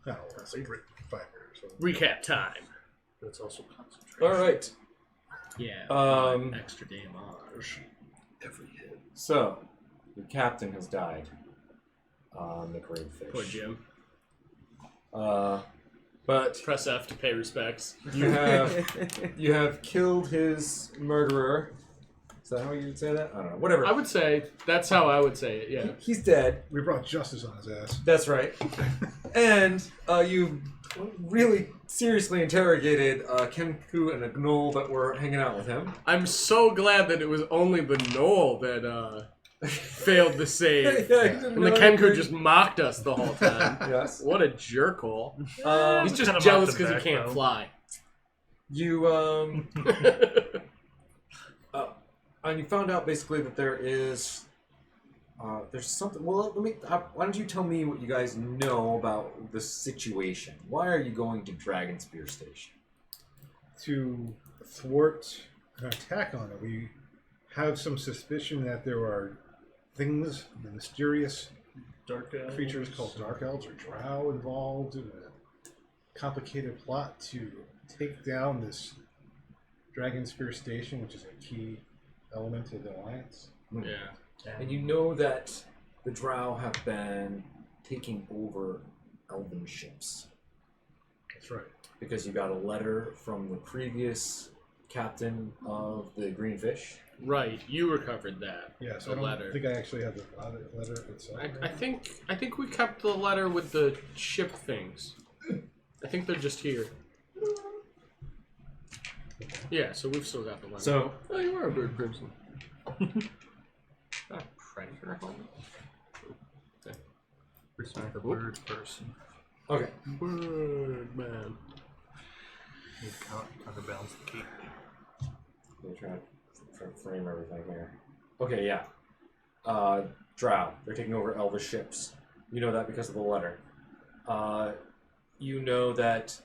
Oh, that's like 5 years. So. Recap time. That's also concentration. All right. Yeah. Extra damage. Every hit. So, your captain has died on the Gravefish. Poor Jim. But Press F to pay respects. you have killed his murderer. Is that how you would say that? I don't know. Whatever. I would say that's how I would say it. Yeah. He's dead. We brought justice on his ass. That's right. And you really seriously interrogated Kenku and a gnoll that were hanging out with him. I'm so glad that it was only the Knoll that failed the save. And the Kenku just mocked us the whole time. Yes. What a jerkhole. He's just Kinda jealous mocked him because he back, can't though. fly. You and you found out basically that there is there's something. Well, why don't you tell me what you guys know about the situation? Why are you going to Dragon Spear Station? To thwart an attack on it, we have some suspicion that there are things, mysterious Dark elves. creatures called dark elves or drow involved in a complicated plot to take down this Dragon Spear Station, which is a key element of the alliance. Yeah. And you know that the drow have been taking over elven ships. That's right. Because you got a letter from the previous captain of the Green Fish. Right. You recovered that. Yes, The I don't letter. think I actually have the letter itself. I think we kept the letter with the ship things. I think they're just here. Yeah, so we've still got the letter. So, Oh, you are a bird person. Not a predator helmet. Okay. Respect the bird person. okay. Bird man. You counterbalance the key. Let me try to frame everything here. Okay, yeah. Drow. They're taking over elvish ships. You know that because of the letter. You know that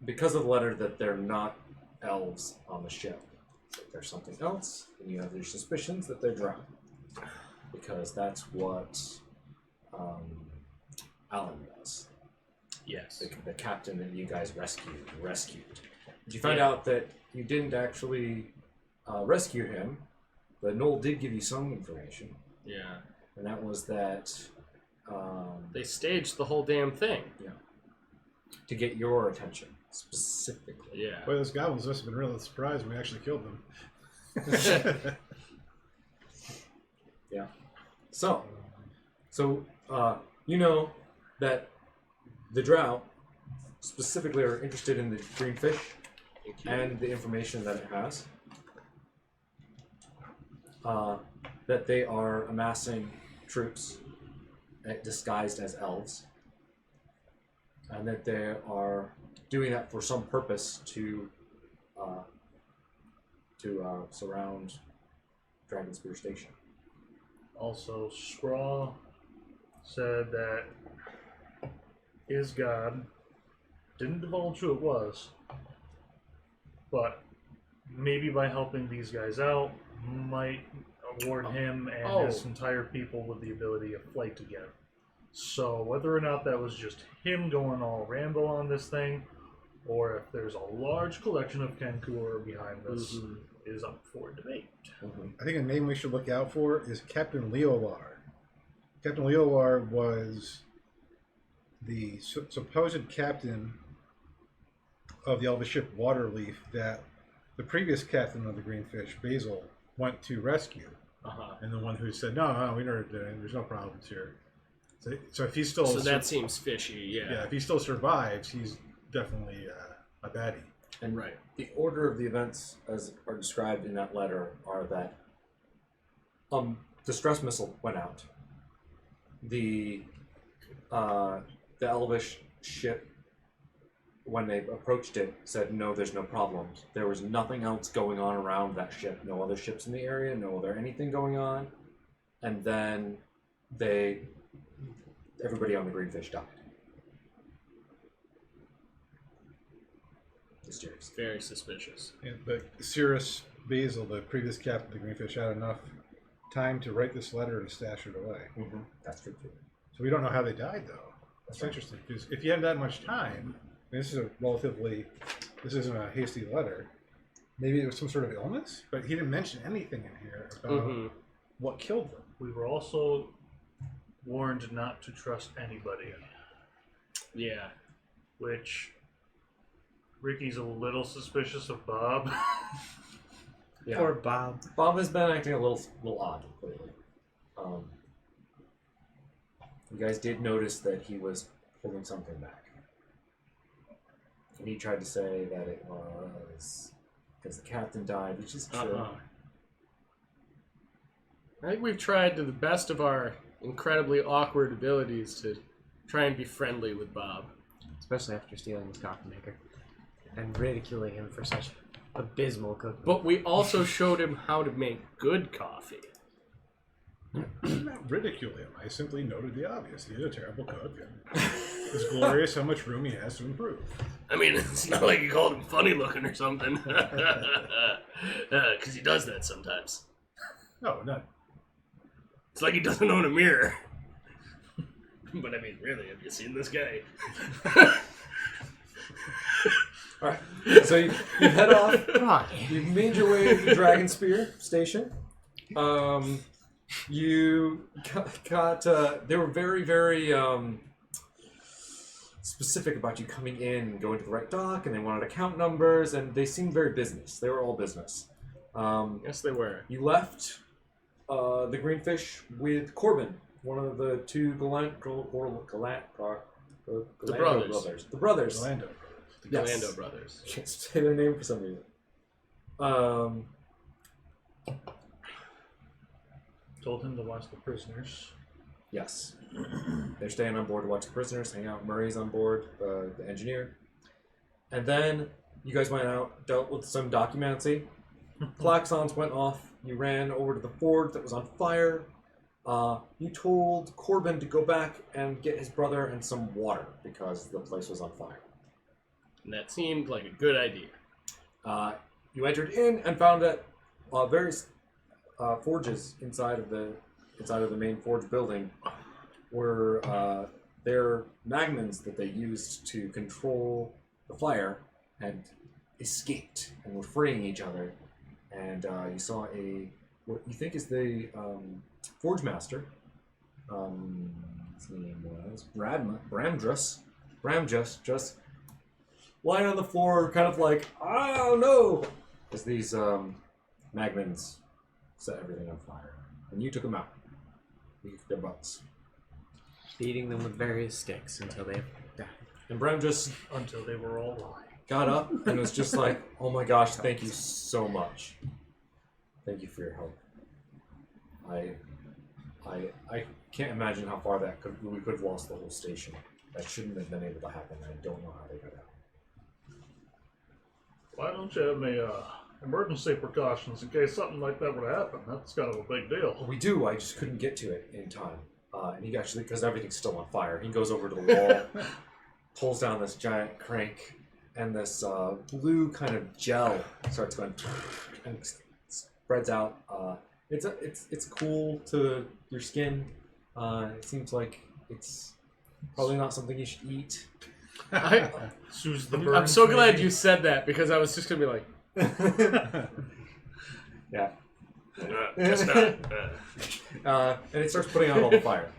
because of the letter that they're not elves on the ship. So if there's something else, and you have your suspicions that they're drow. Because that's what Alan does. Yes. The captain that you guys rescued. But you find out that you didn't actually rescue him. The Knoll did give you some information. Yeah. And that was that... They staged the whole damn thing. yeah. To get your attention, specifically. Yeah. Boy, those goblins must have been really surprised when we actually killed them. Yeah. So you know that the drow specifically are interested in the green fish and the information that it has. That they are amassing troops disguised as elves. And that they are doing that for some purpose to surround Dragon Spear Station. Also, Scraw said that his god didn't divulge who it was, but maybe by helping these guys out, might award him and his entire people with the ability of flight again. So whether or not that was just him going all Rambo on this thing, or if there's a large collection of Kenku behind this, is up for debate. I think a name we should look out for is Captain Leolar. Captain Leolar was the supposed captain of the elvish ship Waterleaf that the previous captain of the Greenfish, Basil, went to rescue. And the one who said, no, we never did it. There's no problems here. So if he's still... So that seems fishy, yeah. Yeah, if he still survives, he's definitely a baddie. And the order of the events as are described in that letter are that the stress missile went out. The Elvish ship, when they approached it, said no, there's no problems. There was nothing else going on around that ship. No other ships in the area, no other anything going on. And then everybody on the Greenfish died. Mysterious. Very suspicious. Yeah, but Cirrus Basil, the previous captain of the Greenfish, had enough time to write this letter and stash it away. That's true too. So we don't know how they died, though. That's interesting, because if you had that much time, this isn't a hasty letter, maybe it was some sort of illness, but he didn't mention anything in here about what killed them. We were also warned not to trust anybody. Yeah. Which Ricky's a little suspicious of Bob. Yeah. Poor Bob. Bob has been acting a little odd lately. You guys did notice that he was holding something back. And he tried to say that it was because the captain died, which is true. I think we've tried to the best of our incredibly awkward abilities to try and be friendly with Bob. Especially after stealing his coffee maker. And ridiculing him for such abysmal cooking. But we also showed him how to make good coffee. I did not ridicule him. I simply noted the obvious. He's a terrible cook, and it's glorious how much room he has to improve. I mean, it's not like you called him funny looking or something. Because he does that sometimes. No, not. It's like he doesn't own a mirror. But I mean, really, have you seen this guy? Alright, so you head off. You've made your way to the Dragon Spear station. You got they were very, very specific about you coming in and going to the right dock, and they wanted account numbers, and they seemed very business. They were all business. Yes, they were. You left the Greenfish with Corbin, one of the two Galando brothers. The brothers. Galando. The Yes. Galando brothers. Can't say their name for some reason. Told him to watch the prisoners. Yes. They're staying on board to watch the prisoners, hang out. Murray's on board, the engineer. And then you guys went out, dealt with some documancy. Klaxons went off. You ran over to the forge that was on fire. You told Corbin to go back and get his brother and some water because the place was on fire. And that seemed like a good idea. You entered in and found that various forges inside of the main forge building were their magmans that they used to control the fire had escaped and were freeing each other. And you saw what you think is the forge master. His name was Bramjus, just lying on the floor, kind of like, I don't know, as these magmans set everything on fire. And you took them out. You kicked their butts. Beating them with various sticks until they died. And Bram just Until they were all lying. got up and was just like, oh my gosh, thank you so much. Thank you for your help. I can't imagine how far we could have lost the whole station. That shouldn't have been able to happen. I don't know how they got out. Why don't you have any emergency precautions in case something like that would happen? That's kind of a big deal. We do, I just couldn't get to it in time. And he actually, because everything's still on fire, he goes over to the wall, pulls down this giant crank, and this blue kind of gel starts going and spreads out. It's cool to your skin. It seems like it's probably not something you should eat. Soothes the I'm burns, so glad maybe. you said that because I was just going to be like, Yeah. just not. And it starts putting out all the fire.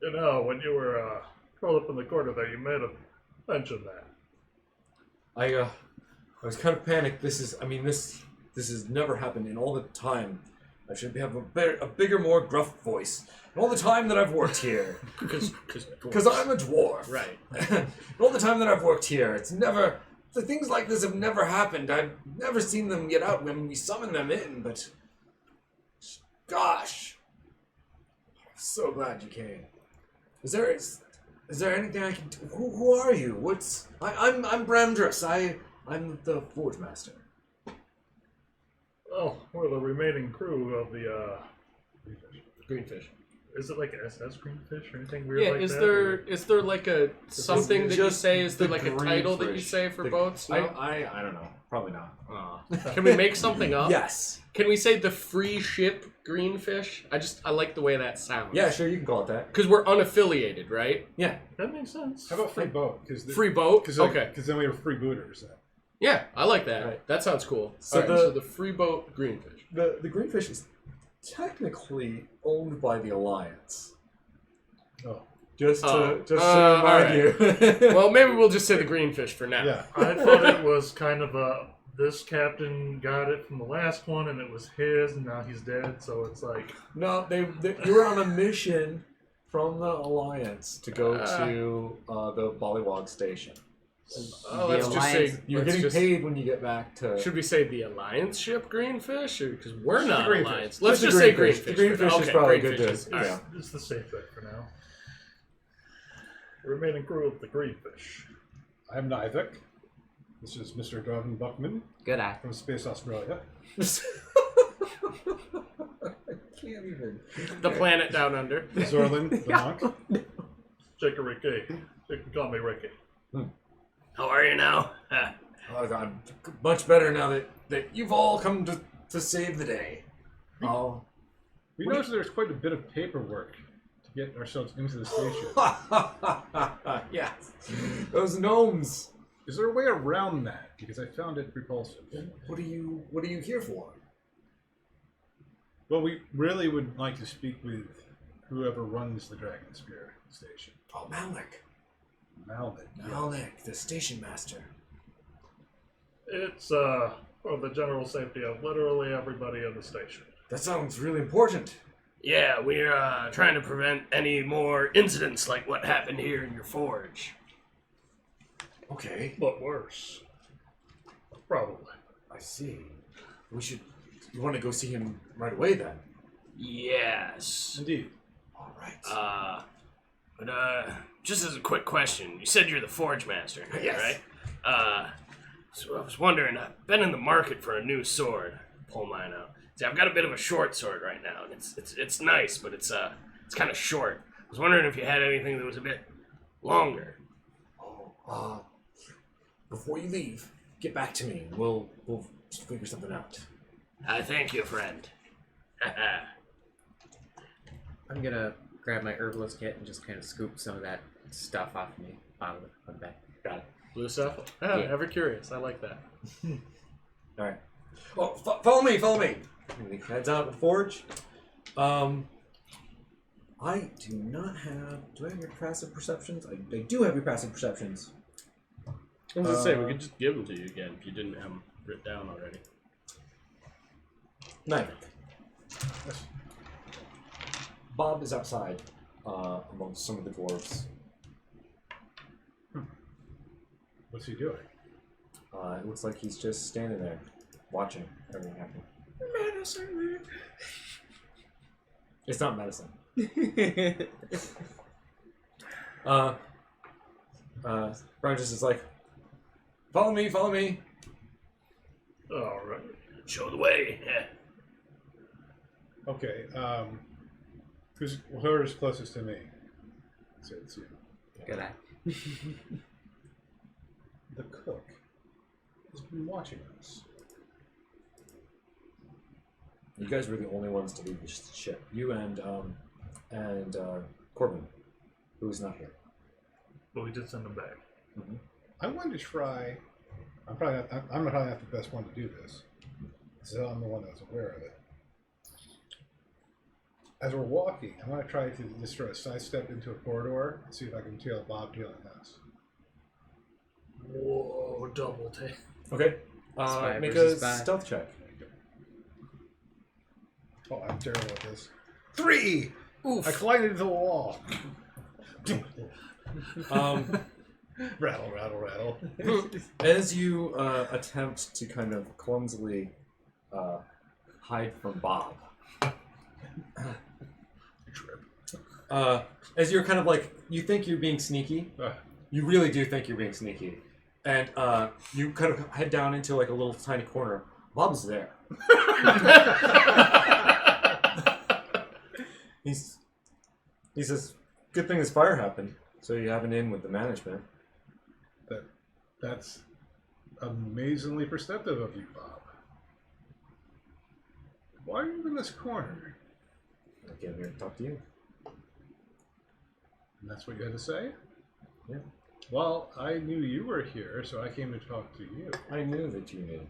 You know, when you were curled up in the corner there, you may have mentioned that. I was kind of panicked. This has never happened in all the time. I should have a bigger, more gruff voice. In all the time that I've worked here. Because I'm a dwarf. Right. In all the time that I've worked here, things like this have never happened. I've never seen them get out when we summon them in, but gosh. I'm so glad you came. Is there anything I can do? Who are you? I'm Bramdrus. I'm the Forge Master. Well, we're the remaining crew of the Greenfish. Is it like SS greenfish or anything weird Yeah, like is that? is there like a something that you just say? Is there the like a title that you greenfish. say for The- boats? No? I don't know. Probably not. Can we make something up? Yes. Can we say the free ship greenfish? I like the way that sounds. Yeah, sure. You can call it that. Because we're unaffiliated, right? Yeah. That makes sense. How about free boat? Free boat? Okay. Because then we have free booters. Then. Yeah, I like that. Right. That sounds cool. So Alright, so the free boat greenfish. The greenfish is technically owned by the Alliance. Oh. Just Oh. to alright. remind you. Well, maybe we'll just say the greenfish for now. Yeah. I thought it was kind of this captain got it from the last one and it was his and now he's dead, so it's like... No, you were on a mission from the Alliance to go to the Bollywog station. Oh, The let's just Alliance- say You're let's getting just- paid when you get back to... Should we say the Alliance ship greenfish, or because we're Just not the greenfish. Alliance? Let's the just say greenfish. greenfish. The greenfish for now. is Okay, probably greenfish good to- is- yeah. alright. It's the safe bet for now. Remaining crew of the greenfish. I'm Nivek. This is Mr. Darwin Buckman Good eye. from Space Australia. I can't even... The planet down under. Zorlin, the monk. Jake Ricky. You can call me Ricky. How are you now? Oh, God. Much better now that you've all come to save the day. Oh. We noticed there's quite a bit of paperwork to get ourselves into the station. Yes. Those gnomes. Is there a way around that? Because I found it repulsive. What are you here for? Well, we really would like to speak with whoever runs the Dragon Spear station. Oh, Malnik. Malvin. Malnik, the station master. It's for the general safety of literally everybody in the station. That sounds really important. Yeah, we're trying to prevent any more incidents like what happened here in your forge. Okay. But worse. Probably. I see. You want to go see him right away then? Yes. Indeed. All right. But just as a quick question, you said you're the forge master, Yes. right? So I was wondering, I've been in the market for a new sword. Pull mine out. See, I've got a bit of a short sword right now, and it's nice, but it's kind of short. I was wondering if you had anything that was a bit longer. Oh, before you leave, get back to me. We'll figure something out. I thank you, friend. I'm gonna grab my herbalist kit and just kind of scoop some of that stuff off me out of the bag. Got it. Blue stuff? Yeah. Ever curious. I like that. All right. Oh, follow me. And he heads out of the forge. I do not have. Do I have your passive perceptions? I do have your passive perceptions. I was gonna say, we could just give them to you again if you didn't have them written down already. Neither. Yes. Bob is outside amongst some of the dwarves. What's he doing? It looks like he's just standing there, watching everything happen. Medicine. It's not medicine. Brian just is like, follow me. All right. Show the way. Yeah. Okay. Whoever's closest to me? So it's you. Good eye. The cook has been watching us. You guys were the only ones to leave the ship. You and Corbin, who's not here. But we did send him back. Mm-hmm. I wanted to try. I'm probably not the best one to do this. So I'm the one that's aware of it. As we're walking, I want to try to just sort of sidestep into a corridor and see if I can tell Bob dealing us. Whoa, double take. Okay. Spy Make a versus spy. stealth check. Oh, I'm terrible at this. 3! Oof. I collided into the wall. Rattle, rattle, rattle. As you attempt to kind of clumsily hide from Bob, as you're kind of like, you think you're being sneaky, you really do think you're being sneaky, and you kind of head down into like a little tiny corner. Bob's there. He says, "Good thing this fire happened, so you have an in with the management." That's amazingly perceptive of you, Bob. Why are you in this corner? I came here to talk to you. And that's what you had to say? Yeah. Well, I knew you were here, so I came to talk to you. I knew that you knew.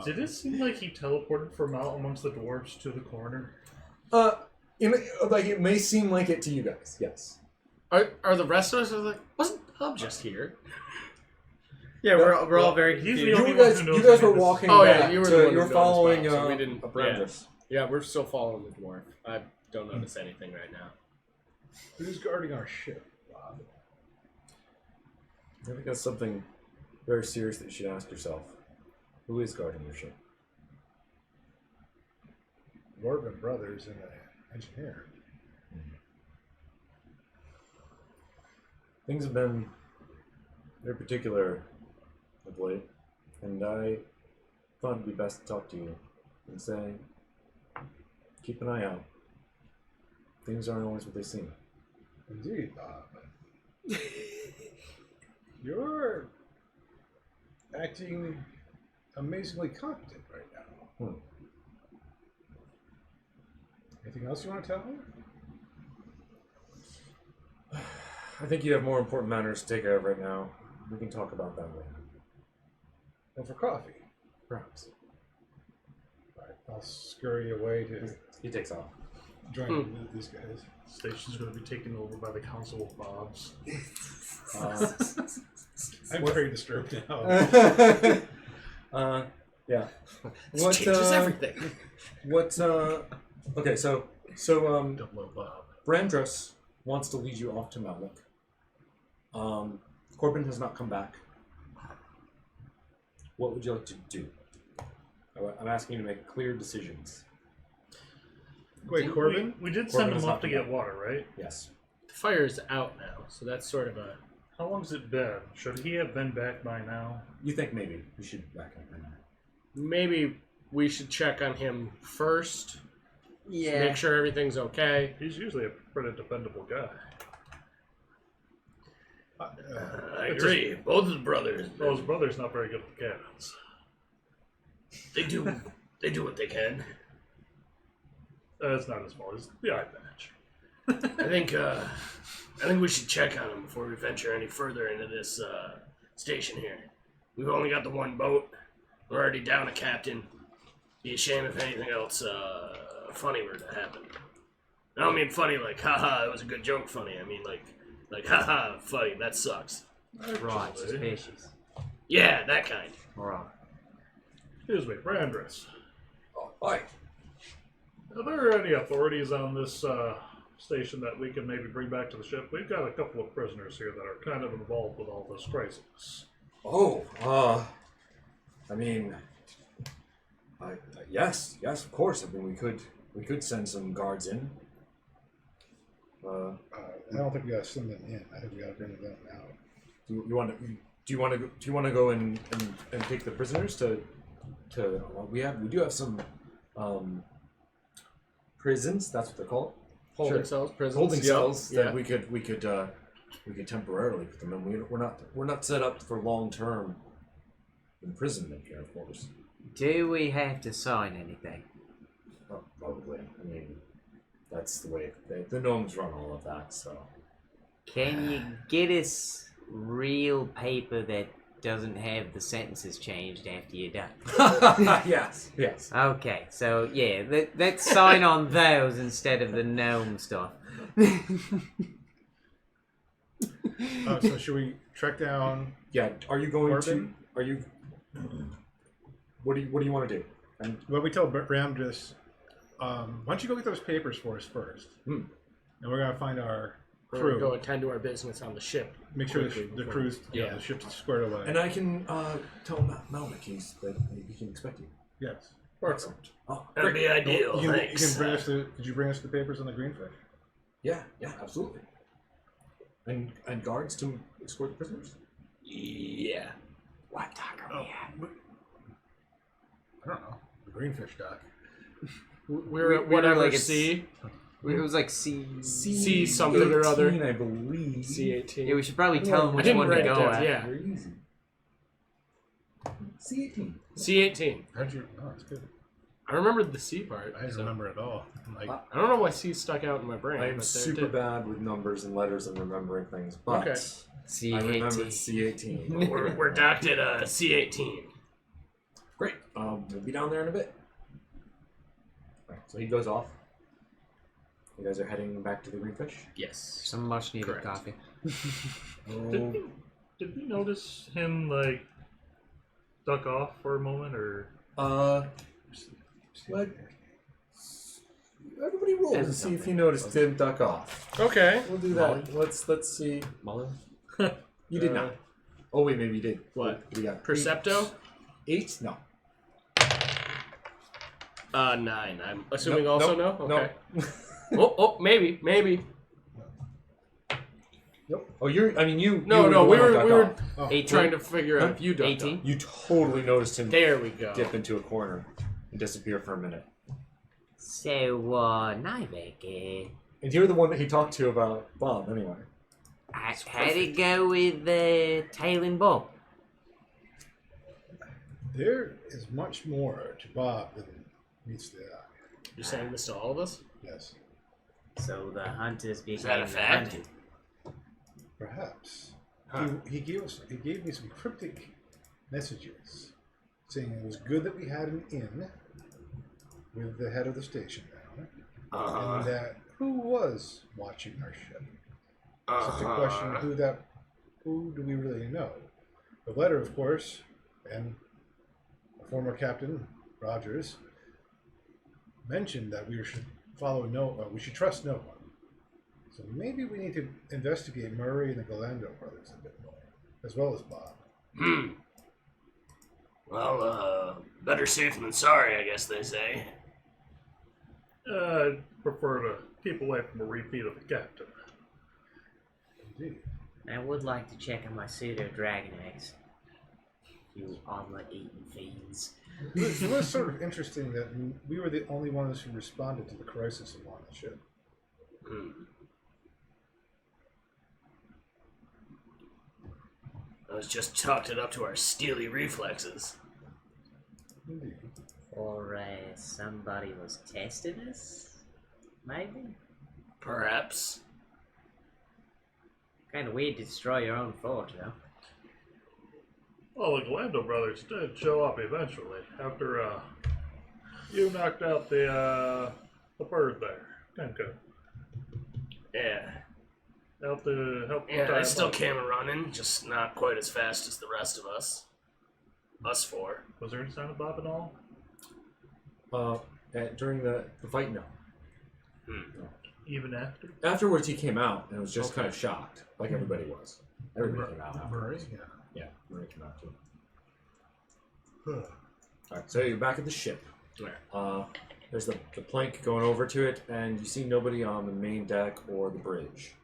Did it seem like he teleported from out amongst the dwarves to the corner? It may seem like it to you guys. Yes. Are the rest of us like? Wasn't Bob just here? Yeah, we're all very He's the confused. only You one guys, who knows you guys any were of this. walking Oh, yeah, back. you were to, the one who you're noticed following Bob, so we didn't- Brandis. Yeah, we're still following the dwarf. I don't notice anything right now. Who's guarding our ship, Bob? I think that's something very serious that you should ask yourself. Who is guarding your ship? Morgan Brothers and an engineer. Things have been very particular of late, and I thought it'd be best to talk to you and say, keep an eye out. Things aren't always what they seem. Indeed, Bob. You're acting amazingly competent right now. Anything else you want to tell me? I think you have more important matters to take care of right now. We can talk about that later. And for coffee. Perhaps. All right, I'll scurry away to He takes off. join these guys. Station's going to be taken over by the Council of Bobs. I'm very disturbed now. Yeah. This changes everything. Okay, so Double Bob. Brandris wants to lead you off to Malek. Corbin has not come back. What would you like to do? I'm asking you to make clear decisions. Wait, Corbin? We did Corbin send has him not off to come get back. water, right? Yes. The fire's out now, so that's sort of a. How long's it been? Should he have been back by now? You think maybe we should back up right now? Maybe we should check on him first. Yeah. Make sure everything's okay. He's usually a pretty dependable guy. I agree. Both of the brothers. Well, his brother's not very good with cannons. They do. They do what they can. It's not his fault. It's the eye patch. I think we should check on him before we venture any further into this station here. We've only got the one boat. We're already down a captain. Be a shame if anything else funny were to happen. I don't mean funny like haha, it was a good joke funny. I mean like haha, funny, that sucks. Right, suspicious. Yeah, that kind. Right. Excuse me, Brandris. Oh, hi. Are there any authorities on this station that we can maybe bring back to the ship? We've got a couple of prisoners here that are kind of involved with all this craziness. Oh, I mean, yes, of course. I mean, we could send some guards in. I don't think we gotta send them in. I think we gotta bring them out. Do you want to go and take the prisoners to well, we do have some prisons. That's what they're called. Holding cells, prisons. Holding cells Yeah. that we could temporarily put them in. We're not set up for long term imprisonment here, of course. Do we have to sign anything? Oh, probably. I mean, that's the way the gnomes run all of that. So Can you get us real paper that doesn't have the sentences changed after you're done? yes. Okay, so yeah, let's sign on those instead of the gnome stuff. So should we track down? Yeah. Are you going Corbin? to? Are you? What do you want to do? And Well, we tell Ramdis, why don't you go get those papers for us first? And we're gonna find our We're gonna crew. go attend to our business on the ship. Make sure quickly the before- crew's Yeah. the ship's squared away. And I can tell Malek that he can expect you. Yes. Excellent. Oh, That'd be ideal. You Thanks. can bring us Could you bring us the papers on the greenfish? yeah, absolutely. And guards to escort the prisoners. Yeah. What dock are we at? I don't know. The Greenfish dock. We're at What are, whatever like, C. It was like C. C something or other. I believe. C18. Yeah, we should probably tell them I which didn't one to write it go down. at. Yeah. Very easy. C18. C18. How'd you? Oh, that's good. I remembered the C part. I didn't so- remember at all. Like, I don't know why C stuck out in my brain. I am but there it super did. bad with numbers and letters and remembering things, but Okay. I remembered C18. C18. We're docked at C18. Great. We'll be down there in a bit. Right, so he goes off. You guys are heading back to the Greenfish? Yes. Some much needed Correct. coffee. Oh, Did we notice him like duck off for a moment, or like, everybody roll And and see if something. you noticed him duck off. Okay. We'll do that. Let's see. Molly? You did not. Oh wait, maybe you did. What? We got Percepto? 8? No. 9. I'm assuming Nope, also nope, no? Okay. nope. Oh, maybe. Oh, you're. I mean, you. No, you no, the we one were that we ducked were off. oh, 18. trying to figure out if you ducked 18. off. You totally noticed him There we go. dip into a corner and disappear for a minute. So, Nivek, And you're the one that he talked to about Bob, anyway. how'd it go with Tail and Bob? there is much more to Bob than meets the eye. You're saying this to all of us? Yes, So the hunters became that a the fact? hunted. perhaps. Huh. He gave me some cryptic messages saying it was good that we had an inn with the head of the station now, and that who was watching our ship. Such a question: who do we really know? The letter, of course, and a former captain Rogers mentioned that we should we should trust no one. So maybe we need to investigate Murray and the Galando brothers a bit more, as well as Bob. Well, better safe than sorry, I guess they say. I'd prefer to keep away from a repeat of the captain. Indeed. I would like to check on my pseudo dragon eggs. You armor-eating fiends. It was sort of interesting that we were the only ones who responded to the crisis along the ship. I was just chalked it up to our steely reflexes. Indeed. Or somebody was testing us? Maybe? Perhaps. Kind of weird to destroy your own fort, though. Well, the Galando brothers did show up eventually after you knocked out the bird there. Tenka. Yeah. Help Yeah, tie I him still up. came running, just not quite as fast as the rest of us. Us four. Was there any sign of Bob at all? During the fight, no. Even after? Afterwards, he came out and was just kind of shocked, like everybody was. Everybody came out afterwards. Murray? Yeah. Yeah, Murray came out too. Alright, so you're back at the ship. There's the plank going over to it, and you see nobody on the main deck or the bridge.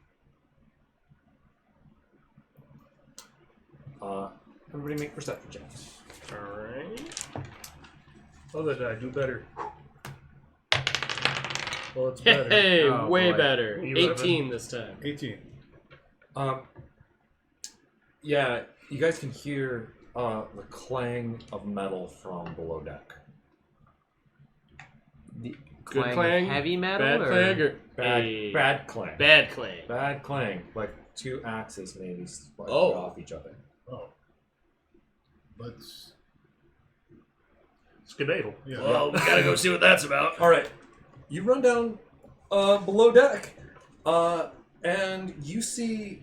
Everybody make perception checks. Alright. Oh, that I do better. Well, it's better. Hey, Oh, way boy. better. 11. 18 this time. 18. Yeah, you guys can hear the clang of metal from below deck. The Good clang of clang, heavy metal? Bad or? clang or Bad clang. Bad clang. Bad clang. Like two axes maybe like, Oh. off each other. Oh. Let's. Skedaddle. Yeah. Well, we gotta go see what that's about. Alright. You run down below deck, and you see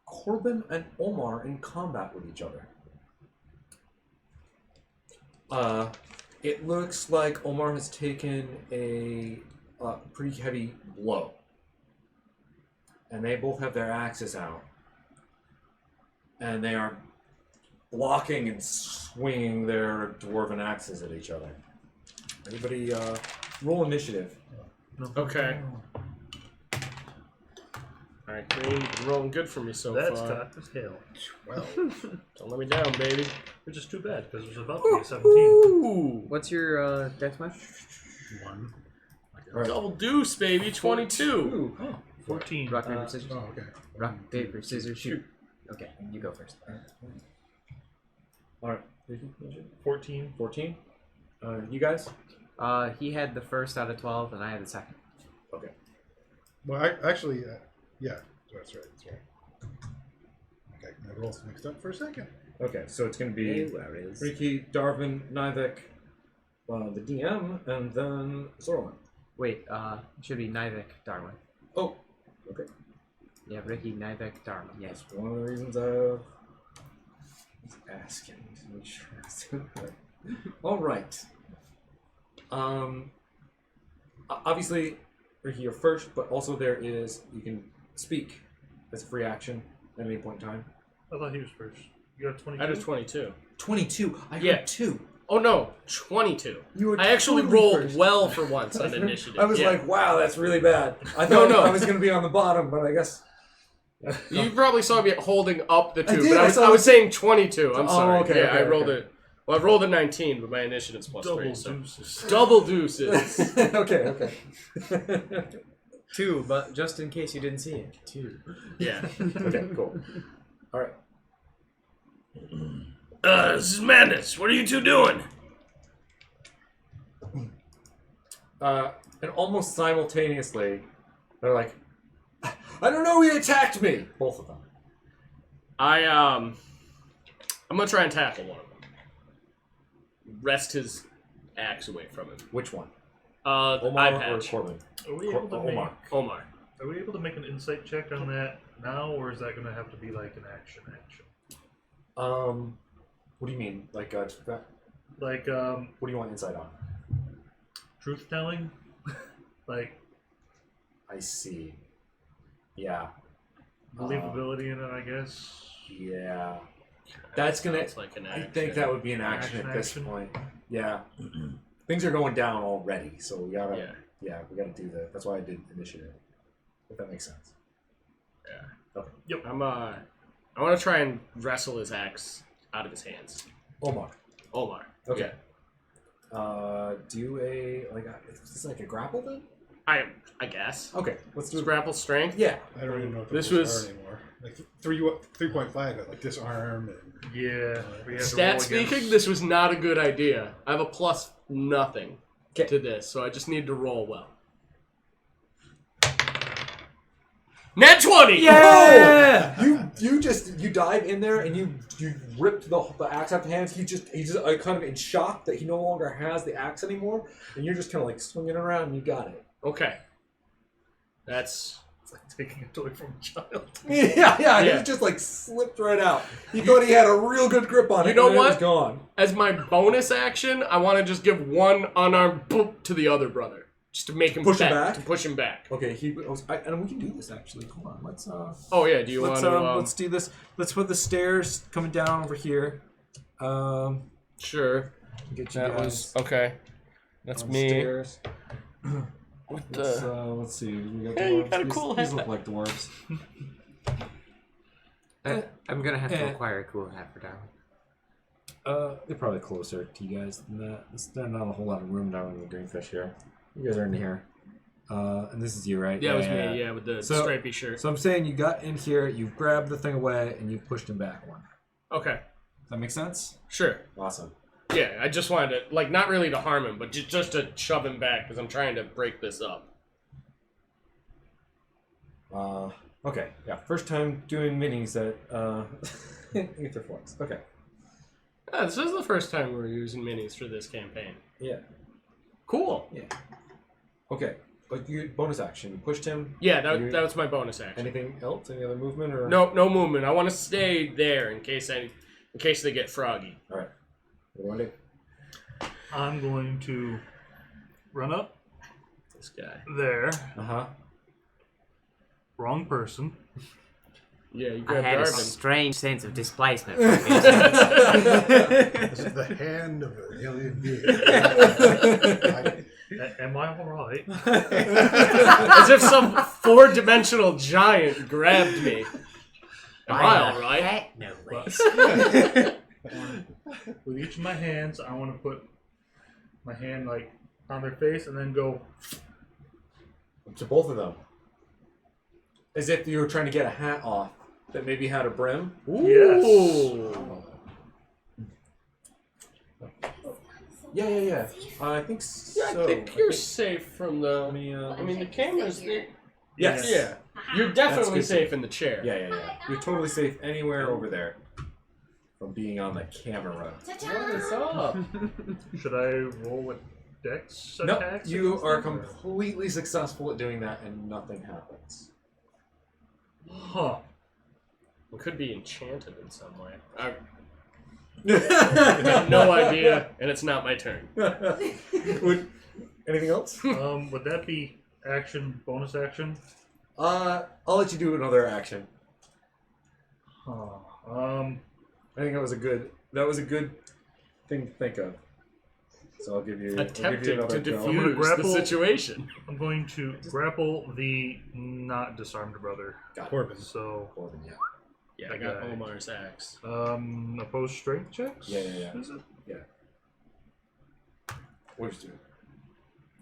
Corbin and Omar in combat with each other. It looks like Omar has taken a pretty heavy blow. And they both have their axes out. And they are blocking and swinging their dwarven axes at each other. Anybody roll initiative? Okay. All right, Green, you've been rolling good for me so That's far. cocked as hell. 12. Don't let me down, baby. Which is too bad, because it was about to be a 17. Ooh, What's your death match? 1. All right. double deuce, baby, 22. Oh, 14. Rock, paper, scissors. Oh, okay. Rock, paper, scissors, shoot. Okay, you go first. All right. 14. 14. You guys? He had the first out of 12, and I had the second. Okay. Well, I actually, yeah, that's right. That's right. Okay, my rolls mixed up for a second. Okay, so it's going to be Ricky, Darvin, Nivek, the DM, and then Zorlin. Wait, it should be Nivek, Darwin. Oh, okay. Yeah, Ricky, Nivek, Darwin. Yes. That's one of the reasons I was asking to make sure I was doing it right. All right. Obviously, Ricky, you're first, but also you can speak as a free action at any point in time. I thought he was first. You got 22? I did 22. 22. I Yeah. got 2. Oh no, 22. You were I actually totally rolled first. well for once on initiative. I was Yeah. like, wow, that's really bad. I thought No. I was going to be on the bottom, but I guess. You probably saw me holding up the 2, I did, but I I saw was the saying 22. I'm Oh, sorry. okay, Yeah, okay, I rolled okay. it. Well, I rolled a 19, but my initiative's plus Double 3. So. deuces. Double deuces. okay. 2, but just in case you didn't see it. 2. Yeah. Okay, cool. All right. This is madness. What are you two doing? And almost simultaneously, they're like, I don't know, he attacked me! Both of them. I'm gonna try and tackle one of them. Wrest his axe away from him. Which one? Eye Omar or patch. Corbin? Are we able to make? Omar. Omar. Are we able to make an insight check on that now, or is that going to have to be like an action? What do you mean? Like, Like what do you want insight on? truth telling? Like I see. Yeah. believability in it, I guess. Yeah. That's gonna. Sounds like an I action. think that would be an action at this Action. point. Yeah. Things are going down already, so we gotta. Yeah. Yeah, we gotta do that. That's why I did initiative. If that makes sense. Yeah. Okay. Yep. I want to try and wrestle his axe out of his hands. Omar. Omar. Okay. Do a is this like a grapple then? I guess. Okay, let's do Does a grapple strength? Yeah. I don't even know what This those was- are anymore. Like 3.5, like disarm and Yeah. We have to Stat roll speaking, against- this was not a good idea. I have a plus nothing 'Kay. to this, so I just need to roll well. Nat 20! Yeah! You dive in there and you ripped the axe out of hands. He's just kind of in shock that he no longer has the axe anymore, and you're just kind of like swinging around. And you got it. Okay. That's... It's like taking a toy from a child. yeah. Yeah. He just like slipped right out. He thought he had a real good grip on it. You know and then what? It was gone. As my bonus action, I want to just give one unarmed boop to the other brother. Just to make him Push him back? To push him back. Okay. And we can do this actually. Come on. Let's Oh yeah, do you want to... let's do this. Let's put the stairs coming down over here. Sure. Get you That guys was... Okay. That's on me. Stairs. With Let's see. We got Hey, you dwarves. got a These- cool These hat. look like dwarves. I'm gonna have to acquire a cool hat for Darwin. They're probably closer to you guys than that. There's not a whole lot of room down in the greenfish here. You guys are in here. And this is you, right? Yeah, it was me, yeah, with the So- stripy shirt. So I'm saying you got in here, you grabbed the thing away, and you pushed him back one. Okay, Does that make sense? sure. Awesome. Yeah, I just wanted to, like, not really to harm him, but just to shove him back, because I'm trying to break this up. Okay, yeah. First time doing minis at Aetherflux. Okay. This is the first time we're using minis for this campaign. Yeah. Cool. Yeah. Okay. But you bonus action. You pushed him. Yeah, You- that was my bonus action. Anything else? Any other movement or? No movement. I want to stay there in case they get froggy. All right. What do you want to do? I'm going to run up This guy. there. Uh-huh. Wrong person. Yeah, you I grab had a Darvin. strange sense of displacement. this is the hand of an alien being. Am I alright? right? As if some 4-dimensional giant grabbed me. Am I all right? Hat, no less. With each of my hands, I want to put my hand like on their face and then go. To both of them. As if you were trying to get a hat off that maybe had a brim. Yes. Yeah. I think so. Yeah, I think you're safe from the. Let me, I mean, the cameras. Yes. Yeah. You're definitely safe in the chair. Yeah. You're totally safe anywhere over there from being on the camera. What's up? Should I roll with Dex No, attacks? you are against them? completely successful at doing that and nothing happens. Huh. It could be enchanted in some way. I have no idea, and it's not my turn. Anything else? Would that be action, bonus action? I'll let you do another action. Huh. I think that was a good thing to think of. So I'll give you Attempting another to go. I'm gonna defuse the grapple- situation. I'm going to grapple the not disarmed brother. Got it. Corbin. So, Corbin, yeah. Yeah, I got Okay. Omar's axe. opposed strength checks? Yeah. Is it? What'd you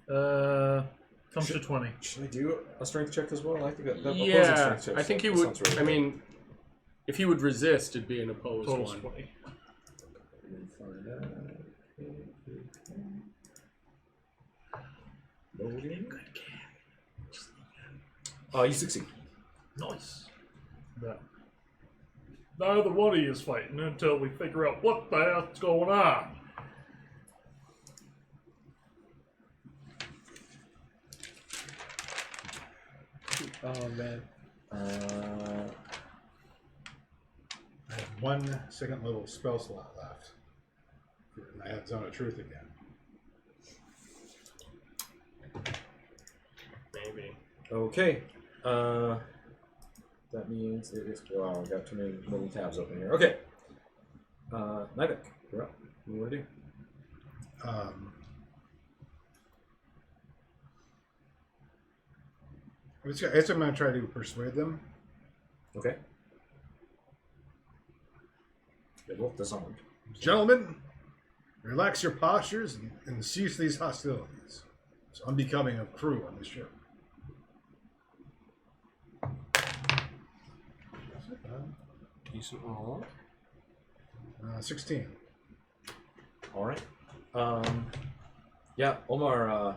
do? Comes to 20. Should I do a strength check as well? I think that opposing Yeah, strength check I think he that would. sounds really I mean, if he would resist, it'd be an opposed Total one. 20. You succeed. Nice. That. Neither one of you is fighting until we figure out what the hell's going on. Oh man. I have 1 second level spell slot left. And I have Zone of Truth again. Maybe. Okay. That means it is. Wow, I've got too many little tabs open here. Okay. Nivek, you're up. What do you want to do? I guess I'm going to try to persuade them. Okay. They're both disarmed. Gentlemen, relax your postures and cease these hostilities. It's unbecoming of crew on the ship. Decent roll. 16. All right. Yeah, Omar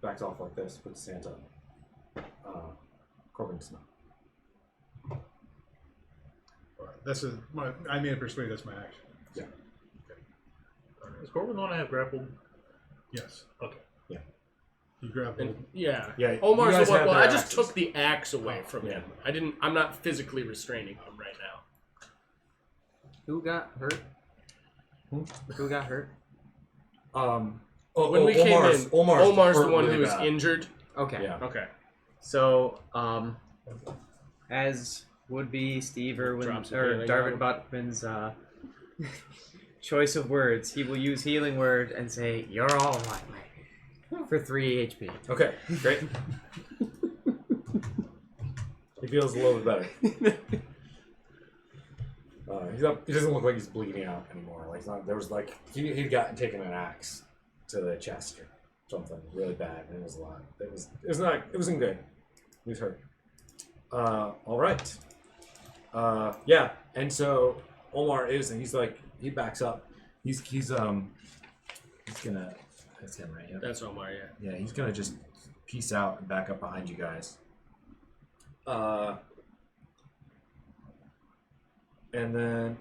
backs off like this, puts his hands up. Corbin does not. I made a persuade. That's my action. Yeah. Does Corbin want to have grappled? Yes. Okay. Yeah. You grab And, hold. yeah. Yeah, Omar's you guys the one. have Well, their I just axes. took the axe away from yeah. him. I'm not physically restraining him right now. Who got hurt? Who got hurt? When we came in, Omar's the one who was injured. Okay. Yeah. Okay. So, as would be Steve Irwin Drops a or healing Darvin word. Buckman's choice of words, he will use healing word and say, "You're all right, mate," for 3 HP. Okay, great. He feels a little bit better. He doesn't look like he's bleeding out anymore. Like, it's not, there was like he'd gotten taken an axe to the chest or something really bad, and it was a lot. It wasn't good. He was hurt. All right. Yeah, and so Omar is, and he's like, he backs up. He's gonna. That's him right here. That's Omar. Yeah. Yeah, he's gonna just peace out and back up behind you guys. And then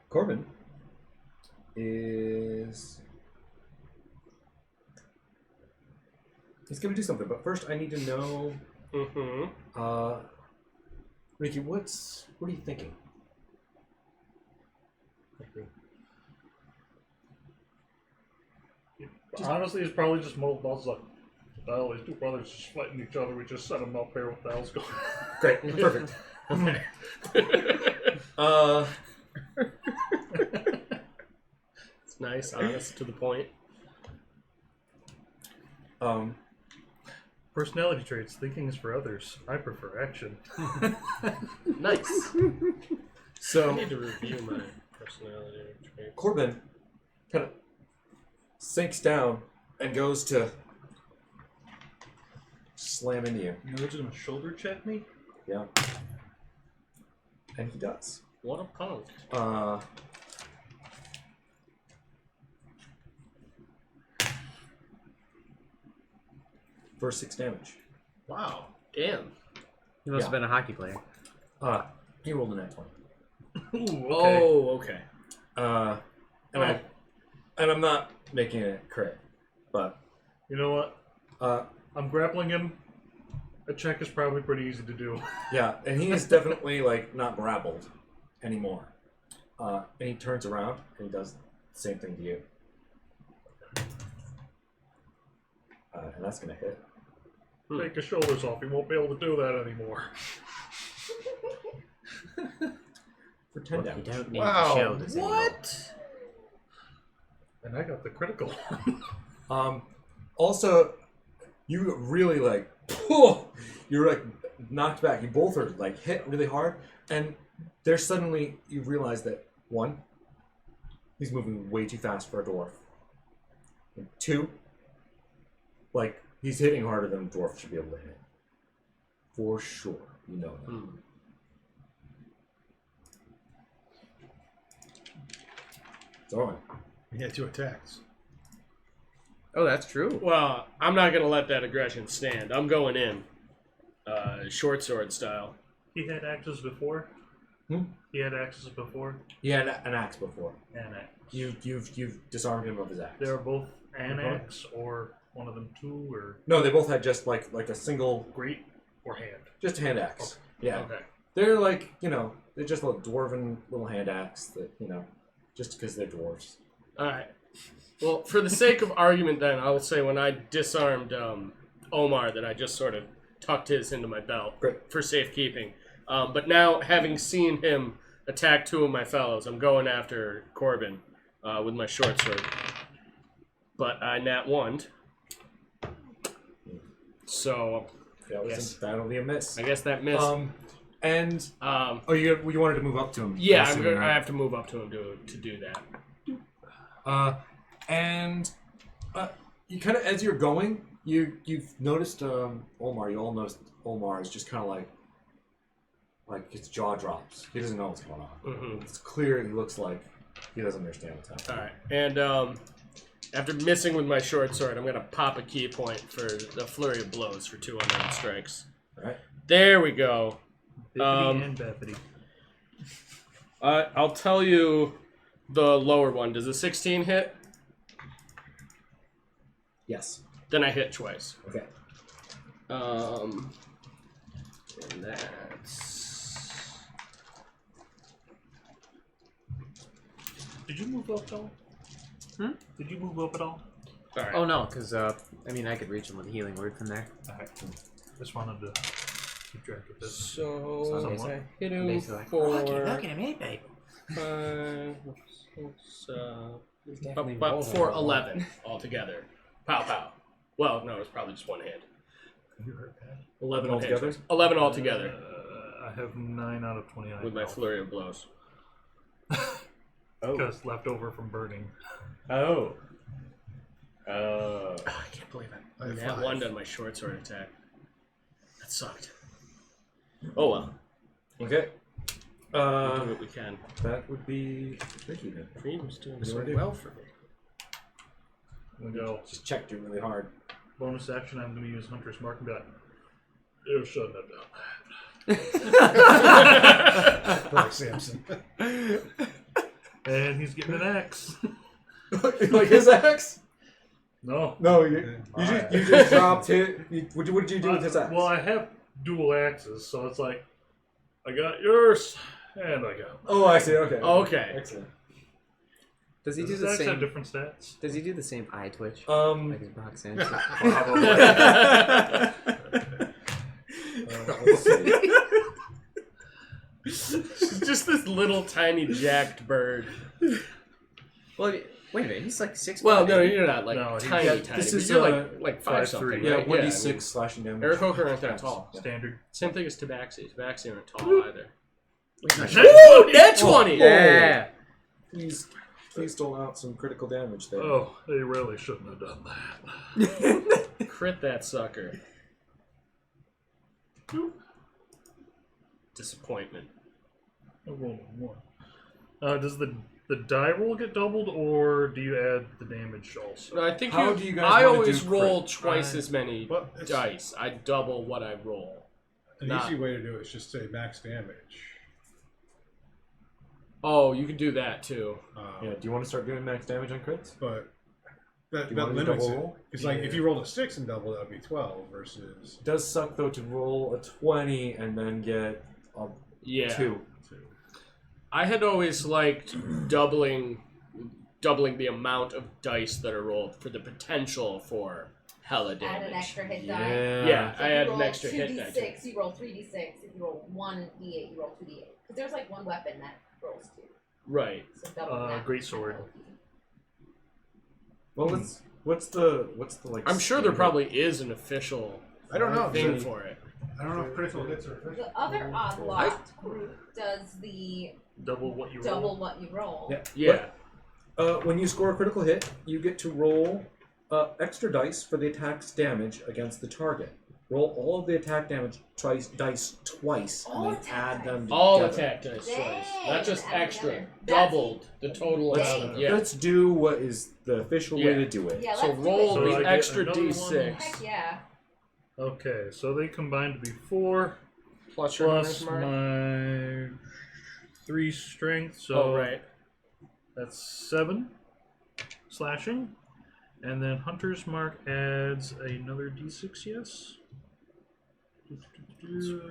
Corbin is he's gonna do something, but first I need to know, Mm-hmm. Ricky, what are you thinking? Honestly, it's probably just multiple. I was like, what the hell, these two brothers just fighting each other. We just set them up here. What the hell's going on? Great, perfect. Okay. It's nice, honest, to the point. Personality traits. Thinking is for others. I prefer action. Nice. I So need to review my personality traits. Corbin kind of sinks down and goes to slam into you. You legitimate shoulder check me? Yeah. And he does. What a punk. For 6 damage. Wow. Damn. He must have been a hockey player. He rolled a net 20. Ooh, okay. Oh, okay. And I'm not making it crit, but You know what? I'm grappling him. A check is probably pretty easy to do. yeah, and he is definitely like not grappled anymore. And he turns around and he does the same thing to you. And that's gonna hit. Take his shoulders off. He won't be able to do that anymore. For 10 You damage. don't need Wow. the shoulders anymore. What? And I got the critical. Also, you really like, you're like knocked back. You both are like hit really hard, and there's suddenly you realize that 1, he's moving way too fast for a dwarf, and 2, like he's hitting harder than a dwarf should be able to hit. For sure, you know that. Throw He had 2 attacks. Oh, that's true. Well, I'm not going to let that aggression stand. I'm going in. Short sword style. He had axes before. He had axes before. He had an axe before. An axe. You've disarmed him of his axe. They're both an axe, or one of them 2, or No, they both had just like a single, great or hand. just hand axe. Yeah, Okay. they're like they're just a dwarven little hand axe that just because they're dwarves. All right. Well, for the sake of argument, then, I will say when I disarmed Omar that I just sort of tucked his into my belt Great. for safekeeping. But now, having seen him attack 2 of my fellows, I'm going after Corbin with my short sword. But I nat 1'd. So, That was that'll be a miss. I guess that missed. You wanted to move up to him. Yeah, I'm assuming, I right? have to move up to him to do that. You kind of as you're going, you've noticed Omar. You all noticed Omar is just kind of like his jaw drops. He doesn't know what's going on. Mm-hmm. It's clear. He looks like he doesn't understand what's happening. All right, and after missing with my short sword, I'm gonna pop a key point for the flurry of blows for 2 unarmed strikes. All right. There we go. Bippity and Bethany. I'll tell you the lower one. Does a 16 hit? Yes. Then I hit twice. Okay. And that's... Did you move up at all? Did you move up at all? All right. Oh no, because I could reach him with a healing word from there. Alright. Just wanted to keep track of this. So Somewhat. I hit him Basically like, for look at him, hey, babe. 5, 6, He's definitely about rolling for a lot. 11 altogether. Pow pow. Well, no, it's probably just one hand. You hurt bad. 11 Altogether? altogether. 11 altogether I have 9 out of 29. with my flurry of blows. Because left over from burning. Oh. I can't believe I have I had 5. 1 on my short sword attack. That sucked. Oh well. Okay. We'll do what we can. That would be tricky then. Freedom's doing What do so I do? well for me. I'm going to go Just checked you really hard. bonus action. I'm going to use Hunter's Mark and be like, you're shutting it down. Like Samson. And he's getting an axe. Like his axe? No. No, you just dropped it. What did you do with his axe? Well, I have dual axes, so it's like, I got yours, and I got Oh, I see. Okay. Okay. Excellent. Does he do Does the his axe have same? different stats? Does he do the same eye twitch? Um, Like his Brock Samson? let's see. Just this little tiny jacked bird. Well, wait a minute. He's like 6. Well, no, you're not like No, tiny, yeah, tiny. this But is, you're like 5 5'3". something. Yeah, right? 1d6 I mean, slashing damage. Aarakocra aren't that tall. Standard. Same thing as Tabaxi. Tabaxi aren't tall either. Woo! Net 20! Yeah. Please dole out some critical damage there. Oh, they really shouldn't have done that. Crit that sucker. Disappointment. I rolled a 1. Does the die roll get doubled, or do you add the damage also? No, I think How do you guys I wanna always do roll crit? twice as many Well, it's- dice. I double what I roll. An Not- easy way to do it is just say max damage. Oh, you can do that too. Yeah, do you want to start doing max damage on crits? But that Do you wanna do limits double it. roll? It's like if you rolled a 6 and double, that would be 12 versus It does suck though to roll a 20 and then get a Yeah. 2. I had always liked doubling the amount of dice that are rolled for the potential for hella damage. Add an extra hit die. Yeah, So I if you had roll an extra hit die. 2d6, you roll 3d6. If you roll 1d8, you roll 2d8. Because there's like one weapon that rolls 2. Right. So double that. Great sword. Well, what's the like? I'm sure there probably is an official I don't know. thing for it. I don't know if critical hits are official. The other odd lot group does the Double what you roll. double what you roll. Yeah. Yeah. When you score a critical hit, you get to roll extra dice for the attack's damage against the target. Roll all of the attack damage dice twice, All and then attack add dice. them together. All attack dice twice. Dang, Not just add extra. together. Doubled the total Let's, amount of. Yeah. let's do what is the official way Yeah. to do it. Yeah, So let's do roll So it. I the get extra another one. d6 Heck yeah. Okay, so they combine to be 4 plus your plus hunter's mark. my 3 strength, so Oh right. that's 7 slashing. And then Hunter's Mark adds another d6, yes?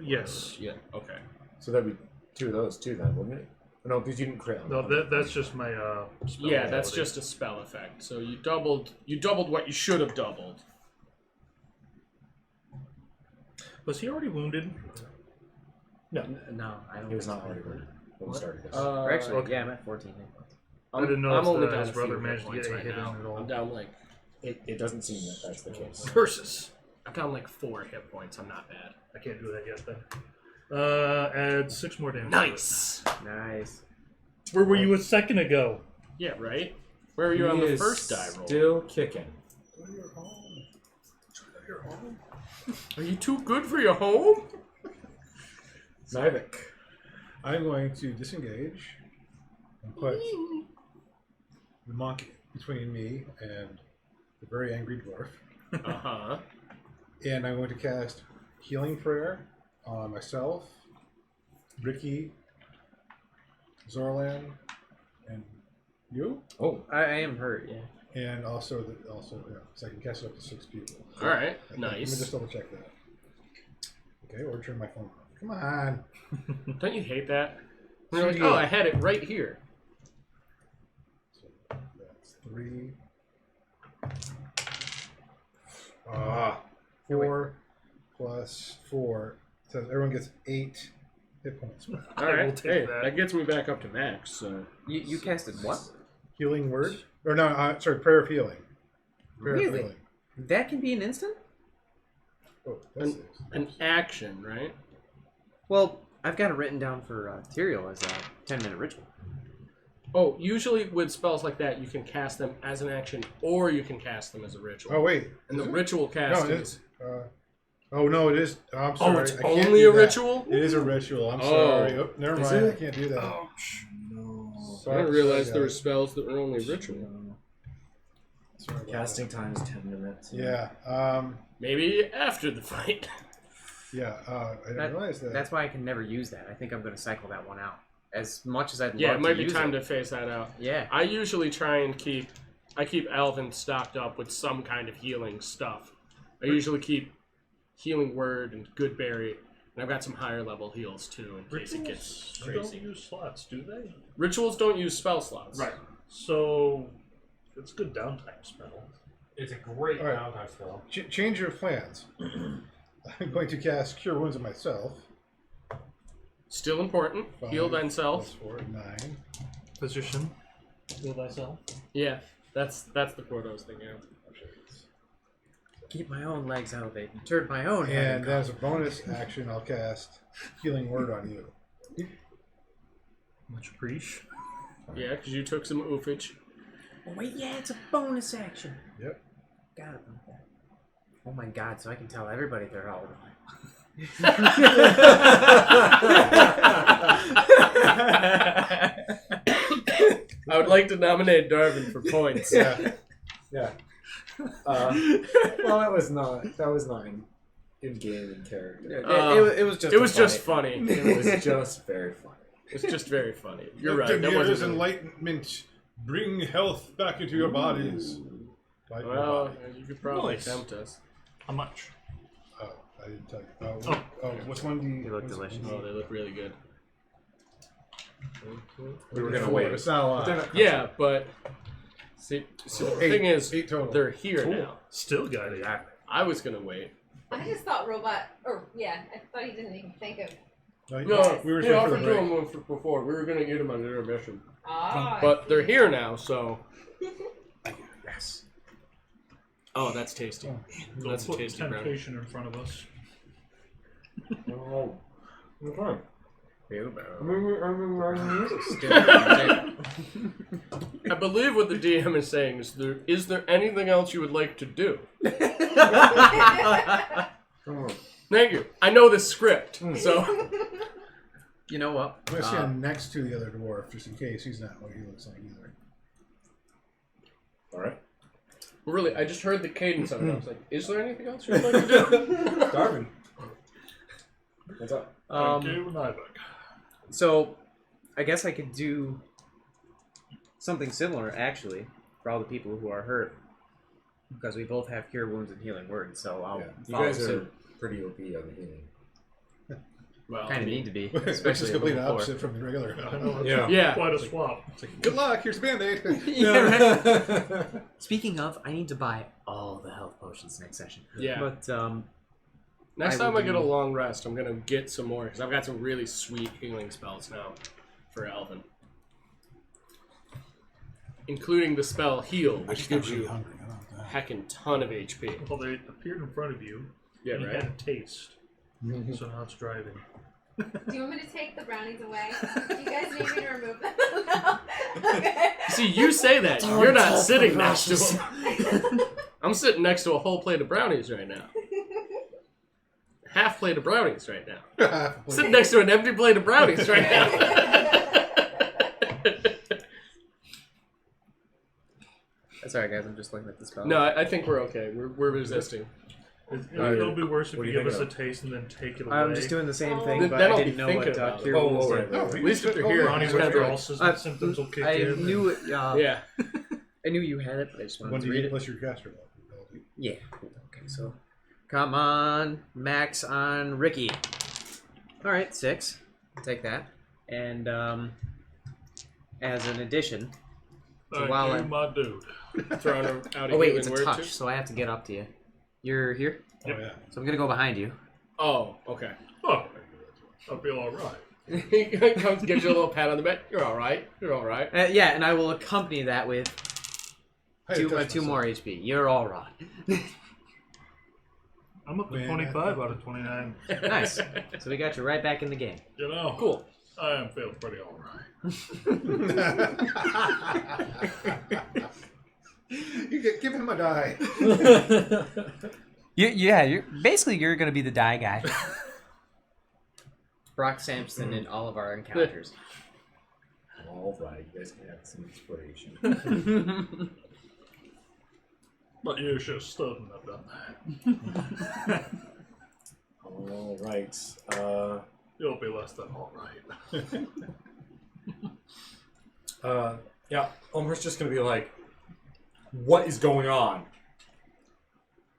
Yes. Yeah. Okay. So that'd be 2 of those too, then, wouldn't it? No, because you didn't crit. On No, that. that's just my spell Yeah, that's ability. just a spell effect. So you doubled what you should have doubled. Was he already wounded? No, I don't. He was think not so. already wounded when we started this. Or actually, Okay. yeah, I'm at 14 hit points. I didn't know I'm if only his down a brother few managed hit to get points a right hit in now. at all. I'm down like It doesn't seem that that's the case. versus. I'm down like 4 hit points. I'm not bad. I can't do that yet then. Add 6 more damage. Nice. Nice. Where were you a second ago? Yeah. Right. Where were you on He the is first die roll? Still kicking. Are you too good for your home? Nivik. I'm going to disengage and put the monk between me and the very angry dwarf. Uh huh. And I'm going to cast Healing Prayer on myself, Ricky, Zorlan, and you. Oh, I am hurt, yeah. And also, so I can cast it up to 6 people. All right. Let me Nice. just double check that. Okay, or turn my phone off. Come on. Don't you hate that? You're like, Yeah. oh, I had it right here. So that's 3. 4 plus 4 says everyone gets 8 hit points. All I will right. take Hey, that. that gets me back up to max. So. You casted what? Healing word? Or no, sorry, prayer of healing. Prayer of Really? healing. That can be an instant? Oh, that's An action, right? Well, I've got it written down for Tyrael as a 10-minute ritual. Oh, usually with spells like that, you can cast them as an action, or you can cast them as a ritual. Oh, wait. And the Is it? ritual No, casting. it is. Oh, no, it is. Oh, I'm sorry. Oh, it's I can't only do a that. ritual? It is a ritual. I'm Oh. sorry. Oh, never Is mind. it? I can't do that. Ouch. no. I didn't realize Sorry, there were guys. spells that were only ritual. Sorry about Casting time is 10 minutes. that. Yeah. Maybe after the fight. Yeah. I didn't realize that. That's why I can never use that. I think I'm going to cycle that one out. As much as I'd Yeah, love it might be use time it. to phase that out. Yeah. I usually try and keep Alvin stocked up with some kind of healing stuff. I usually keep Healing Word and Good Berry, and I've got some higher level heals too in case it gets Rituals crazy. don't use slots, do they? Rituals don't use spell slots. So, it's a good downtime spell. It's a great All right. downtime spell. Change your plans. I'm going to cast Cure Wounds on myself. Still important. Heal 5 thyself. plus 4, 9. Physician, heal thyself. Yeah, that's the quote I was thinking of. Keep my own legs elevated. Turn my own head. And as a bonus action, I'll cast Healing Word on you. Much appreciate. Yeah, because you took some oofage. Oh, wait, yeah, it's a bonus action. Yep. Got it. Okay. Oh my god, so I can tell everybody they're all wrong. I would like to nominate Darwin for points. Yeah. Yeah. Well, that was not in game in character. It was just It was just funny. It was just very funny. It's just very funny. You're Let right. That Demira's wasn't. enlightenment bring health back into your bodies. Like your Well, body. you could probably Nice. tempt us. How much? Oh, I didn't tell you. Oh, which one do you? They look what's- delicious. Oh, they look really good. We were gonna Four, wait. It's not a lot. Yeah, but see, so the thing is, 8 total. they're here Cool. now. Still got it. I was gonna wait. I just thought robot, or yeah, I thought he didn't even think of. No, No, we were he just for offered the to break. them one before. We were gonna eat them on intermission, Ah, but they're here now, so. Yes. Oh, that's tasty. Don't That's a put tasty brownie. temptation in front of us. Oh. Okay. Feel I believe what the DM is saying is there anything else you would like to do? Thank you. I know this script, so. You know what? I'm going to stand next to the other dwarf just in case he's not what he looks like either. All right. Really, I just heard the cadence of it. I was like, is there anything else you'd like to do? Darwin. What's up? So, I guess I could do something similar, actually, for all the people who are hurt. Because we both have Cure Wounds and Healing Word, so I'll You follow guys are suit. pretty OP on the healing. Well, Kind of need to be, Which is especially at complete level 4. opposite from the regular. I know, it's Yeah. Yeah. quite a swap. Good luck. Here's a band-aid. Yeah, right. Speaking of, I need to buy all the health potions next session. Yeah. But, Next I time will I get a do- long rest, I'm gonna get some more because I've got some really sweet healing spells now for Elvin, including the spell Heal, which gives you hungry. a heckin' ton of HP. Well, they appeared in front of you. Yeah, and you right. had a taste. So now it's driving. do you want me to take the brownies away? Do you guys need me to remove them? No. Okay. See, you say that you're not sitting next to them. I'm sitting next to a whole plate of brownies right now. Half plate of brownies right now. Sitting next to an empty plate of brownies right now. that's alright, guys. I'm just looking at the spell. No, I think we're okay. We're resisting. It'll be worse if What do you you give us a think taste and then take it away. I'm just doing the same thing, Then but I'll I be didn't know thinking what about it. Cure Oh, Wounds oh, did. right. At least if they're here, Brownie it's kind of like, withdrawal symptoms will kick I in. knew it. yeah. I knew you had it, but I just wanted When to do you read get it. plus your caster ability? Yeah. Okay, so come on, max on Ricky. All right, 6. Take that. And as an addition, Thank while you, I'm- my dude. Throwing out a oh wait, healing it's a word touch, too? so I have to get up to you. You're here, Oh, yeah. so I'm gonna go behind you. Oh, okay. Oh, I feel all right. He comes, gives you a little pat on the back. You're all right. You're all right. Yeah, and I will accompany that with I had to touch two myself. more HP. You're all right. I'm up to Man, 25 out of 29. Nice. So we got you right back in the game. You know, Cool. I am feeling pretty all right. Give him a die. You're basically gonna be the die guy. Brock Sampson in all of our encounters. All right, you guys can have some inspiration. But you should have stood and have done that. All right. You'll be less than all right. Yeah, Elmer's just gonna be like, "What is going on?"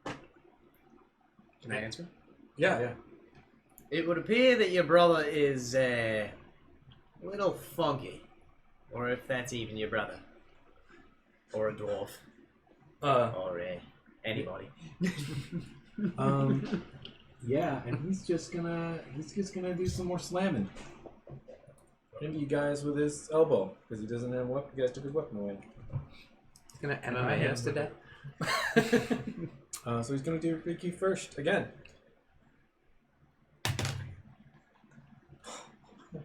Can I answer? Yeah, yeah. It would appear that your brother is a little funky. Or if that's even your brother. Or a dwarf. Or anybody. Yeah, and he's just gonna do some more slamming. Hit you guys with his elbow because he doesn't have a weapon. You guys took his weapon away. He's gonna MMA us to death. So he's gonna do Ricky first again.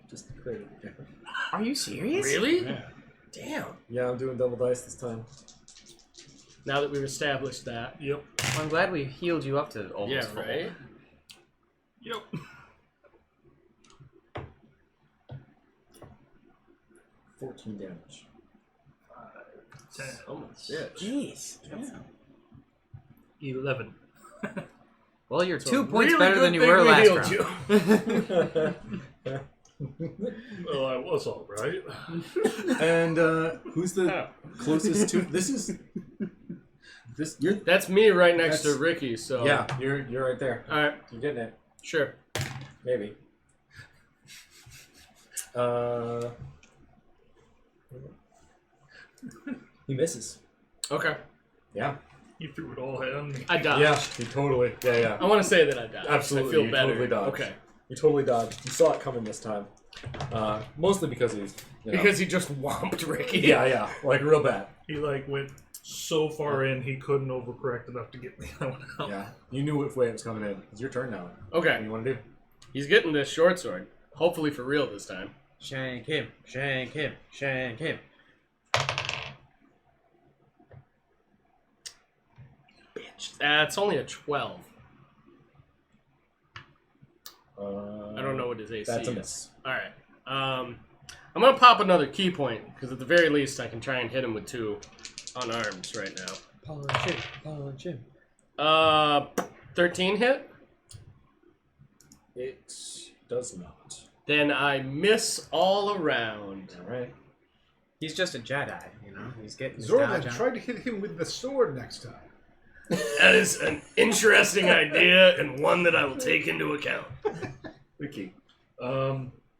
Just crazy. Are you serious? Really? Yeah. Damn. Yeah, I'm doing double dice this time. Now that we've established that. Yep. Well, I'm glad we healed you up to almost Yeah, full. right? Yep. 14 damage. 10. Almost. Yeah. Jeez. 11. Well, you're So 2 points really better good than you thing were we last healed round. Well, I was alright. And who's the closest to this? You're That's me right next to That's- Ricky, so. yeah. You're right there. Alright, You're getting it. sure. Maybe. He misses. Okay. Yeah. You threw it all at me. I dodged. Yeah. You totally. Yeah. I want to say that I dodged. Absolutely, I feel you better. totally dodged. Okay. You totally dodged. You saw it coming this time. Mostly because he's Because he just whomped Ricky. yeah, like real bad. He like went so far in he couldn't overcorrect enough to get the other one out. Yeah. You knew which way it was coming in. It's your turn now. What do Okay. you want to do? He's getting this short sword. Hopefully for real this time. Shank him. Shank him. Shank him. It's only a 12. I I don't know what his AC That's a is. miss. Alright. I'm going to pop another key point, because at the very least I can try and hit him with 2 unarmed right now. Punch him. Punch him. 13 hit? It does not. Then I miss all around. All right. He's just a Jedi, you know? He's getting his Zordon, dodge on. try to hit him with the sword next time. That is an interesting idea and one that I will take into account. Ricky.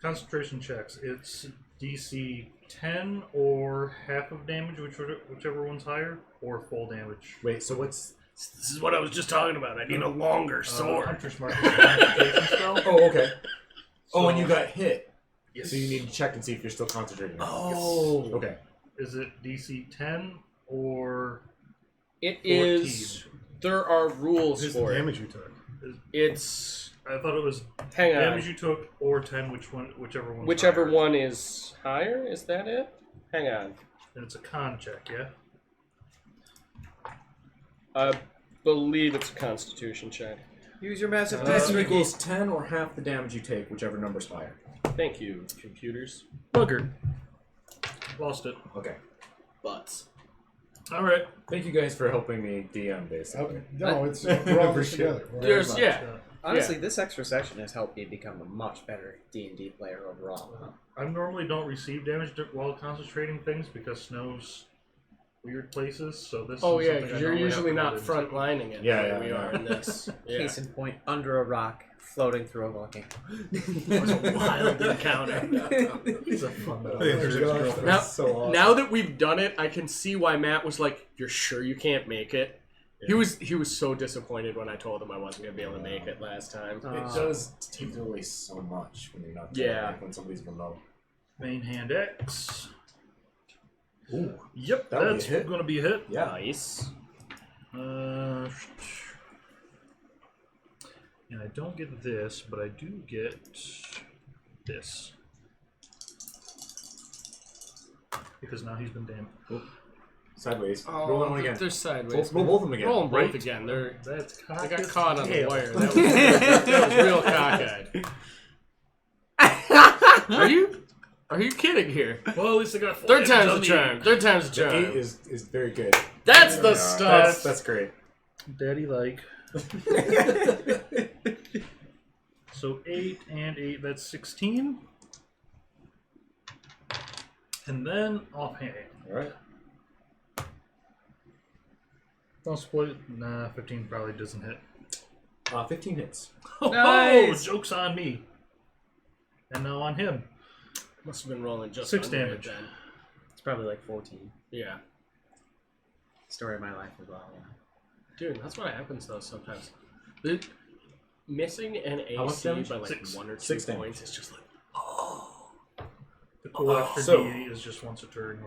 Concentration checks. It's DC 10 or half of damage, whichever one's higher, or full damage. Wait. So what's? This is what I was just talking about. I need a longer sword. Hunter's Mark is a concentration spell. Oh, okay. So, and you got hit. Yes. So you need to check and see if you're still concentrating. Oh. Okay. Is it DC 10 or It 14? is. There are rules Here's for the it. damage you took. It's. I thought it was Hang on. damage you took or 10, whichever one. Whichever higher. one is higher, is that it? Hang on. And it's a con check, yeah. I believe it's a constitution check. Use your massive This Ricky. equals 10 or half the damage you take, whichever number's higher. Thank you, computers. Bugger. Lost it. Okay. Butts. All right. Thank you guys for helping me DM, basically. Okay. No, it's we're all this together. We're all- There's, yeah. Honestly, this extra session has helped me become a much better D&D player overall. I normally don't receive damage while concentrating things because snow's weird places. So this. Oh is yeah, something I because you're normally have usually to not load into. front lining it. Yeah, the way yeah, we yeah. are in this. Yeah. Case in point, under a rock, floating through a volcano. It was a wild encounter. It's a fun Oh, battle. Now, so awesome. now that we've done it, I can see why Matt was like, "You're sure you can't make it?" He was so disappointed when I told him I wasn't gonna be able to make it last time. It does take away so much when you're not there, Yeah. like when somebody's remote. Main hand X. Ooh. Yep, That would be that's a hit. going to be a hit. Yeah. Nice. And I don't get this, but I do get this. Because now he's been damned. Sideways. Oh, roll that one again. They're sideways. Roll both of them again. Roll them both Right. again. They That's got as caught on the hell. wire. That was real cockeyed. Are you kidding here? Well, at least I got full Third damage time's on a the charm. Third time's a The charm. 8 is very good. That's the Yeah, stuff. That's great. Daddy like. So 8 and 8, that's 16. And then offhand. Alright. Don't split it. Nah, 15 probably doesn't hit. 15 hits. Nice. Oh, joke's on me. And now on him. Must have been rolling just 6 under it damage. then. It's probably like 14. Yeah. Story of my life as well. Yeah. Dude, that's what happens though sometimes. Missing an How much AC damage? by like 6. 1 or 2 6 damage. points is just like, oh. The cool after so- D8 is just once a turn.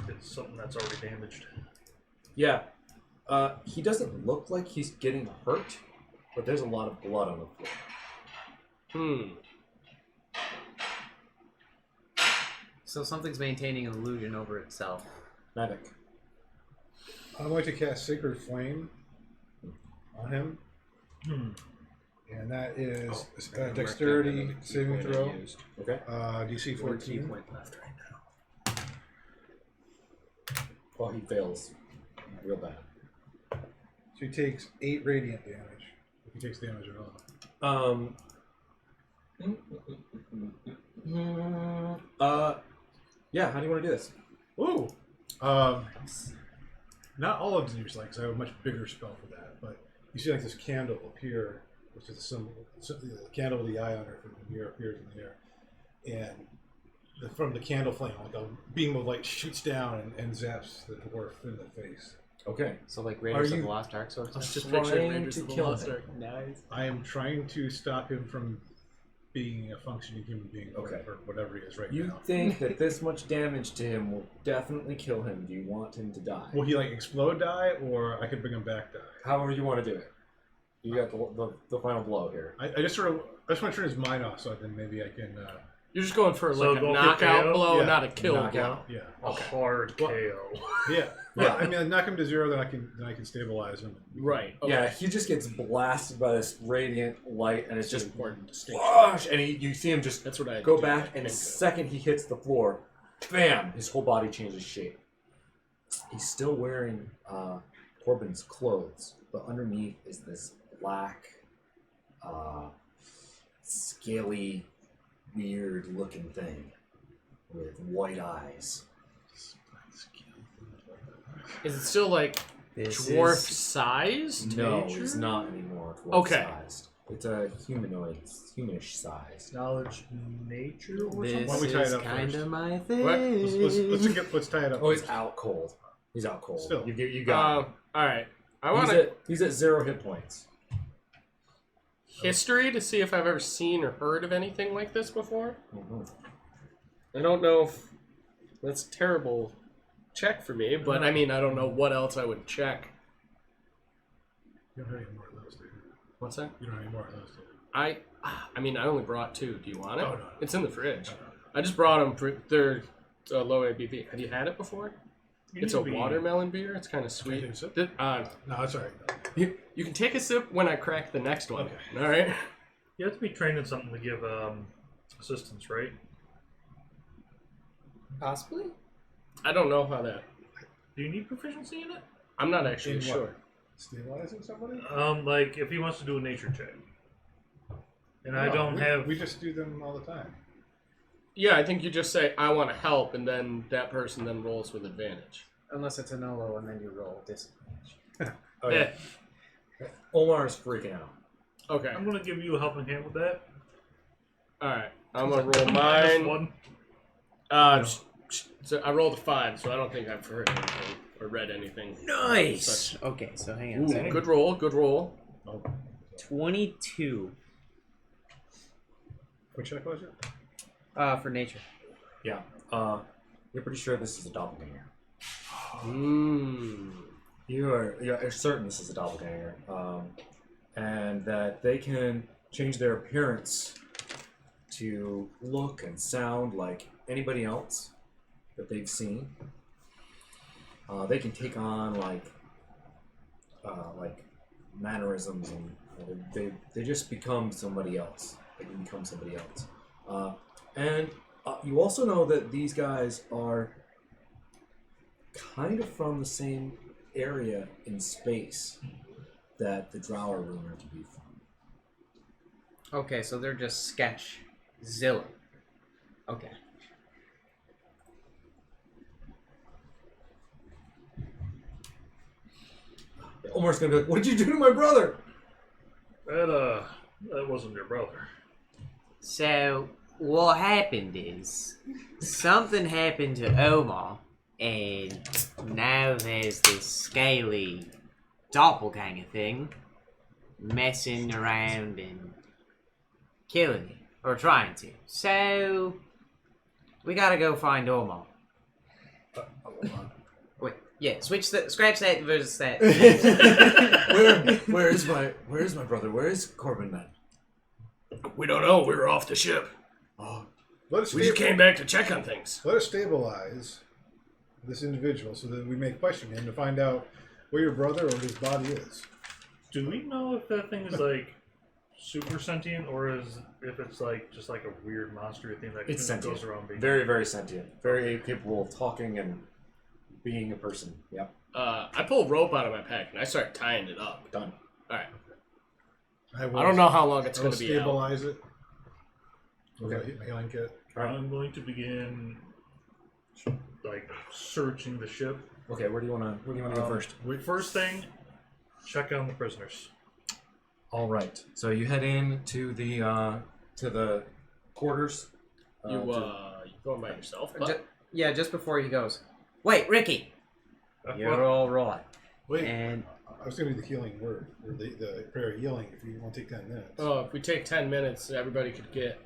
It's something that's already damaged. Yeah. He doesn't look like he's getting hurt, but there's a lot of blood on the floor. So something's maintaining an illusion over itself. Magic. I'm going to cast Sacred Flame on him. And that is Dexterity saving throw. Okay. DC 14. Point left right now. Well, he fails. Real bad. So he takes 8 radiant damage. If he takes damage at all. Yeah, how do you want to do this? Ooh! Not all of Zenir's like, because I have a much bigger spell for that. But you see like this candle appear, which is a symbol, the candle with the eye on it from the mirror appears in the air. And from the candle flame, like a beam of light shoots down and zaps the dwarf in the face. Okay. So like Raiders Are of you- the Lost Ark sort of Let's stuff? just picture Trying Raiders to of the kill Lost him. Ark. Nice. I am trying to stop him from being a functioning human being, Okay. or whatever he is right You now. think that this much damage to him will definitely kill him. Do you want him to die? Will he like explode, die, or I could bring him back, die? However you want to do it. You got the final blow here. I just want to turn his mind off, so then maybe I can. You're just going for So like a go for knockout KO? blow, Yeah. not a kill Knockout. blow. Yeah, A hard Well- KO. yeah. Well, I mean, I knock him to 0, then I can stabilize him. Right. Okay. Yeah, he just gets blasted by this radiant light, and it's That's an just important distinction. whoosh, and you see him just That's what I go do. back, and the second he hits the floor, bam, his whole body changes shape. He's still wearing Corbin's clothes, but underneath is this black, scaly, weird-looking thing with white eyes. Is it still like This dwarf is sized? No, Nature? it's not anymore. Okay. Sized. It's a humanoid, humanish size. Knowledge nature or This something? Why don't we tie it is up kind first? of my thing. What? Let's tie it up. Oh, he's first. out cold. He's out cold. Still. You got him. All right. I want He's at 0 hit points. history to see if I've ever seen or heard of anything like this before. Mhm. I don't know if that's a terrible check for me, but I mean, I don't know what else I would check. You don't have any more of those, do you? What's that? You don't have any more of those, do you? I mean, I only brought 2. Do you want it? Oh, no. It's in the fridge. I just brought them. They're low ABV. Have you had it before? It's a watermelon beer. It's kind of Can I sweet. take a sip? No, it's all right. you can take a sip when I crack the next one. Okay. All right. You have to be trained in something to give assistance, right? Possibly? I don't know how that. Do you need proficiency in it? I'm not actually In what? sure. Stabilizing somebody? Like if he wants to do a nature check. And I don't have. We just do them all the time. Yeah, I think you just say I want to help, and then that person then rolls with advantage. Unless it's a Nolo and then you roll disadvantage. Oh, yeah. Omar's freaking out. Okay. I'm gonna give you a helping hand with that. All right. I'm gonna roll Minus mine. 1. So I rolled a 5, so I don't think I've heard anything or read anything. Nice! Okay, so hang on a Ooh, second. good roll. Good roll. 22 What check was it? for nature. Yeah. You're pretty sure this is a doppelganger. You're certain this is a doppelganger, and that they can change their appearance to look and sound like anybody else that they've seen. They can take on like mannerisms, and they just become somebody else. They can become somebody else, and you also know that these guys are kind of from the same area in space that the Drow are rumored to be from. Okay, so they're just sketch Zilla. Okay. Omar's gonna be like, "What did you do to my brother?" That wasn't your brother. So, what happened is, something happened to Omar, and now there's this scaly doppelganger thing messing around and killing him, or trying to. So, We gotta go find Omar. Wait, yeah, scratch that versus that. Where's my brother? Where is Corbin then? We don't know. We were off the ship. Oh, Let us We just came back to check on things. Let us stabilize this individual so that we may question him to find out where your brother or his body is. Do we know if that thing is like super sentient, or if it's like just like a weird monster thing that it's sentient. goes around being Very, very sentient. Very capable of talking and being a person. Yep. I pull rope out of my pack and I start tying it up. Done. All right. I I don't know how long it's I will going to be out. stabilize it. Okay. My healing kit. I'm going to begin like searching the ship. Okay. Where do you wanna go first? First thing, check on the prisoners. All right. So you head in to the quarters. You going by yourself? But Yeah, just before he goes. Wait, Ricky! You're all right. Wait, And I was going to do the healing word, or the prayer of healing if you want to take 10 minutes. oh, if we take 10 minutes, everybody could get.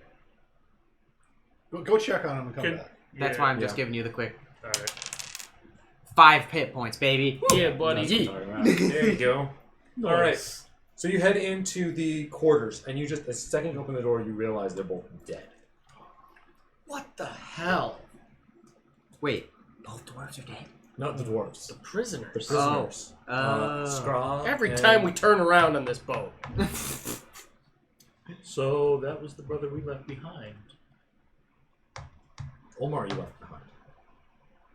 Go check on him and come back. that's why I'm just giving you the quick Alright. 5 hit points, baby. Yeah, buddy. That's what I'm talking about. There you go. All right. So you head into the quarters, and you just the second you open the door, you realize they're both dead. What the hell? Wait, both dwarves are dead? Not the dwarves. The prisoners. The prisoners. Scraw. Every and- time we turn around on this boat. So that was the brother we left behind. Omar, you left behind.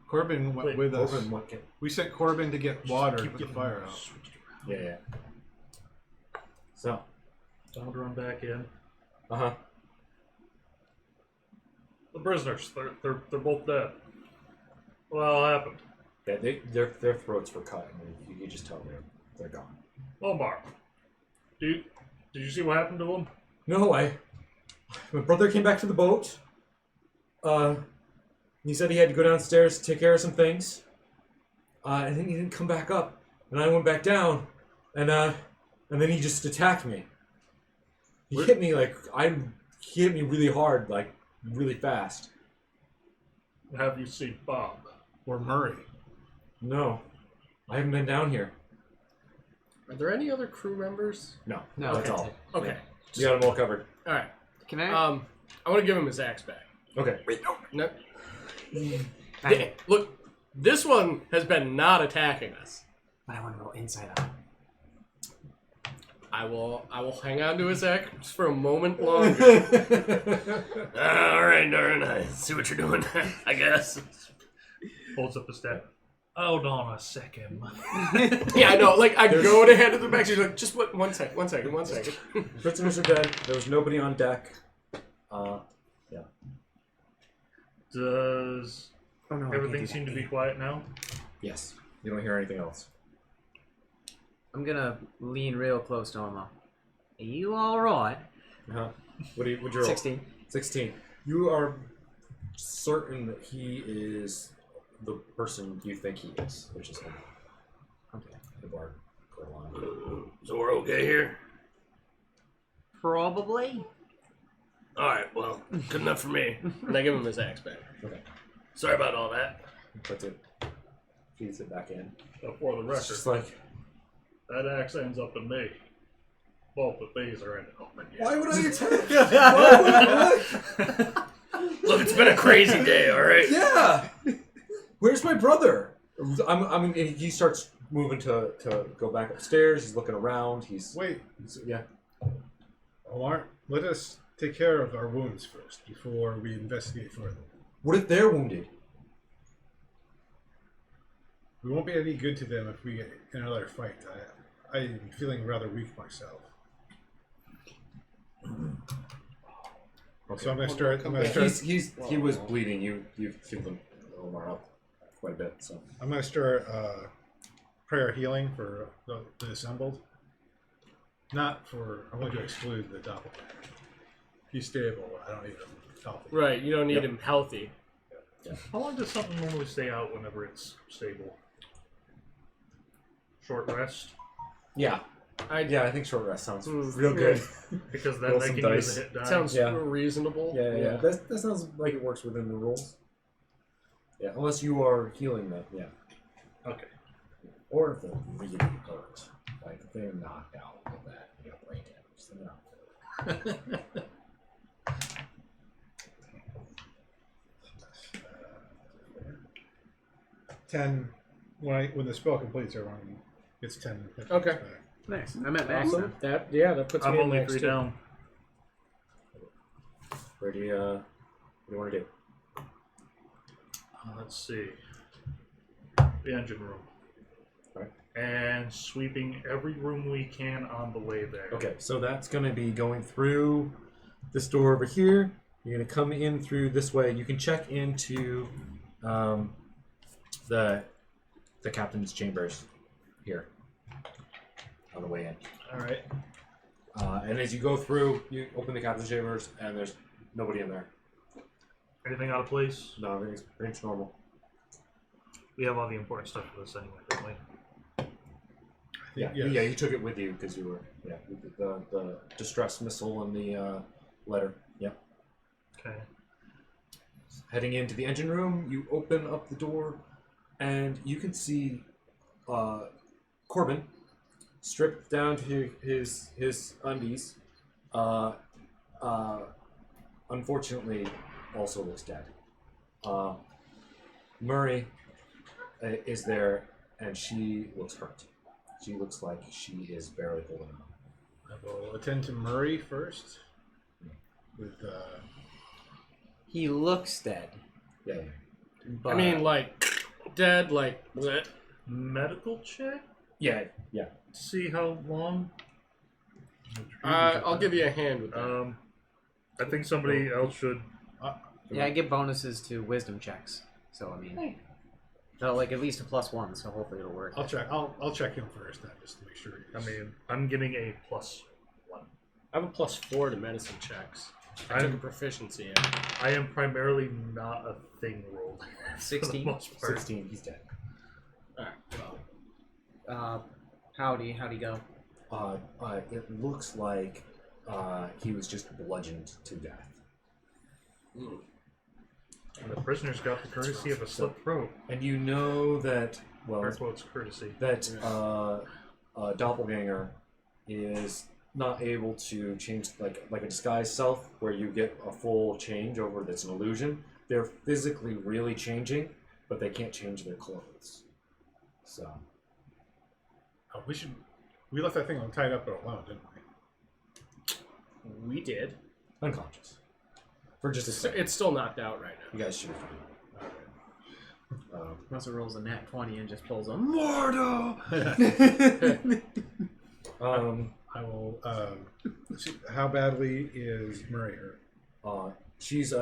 Corbin went Wait, with us. Corbin, what? We sent Corbin to get water to Keep put the getting fire out. switched around. Yeah. So. Time to run back in. Uh-huh. The prisoners, they're both dead. What all happened? Yeah, their throats were cut, and you could just tell they're gone. Omar, did you see what happened to him? No, my brother came back to the boat. He said he had to go downstairs to take care of some things. And then he didn't come back up, and I went back down, and then he just attacked me. He hit me he hit me really hard, like really fast. Have you seen Bob? Or Murray. No, I haven't been down here. Are there any other crew members? No, No, that's that's all. it. Okay. You got them all covered. All right. Can I? I want to give him his axe back. Okay. No. Dang it. Look, this one has been not attacking us. But I want to go inside out. I will hang on to his axe for a moment longer. All right, darn. I see what you're doing. I guess. Holds up the staff. Hold on a second. Yeah, I know. Like I go to head to the back. She's like, just one second. Prisoners are dead. There was nobody on deck. Does Oh no, everything seem to be quiet now? Yes. You don't hear anything else. I'm gonna lean real close to him. Are you all right? Uh-huh. Would you roll? 16. 16. You are certain that he is the person you think he is, which is him. Okay. The bard. Corlon. So we're okay here. Probably. All right. Well, good enough for me. And I give him his axe back. Okay. Sorry about all that. Puts it. Feeds it back in. So for the It's record, just like, that axe ends up in me. Both the these are in open. why would I attack? Look, it's been a crazy day. All right. Yeah. Where's my brother? He starts moving to go back upstairs. He's looking around. Wait, Yeah. Omar, let us take care of our wounds first before we investigate further. What if they're wounded? We won't be any good to them if we get in another fight. I'm feeling rather weak myself. Okay. So I'm going to start. He was bleeding. You've filled him Omar up quite a bit. So I'm going to start prayer healing for the assembled. Not for. I want to exclude the doppelganger. He's stable. I don't need him healthy. Right. You don't need him healthy. How long does something normally stay out whenever it's stable? Short rest? yeah, Yeah, I think short rest sounds Hmm. real good. Because then Roll they some can use dice. a hit die. Sounds Yeah. reasonable. Yeah. That sounds like it works within the rules. Yeah, unless you are healing them, yeah. Okay. Or if they're really hurt. Like, if they're knocked out with that, you know, brain damage, then they're not. 10. When the spell completes, everyone gets 10. hit points Okay. back. Nice. I'm at max. Awesome. That puts I'm me in only max 3 too. down. Where do you, what do you want to do? Let's see. The engine room. Right. And sweeping every room we can on the way there. Okay, so that's going to be going through this door over here. You're going to come in through this way. You can check into the captain's chambers here on the way in. All right. And as you go through, you open the captain's chambers, and there's nobody in there. Anything out of place? No, everything's pretty much normal. We have all the important stuff for this anyway, don't we? Yeah, Yes. yeah, you took it with you because you were the distress missile and the letter. Yeah. Okay. Heading into the engine room, you open up the door, and you can see Corbin stripped down to his undies. Unfortunately, also looks dead. Murray is there, and she looks hurt. She looks like she is barely holding on. I will attend to Murray first. With He looks dead. Yeah. But I mean, like, dead, like, bleh. Medical check? Yeah. Yeah. See how long? I'll give you a hand with that. I think somebody else should. yeah, I get bonuses to wisdom checks. So I mean, so like at least a +1. So hopefully it'll work. I'll check. I'll check him first, then, just to make sure. I mean, I'm getting a +1. I have a +4 to medicine checks. I took a proficiency in. I am primarily not a thing rolled. For the 16? most part. 16. He's dead. Alright, well. How'd he go? It looks like he was just bludgeoned to death. And the prisoner's got the courtesy of a slit throat. And you know that, well, Air quotes courtesy. that Doppelganger is not able to change like a disguised self where you get a full change over that's an illusion. They're physically really changing, but they can't change their clothes. So We left that thing tied up alone, didn't we? We did. unconscious for just a second. It's still knocked out right now. You guys should have. Unless it rolls a nat 20 and just pulls a Mordo. I will. See, how badly is Murray hurt? She is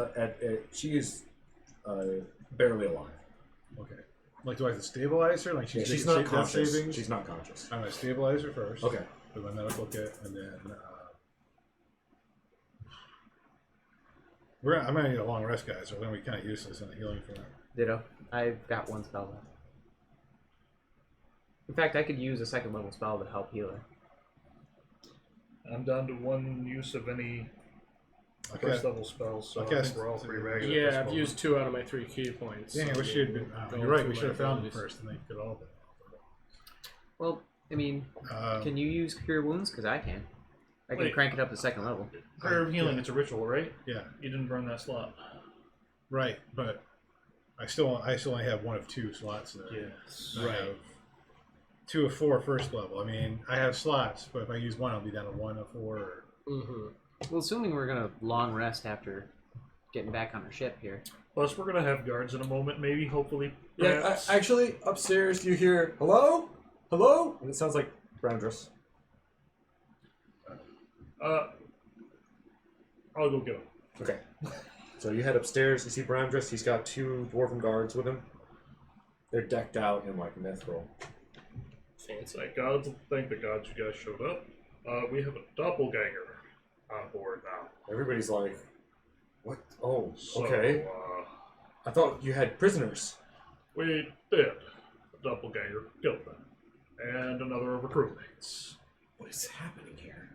barely alive. Okay. Like, do I have to stabilize her? Like, Yeah, she's taking not conscious. savings? She's not conscious. I'm gonna stabilize her first. Okay. With my medical kit, and then I'm gonna need a long rest, guys. Or we're gonna be kind of useless in the healing for that. Ditto. I've got 1 spell left. In fact, I could use a 2nd level spell to help heal her. I'm down to 1 use of any Okay. first level spells, so I think we're all pretty ragged. at this Yeah, I've moment. used 2 out of my 3 key points. Dang, I so wish you had been. going You're right. through We my should have found them abilities. first, and they could all been. Well, I mean, can you use Cure Wounds? Because I can. I can Wait. crank it up to 2nd level. Prayer of healing, it's a ritual, right? Yeah. You didn't burn that slot. Right, but I still only have 1 of 2 slots there. Yes. I have 2 of 4 first level. I mean, I have slots, but if I use 1, I'll be down to 1 of 4. Or... Mm-hmm. Well, assuming we're gonna long rest after getting back on our ship here. Plus, we're gonna have guards in a moment, maybe, hopefully. Yeah, perhaps. actually, upstairs you hear hello, hello, and it sounds like brown dress. I'll go get him. Okay. So you head upstairs. You see brown dress. He's got 2 dwarven guards with him. They're decked out in like mithril. Fancy. Thank the gods you guys showed up. We have a doppelganger on board now. Everybody's like, "What? Oh, So, okay. I thought you had prisoners." we did. A doppelganger killed them. And another of her crewmates. What is happening here?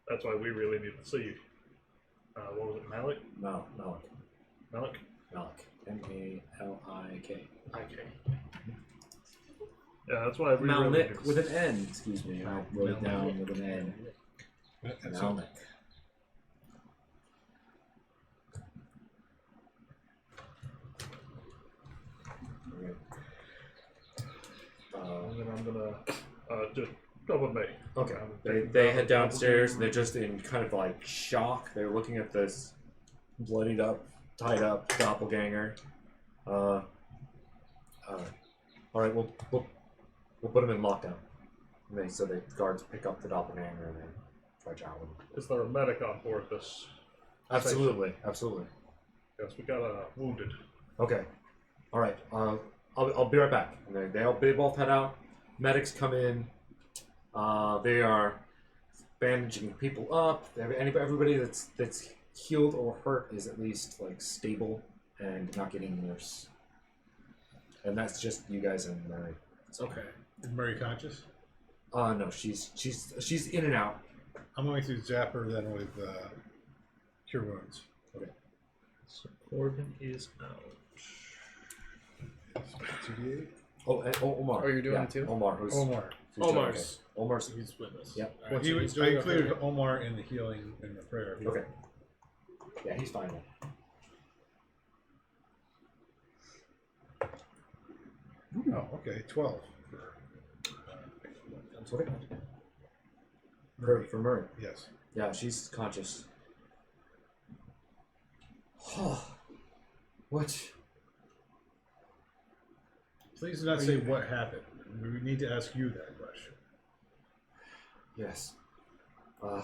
That's why we really need to see. What was it, Malik? Malik. Malik? Malik. M-A-L-I-K. Okay. Yeah, that's why we really Malik need to with an N. Excuse me. I wrote it down with an N. Malik. And then I'm gonna just go with me. Okay. I'm They taking they down head the downstairs. doppelganger. They're just in kind of like shock. They're looking at this bloodied up, tied up doppelganger. All right, we'll put him in lockdown. And so the guards pick up the doppelganger and they try to out him. Is there a medic on board this? Absolutely. Yes, we got a wounded. Okay. All right. I'll be right back. And they both head out. Medics come in. They are bandaging people up. Everybody that's healed or hurt is at least like stable and not getting worse. And that's just you guys and Murray. It's okay. Is Murray conscious? No, she's in and out. I'm going to zap her then with Cure Wounds. Okay. So Corbin is out. 2d8. Oh, and Omar. Oh, you're doing it too? Omar, who's Omar. Omar's. okay. Omar's. He's with us. Yep. All Well, right, so he's I doing included okay. Omar in the healing and the prayer. Okay. Yeah, he's fine now. Oh, okay. 12. That's okay. For Murray. Yes. Yeah, she's conscious. What? Please do not say what happened. We need to ask you that question. Yes. A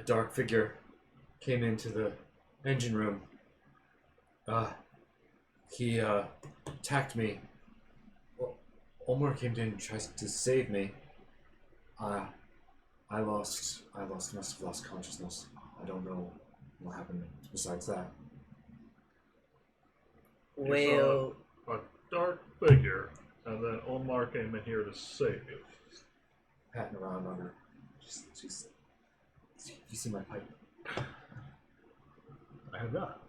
dark figure came into the engine room. He attacked me. Omar came in and tried to save me. I must have lost consciousness. I don't know what happened besides that. Well, A dark figure, and then Omar came in here to save you. Patting around on her. She's. You see my pipe? I have not.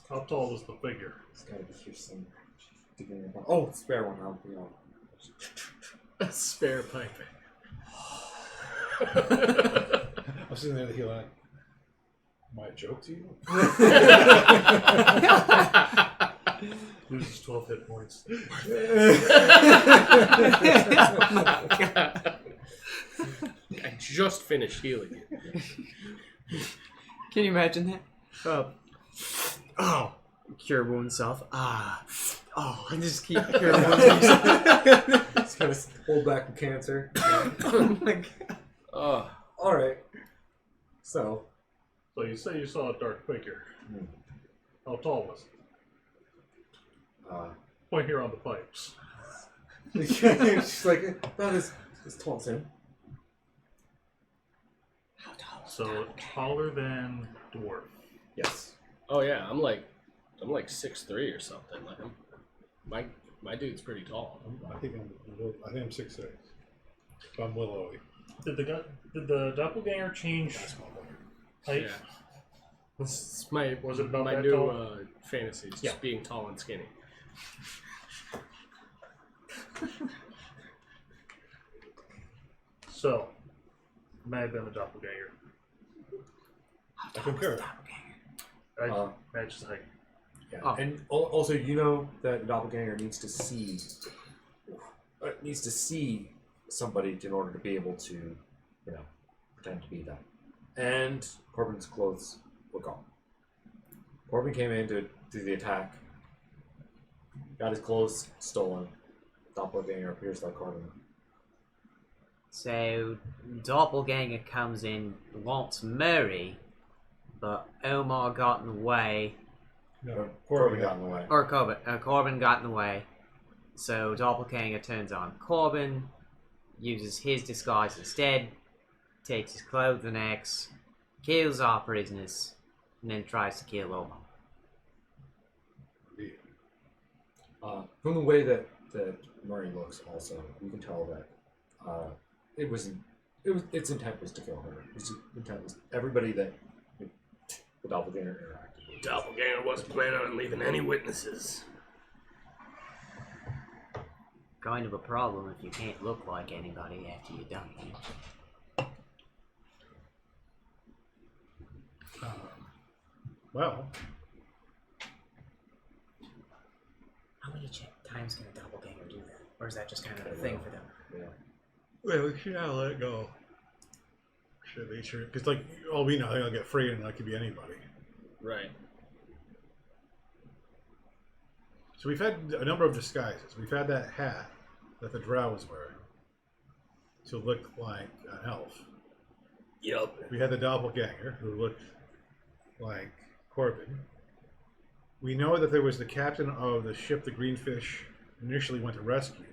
How tall was the figure? It's gotta be here somewhere. She's digging around. Oh, spare one. A spare pipe. I'm sitting there to heal out. My joke to you? Loses 12 hit points. I just finished healing it. can you imagine that? Oh, cure wounds self. And just keep cure wounds. It's kind of hold back the cancer. Oh my god. Oh, All right. So. So you say you saw a dark figure. How tall was it? Point here on the pipes. She's like about as tall as him. So taller than dwarf. Yes. oh yeah. I'm like 6'3" or something. Like my dude's pretty tall. I think I'm 6'6". I'm willowy. Did the doppelganger change height? Yeah. It's my Was it about my that new tall? fantasy? It's Yeah. just being tall and skinny. So, may have been a doppelganger. I concur. Matches the height. Yeah. Oh. And also, you know that the doppelganger needs to see somebody in order to be able to, pretend to be them. And Corbin's clothes were gone. Corbin came in to do the attack, got his clothes stolen. Doppelganger appears like Corbin. So, Doppelganger comes in, wants Murray, but Omar got in the way, No, Corbin got in the way. or Corbin got in the way. So Doppelganger turns on Corbin, uses his disguise instead, takes his clothing axe, kills our prisoners, and then tries to kill Omar. From the way that Murray looks, also, you can tell that Its intent was to kill her. Its intent was everybody that the doppelganger interacted with. Doppelganger wasn't planning on leaving any witnesses. Kind of a problem if you can't look like anybody after you're done. Well, How many times can a doppelganger do that? Or is that just kind of a thing for them? Yeah. well, we should not let it go. Should be sure, because like all we know, they'll get free, and that could be anybody. Right. So we've had a number of disguises. We've had that hat that the drow was wearing to look like an elf. Yup. We had the doppelganger who looked like Corbin. We know that there was the captain of the ship the Greenfish initially went to rescue.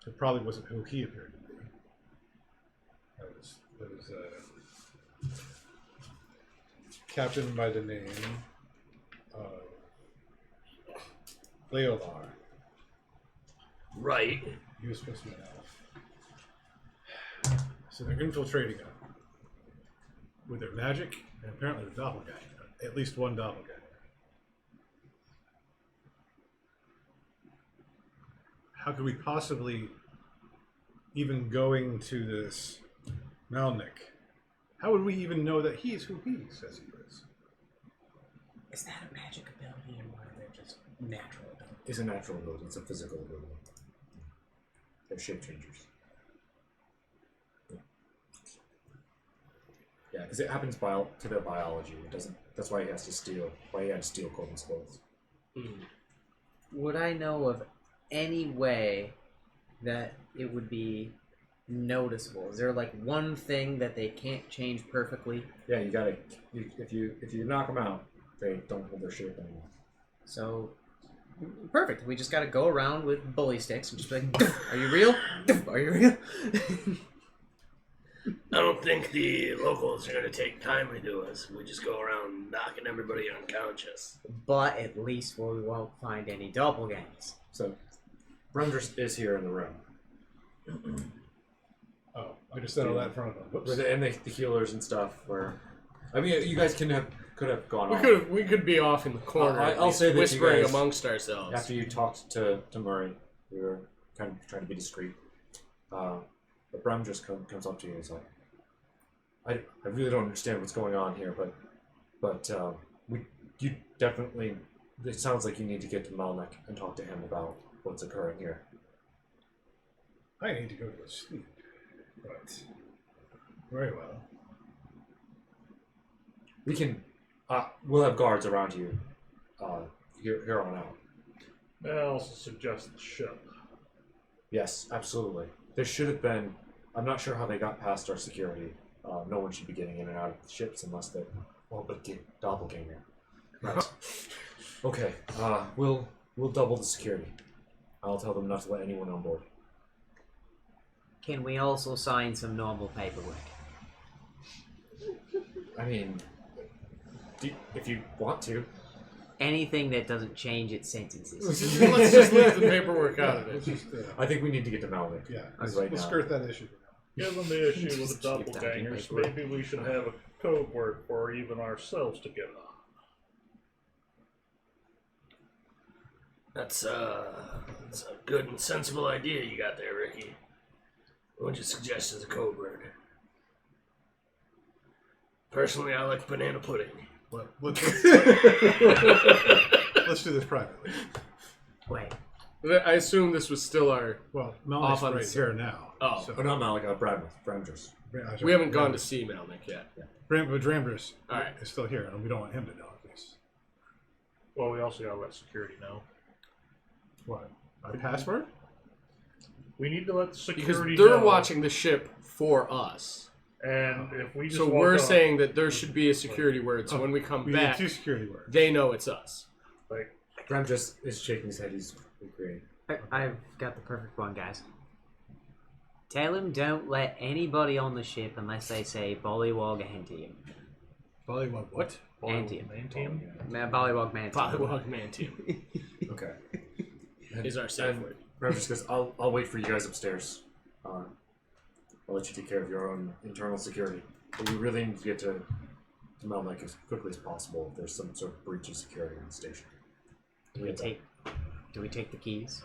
It probably wasn't who he appeared to be. That was captain by the name of Leolar. Right. He was supposed to be an elf. So they're infiltrating him with their magic and apparently the doppelganger. At least one doppelganger. How could we possibly, even going to this Malnik, how would we even know that he is who he says he is? Is that a magic ability or are they just natural abilities? It's a natural ability. It's a physical ability. They're shape changers. Yeah, because it happens to their biology. It doesn't. That's why he has to steal. Why he had to steal Corbin's clothes. Would I know of any way that it would be noticeable? Is there like one thing that they can't change perfectly? Yeah, you gotta. If you knock them out, they don't hold their shape anymore. So, perfect. We just gotta go around with bully sticks and just be like, "Are you real? Are you real?" I don't think the locals are going to take kindly to us. We just go around knocking everybody unconscious. But at least we won't find any doppelgangers. So, Brundris is here in the room. Oh, I just said all that in front of them. Whoops. And the healers and stuff. Where, I mean, you guys could have gone off. We could be off in the corner. I'll say that whispering you guys, amongst ourselves. After you talked to Murray, we were kind of trying to be discreet. But Bram just comes up to you and is like, I really don't understand what's going on here, but you definitely, it sounds like you need to get to Malnek and talk to him about what's occurring here. I need to go to sleep, but very well. We can, we'll have guards around you here on out. I also suggest the ship. Yes, absolutely. There should have been, I'm not sure how they got past our security. No one should be getting in and out of the ships unless they're, but doppelganger. Right. Okay, we'll double the security. I'll tell them not to let anyone on board. Can we also sign some normal paperwork? I mean, if you want to. Anything that doesn't change its sentences. Let's just leave the paperwork out of it. Just, I think we need to get to Malnik. yeah, Right we'll now. skirt that issue. Given the issue with Just the keep that in doppelgangers, paperwork. maybe we should have a code word for even ourselves to get on. That's a good and sensible idea you got there, Ricky. What would you suggest as a code word? Personally, I like banana pudding. Well, let's do this privately. Wait, I assume this was still our... Well, Off Melnick's on the right side. here now. Oh. so, Oh, not Malnik, Bramdris. We haven't gone to see Malnik yet. But Dramdris All right. is still here, and we don't want him to know this. Well, we also gotta let security know. What? Our password? We need to let Because security they're know. watching the ship for us. And if we just So walk we're up, saying that there should be a security word, so when we come We need back, 2 security words. they know it's us. like, Bramdris is shaking his head. He's agreeing. I've got the perfect one, guys. Tell him don't let anybody on the ship unless they say Bollywog Antium. Bollywog what? Antium. team. Bollywog Man. Pollywog Man Team Okay. is our safe And word. Bramdris goes, I'll wait for you guys upstairs. I'll let you take care of your own internal security. But we really need to get to Melnick as quickly as possible if there's some sort of breach of security in the station. Do we take the keys?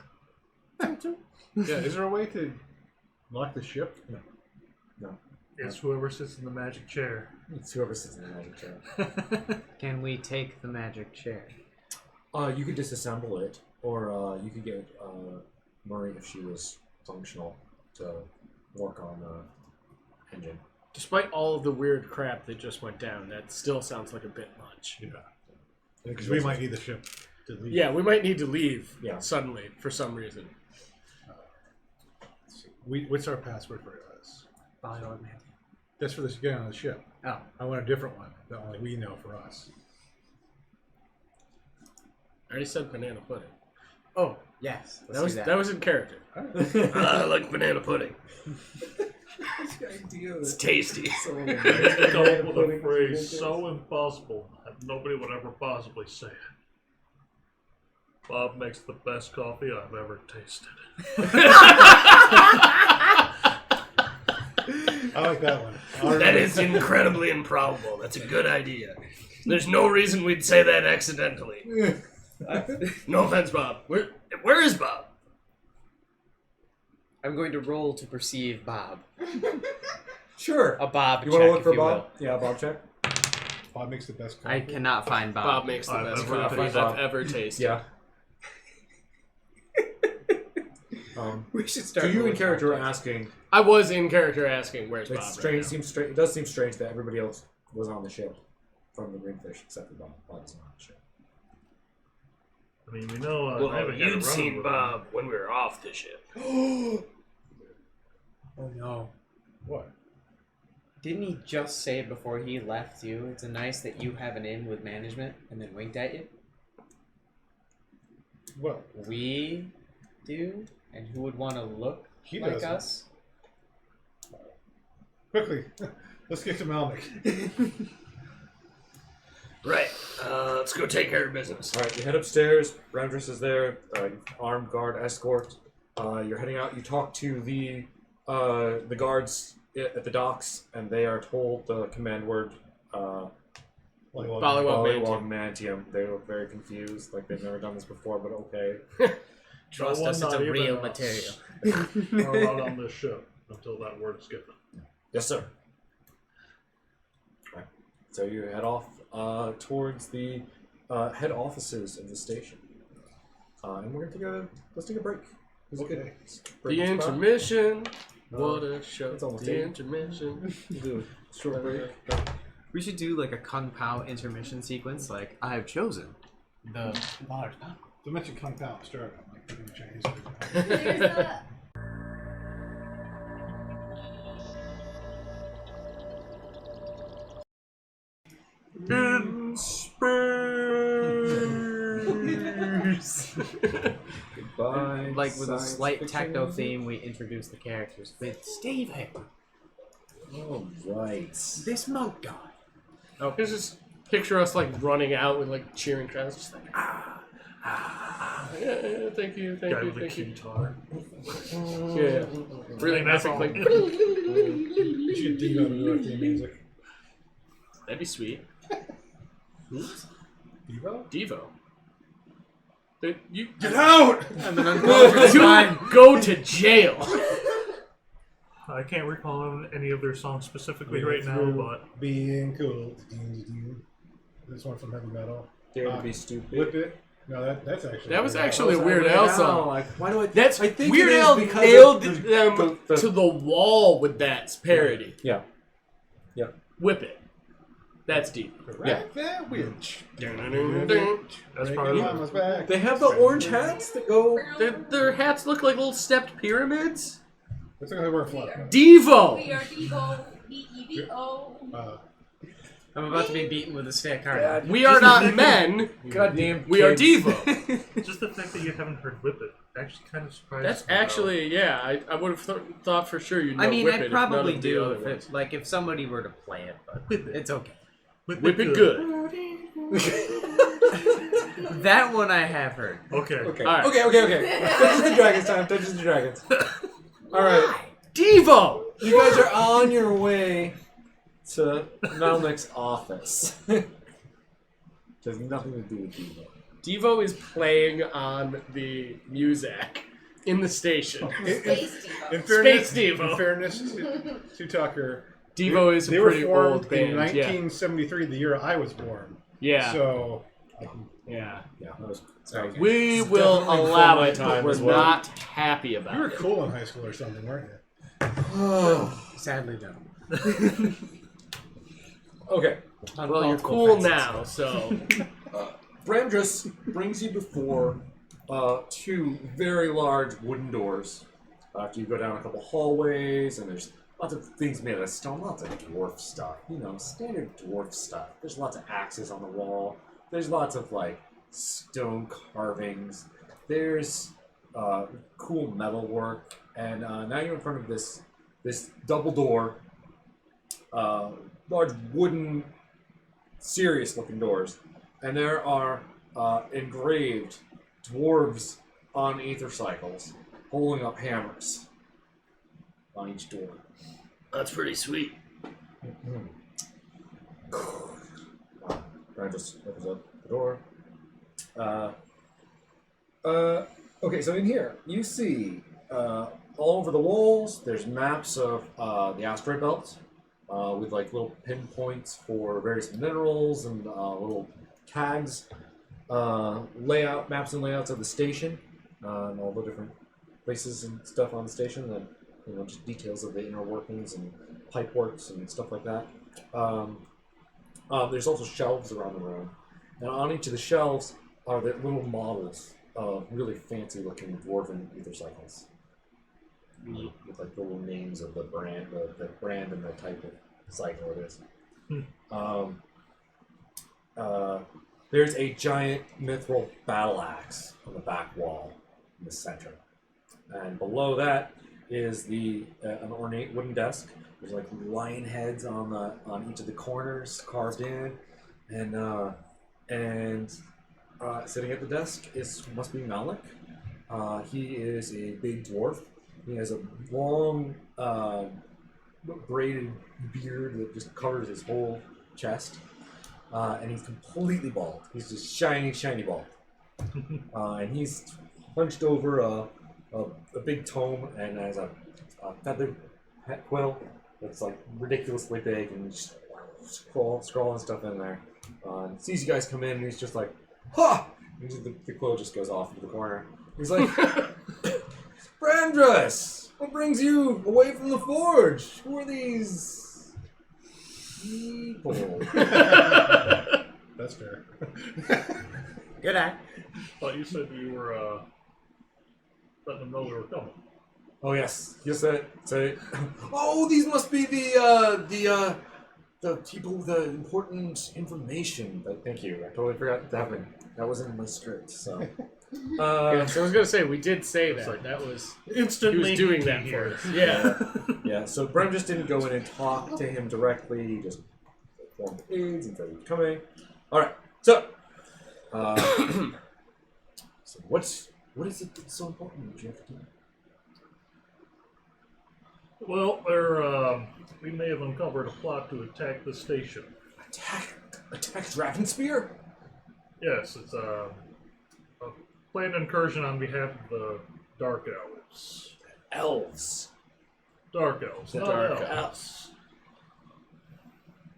Yeah, is there a way to lock the ship? No. It's whoever sits in the magic chair. It's whoever sits in the magic chair. Can we take the magic chair? You could disassemble it, or you could get Murray, if she was functional, to work on the engine. Despite all of the weird crap that just went down, that still sounds like a bit much. Yeah. Because we might need the ship to leave. Yeah, we might need to leave suddenly for some reason. What's our password for this? That's for this getting on the ship. Oh. I want a different one that only we know for us. I already said banana pudding. Oh, yes. Let's That was in character. I like banana pudding. It's tasty. Come up with a phrase so impossible that nobody would ever possibly say it. Bob makes the best coffee I've ever tasted. I like that one. That is incredibly improbable. That's a good idea. There's no reason we'd say that accidentally. No offense, Bob. Where is Bob? I'm going to roll to perceive Bob. Sure. A Bob You check, want to look if for you Bob? will. Yeah, Bob check. Bob makes the best coffee. I cannot find Bob. Bob makes the I've best ever coffee tasted. I've ever tasted. Yeah. We should start. So you in rolling character were Bob checks. asking. I was in character asking, where's Bob? It's strange. It does seem strange that everybody else was on the ship from the Greenfish except for Bob. Bob was not on the ship. I mean, we know. I Well, haven't got it you'd running seen with Bob when we were off the ship. Oh no. What? Didn't he just say before he left you, it's nice that you have an in with management, and then winked at you? Well, We do? And who would want to look he like doesn't. us? Quickly, let's get to Melnick. Right. Let's go take care of business. All right, you head upstairs. Roundress is there. Armed guard escort. You're heading out. You talk to the guards at the docks, and they are told the command word. Bollywog Mantium. They look very confused, like they've never done this before, but okay. Trust one us, it's not a even real us. material. Are allowed on this ship until that word is given. Yes, sir. Right. So you head off towards the head offices of the station, and we're gonna let's take a break. Okay. The intermission. What a show. it's almost The 8. intermission. Do a short break. We should do like a Kung Pao intermission sequence, like, I have chosen the large pao. To mention Kung Pao start, I'm like thinking Chinese. There's a. In space. Goodbye. Like with a science slight fiction. techno theme, we introduce the characters with Steven, All right. this monk guy. Oh, just picture us like running out with like cheering crowds, just like yeah, thank you, Guy with a thank you. guitar. Yeah, really That's epic, all. like You should dig out the theme music. that'd be sweet. Devo? Devo. You Get out! I'm an unconscious time. go to jail. I can't recall any of their songs specifically right now, but Being cool. This one from heavy metal. Dare to be stupid. Whip it. No, that's actually. That was Weird Al. actually a Weird Al song. Like, why do I? That's I think Weird it is Al because nailed of them the- to the wall with that parody. Yeah. Yeah. Whip it. That's deep. Right that witch. that's Breaking part of Mama's back. They have the orange hats that go. Their hats look like little stepped pyramids. That's like they wear flop. Devo. We are Devo. D-E-V-O. I'm about to be beaten with a stick, aren't I? We are not men. Goddamn. We are kids. Devo. just the fact that you haven't heard "Whip It" actually kind of surprised That's me. actually, yeah. I would have thought for sure you'd know I mean, Whip I It if none probably of the do other if ones. it, like if somebody were to play it, but it's okay. Whip it good. That one I have heard. Okay. Okay. All right. Okay. Dungeons and Dragons time. Dungeons and Dragons. All right. Devo. You guys are on your way to Malnik's office. Which has nothing to do with Devo. Devo is playing on the music in the station. Space Devo. In fairness, Space Devo. In fairness to Tucker, Devo is a they pretty were formed old band. in 1973, the year I was born. Yeah. So, Yeah. Yeah, that was We It's will definitely before allow my it, but time we're as well. not happy about you were it. cool in high school or something, weren't you? Sadly, no. Okay. Well, you're cool now, so Bramdress brings you before two very large wooden doors. After you go down a couple hallways, and there's lots of things made out of stone, lots of dwarf stuff. You know, standard dwarf stuff. There's lots of axes on the wall. There's lots of, like, stone carvings. There's cool metal work. And now you're in front of this double door, large wooden, serious-looking doors. And there are engraved dwarves on aether cycles holding up hammers on each door. That's pretty sweet. Brian just opens up the door. Okay, so in here, you see all over the walls, there's maps of the asteroid belt with like little pinpoints for various minerals and little tags, maps and layouts of the station, and all the different places and stuff on the station, and just details of the inner workings and pipe works and stuff like that. There's also shelves around the room, and on each of the shelves are the little models of really fancy-looking dwarven ether cycles, with like the little names of the brand, the brand and the type of cycle it is. There's a giant mithril battle axe on the back wall in the center, and below that is an ornate wooden desk. There's like lion heads on each of the corners carved in, and sitting at the desk must be Malik. He is a big dwarf. He has a long braided beard that just covers his whole chest, and he's completely bald. He's just shiny bald, and he's hunched over a big tome and has a feathered quill that's like ridiculously big, and just scrawling stuff in there. And sees you guys come in, and he's just like, "Ha!" And the quill just goes off into the corner. He's like, "Brandress, what brings you away from the forge? Who are these people?" That's fair. Good eye. Thought you said you were letting them know we were coming. Oh yes, say. Oh, these must be the people with the important information. But thank you. I totally forgot that wasn't in my script. So, yeah, so I was gonna say we did say that. like that was instant. he was doing linking that here. for us. Yeah. yeah. So Brem just didn't go in and talk to him directly. He just formed aids and said he was coming. All right. So, so what is it that's so important that you have to do? Well, we may have uncovered a plot to attack the station. Attack Dragonspear? Yes, it's a planned incursion on behalf of the Dark Elves. Elves. Dark Elves. Not Dark elves.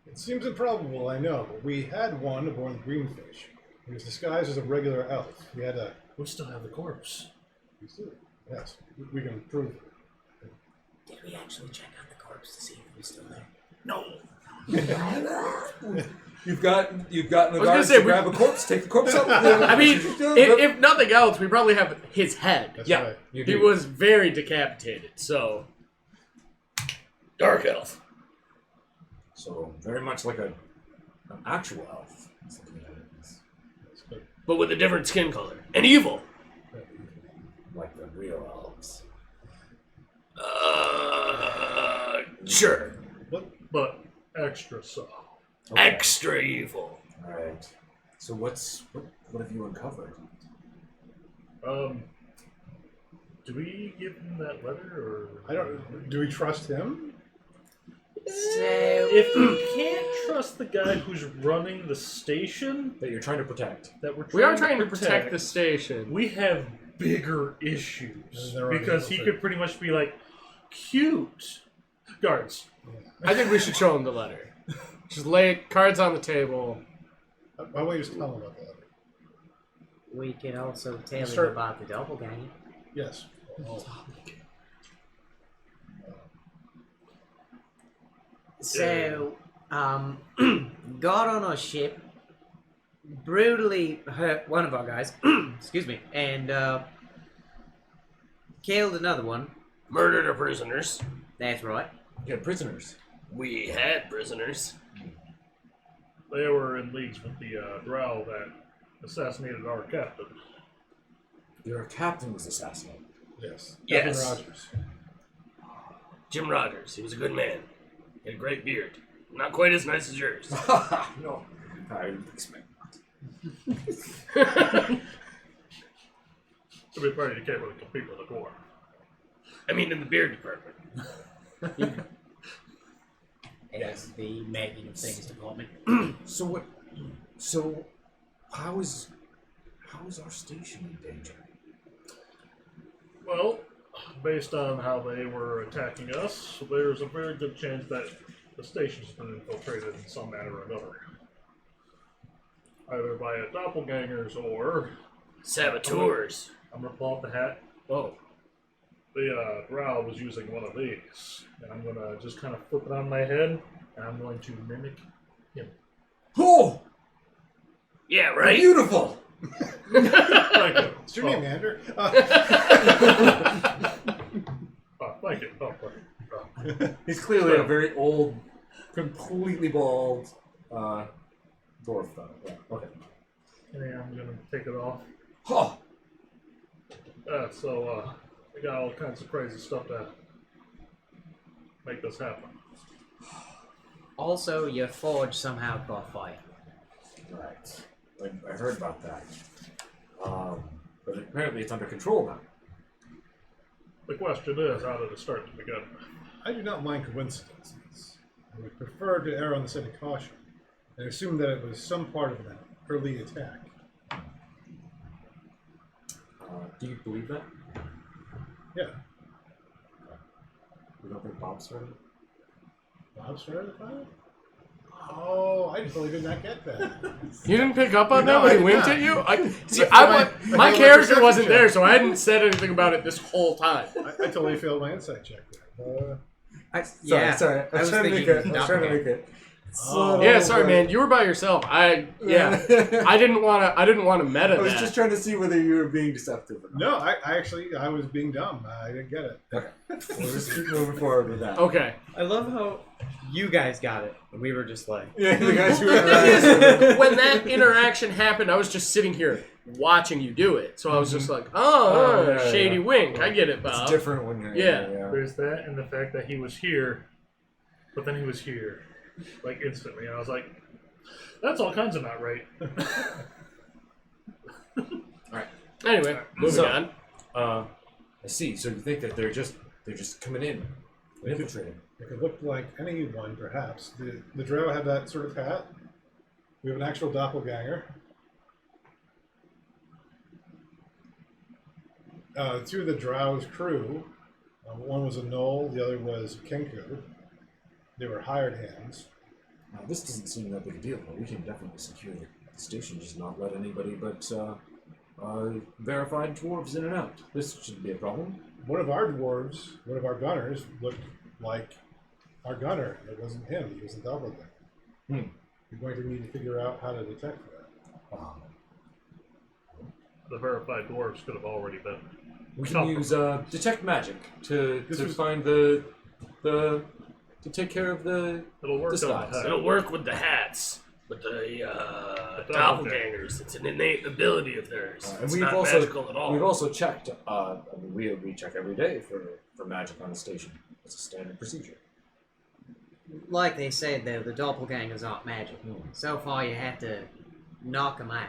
It seems improbable, I know, but we had one aboard the Greenfish. He was disguised as a regular elf. We had a... We still have the corpse. Yes, we can prove it. Did we actually check on the corpse to see if he was still there? No. You've gotten the gonna guards say, to grab a corpse, take the corpse up. I mean, if nothing else, we probably have his head. That's yeah, right. you He do. was very decapitated, so Dark elf. So very much like an actual elf. But with a different skin color. And evil. Like the real elves. Sure. But extra soft. Okay. Extra evil. All right. So what have you uncovered? Do we give him that letter, or I don't... Do we trust him? If we can't trust the guy who's running the station That you're trying to protect. that we're We are trying to protect the station. we have bigger issues They're already because he open. could pretty much be like, cute guards. I think we should show him the letter. Just lay cards on the table. Why don't you just tell him about the letter? We could also tell Start- him about the doppelganger. Yes. So, got on a ship, brutally hurt one of our guys, excuse me, and killed another one. Murdered our prisoners. That's right. You had prisoners. We had prisoners. They were in leagues with the drow that assassinated our captain. Your captain was assassinated. Yes. Yes. Captain Rogers. Jim Rogers. He was a good man. He had a great beard. Not quite as nice as yours. No, I didn't expect To be fair, you can't really compete with a dwarf. I mean, in the beard department. As the making of things department. So what? So how is our station in danger? Well, based on how they were attacking us, there's a very good chance that the station's been infiltrated in some manner or another. Either by a doppelgangers or... Saboteurs. I'm gonna pull out the hat. Oh. The drow was using one of these, and I'm gonna just kind of flip it on my head, and I'm going to mimic him. Oh, Yeah, right? beautiful! Thank you. What's your name, Andrew? Thank you. Oh, thank you. He's clearly a very old, completely bald dwarf, though. Yeah. Okay. And I'm gonna take it off. Oh, I got all kinds of crazy stuff to make this happen. Also, your forge somehow caught fire. right. I heard about that. But apparently it's under control now. The question is, how did it start to begin? I do not mind coincidences. I would prefer to err on the side of caution and assume that it was some part of an early attack. Do you believe that? Yeah. You don't think Bob started it? Bob started the fire? Oh, I totally did not get that. You didn't pick up on No, that when I he did winked not. at you? I My failed my character perception wasn't check. there, so I hadn't said anything about it this whole time. I totally failed my insight check there. Sorry. I was trying to make thinking it. I was trying to make it. Oh. Yeah, sorry, man. You were by yourself. I didn't want to meta I was that. just trying to see whether you were being deceptive or not. No, I was being dumb. I didn't get it. Okay. We'll just keep moving forward with that. Okay. I love how you guys got it, and we were just like... Yeah, the guys who The were thing is, when that interaction happened, I was just sitting here watching you do it. So I was just like, yeah, shady yeah. wink. I get it, Bob. It's different when you're Yeah. There's that, and the fact that he was here, but then he was here, like instantly. And I was like, that's all kinds of not right. Anyway, moving So- on. I see. So you think that they're just coming in, infiltrating? It could look like anyone, perhaps. The drow have that sort of hat. We have an actual doppelganger. Two of the drow's crew. One was a Knoll, the other was Kenku. They were hired hands. Now, this doesn't seem that big a deal, but we can definitely secure the station. Just not let anybody but verified dwarves in and out. This shouldn't be a problem. One of our dwarves, one of our gunners, looked like our gunner. It wasn't him. He was a doppelganger. You're going to need to figure out how to detect that. The verified dwarves could have already been. We can use detect magic to find to take care of the. It'll work Disguise. on the hat. It'll work with the hats. With the doppelgangers. It's an innate ability of theirs. And It's we've not also magical at all. we've also checked. I mean, we check every day for magic on the station. It's a standard procedure. Like they said, though, the doppelgangers aren't magic. So far, you have to knock them out.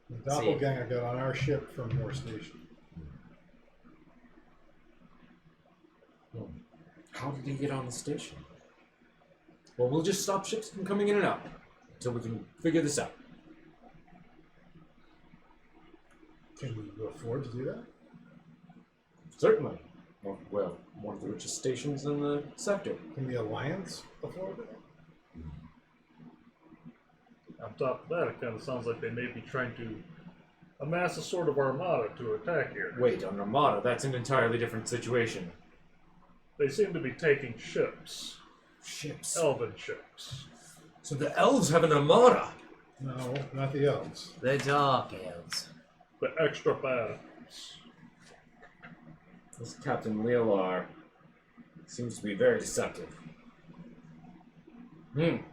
The doppelganger got on our ship from your station. How did he get on the station? Well, we'll just stop ships from coming in and out until we can figure this out. Can we afford to do that? Certainly. Well, one of the richest stations in the sector. Can the Alliance afford it? On top of that, it kind of sounds like they may be trying to amass a sort of armada to attack here. Wait, an armada, that's an entirely different situation. They seem to be taking ships. Ships. Elven ships. So the elves have an armada. No, not the elves. The Dark Elves. The extra bad. This Captain Leolar seems to be very deceptive. I'm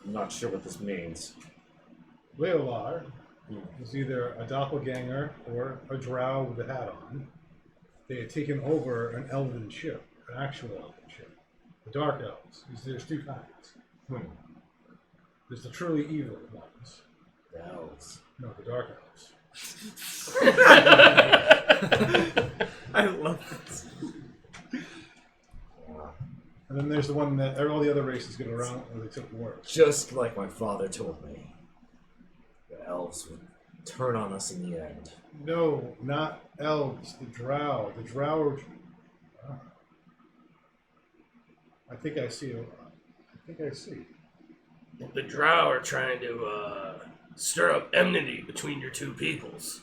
not sure what this means. Leolar was either a doppelganger or a drow with a hat on. They had taken over an elven ship, an actual elven ship. The Dark Elves. There's two kinds. There's the truly evil ones. The elves. No, the Dark Elves. I love this. And then there's the one that all the other races get around where they took war. Just like my father told me. The elves would turn on us in the end. No, not elves. The drow. The drow are... I think I see. The drow are trying to stir up enmity between your two peoples.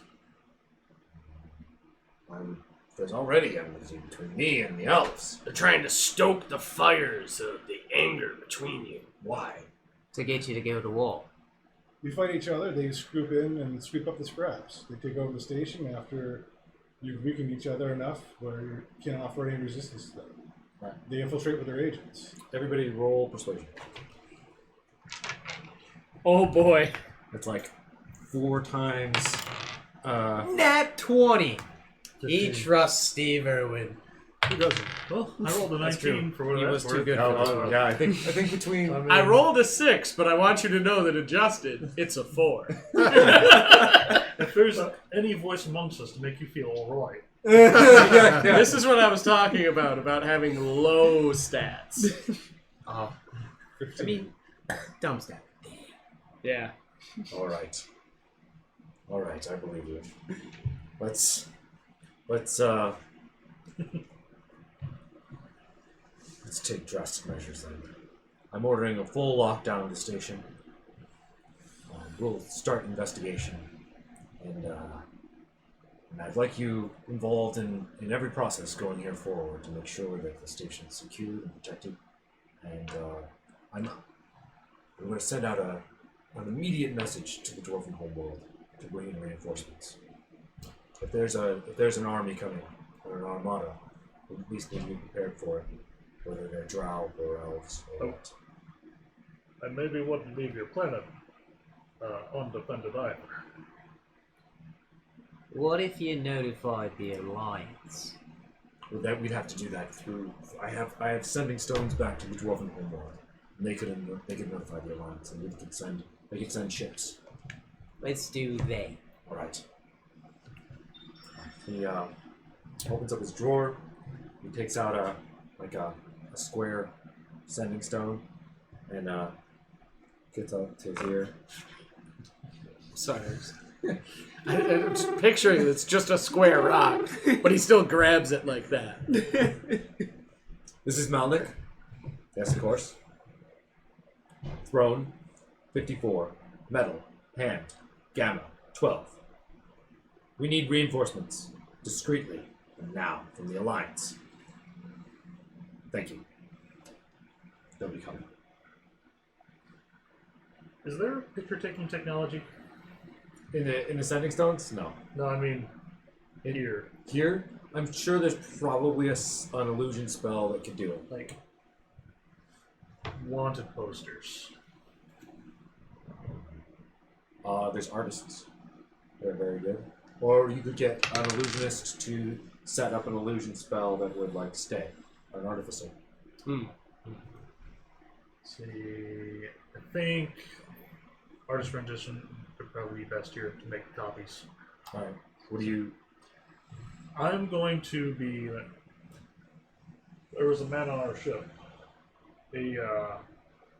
There's already enmity between me and the elves. They're trying to stoke the fires of the anger between you. Why? To get you to go to war. We fight each other. They scoop in and sweep up the scraps. They take over the station after you've weakened each other enough where you can't offer any resistance to them. Right. They infiltrate with their agents. Everybody roll persuasion. Oh boy. It's like 4 times. Nat 20. He 15. trusts Steve Irwin. Who doesn't? Well, I rolled a 19 for what He that's was too worth. good for this one. Yeah, I think between. I mean, I rolled a 6, but I want you to know that adjusted, it's a 4. If there's any voice amongst us to make you feel alright. This is what I was talking about having low stats. Oh, 15. I mean, dumb stat. Yeah. All right, I believe you. Let's take drastic measures then. I'm ordering a full lockdown of the station. We'll start investigation, and I'd like you involved in every process going here forward to make sure that the station is secured and protected. And I'm going to send out an immediate message to the Dwarven homeworld to bring in reinforcements. If there's an army coming or an armada, we at least need to be prepared for it, whether they're drow or elves or what. And maybe wouldn't leave your planet undefended either. What if you notified the Alliance? We'd have to do that through. I have sending stones back to the Dwarven homeworld, and they could notify the Alliance, and they could send ships. Let's do they. All right. He opens up his drawer. He takes out a square sending stone, and gets up to his ear. Sorry. I'm just picturing it's just a square rock, but he still grabs it like that. This is Malnik. Yes, of course. Throne, 54. Metal, hand, gamma, 12. We need reinforcements, discreetly, and now, from the Alliance. Thank you. They'll be coming. Is there picture-taking technology? In the sending stones? No. No, I mean, here. Here, I'm sure there's probably an illusion spell that could do it. Like, wanted posters. There's artists. They're very good. Or you could get an illusionist to set up an illusion spell that would, like, stay. An artificer. See, I think artist rendition would probably be best here to make copies. Alright. What do you... I'm going to be... There was a man on our ship. He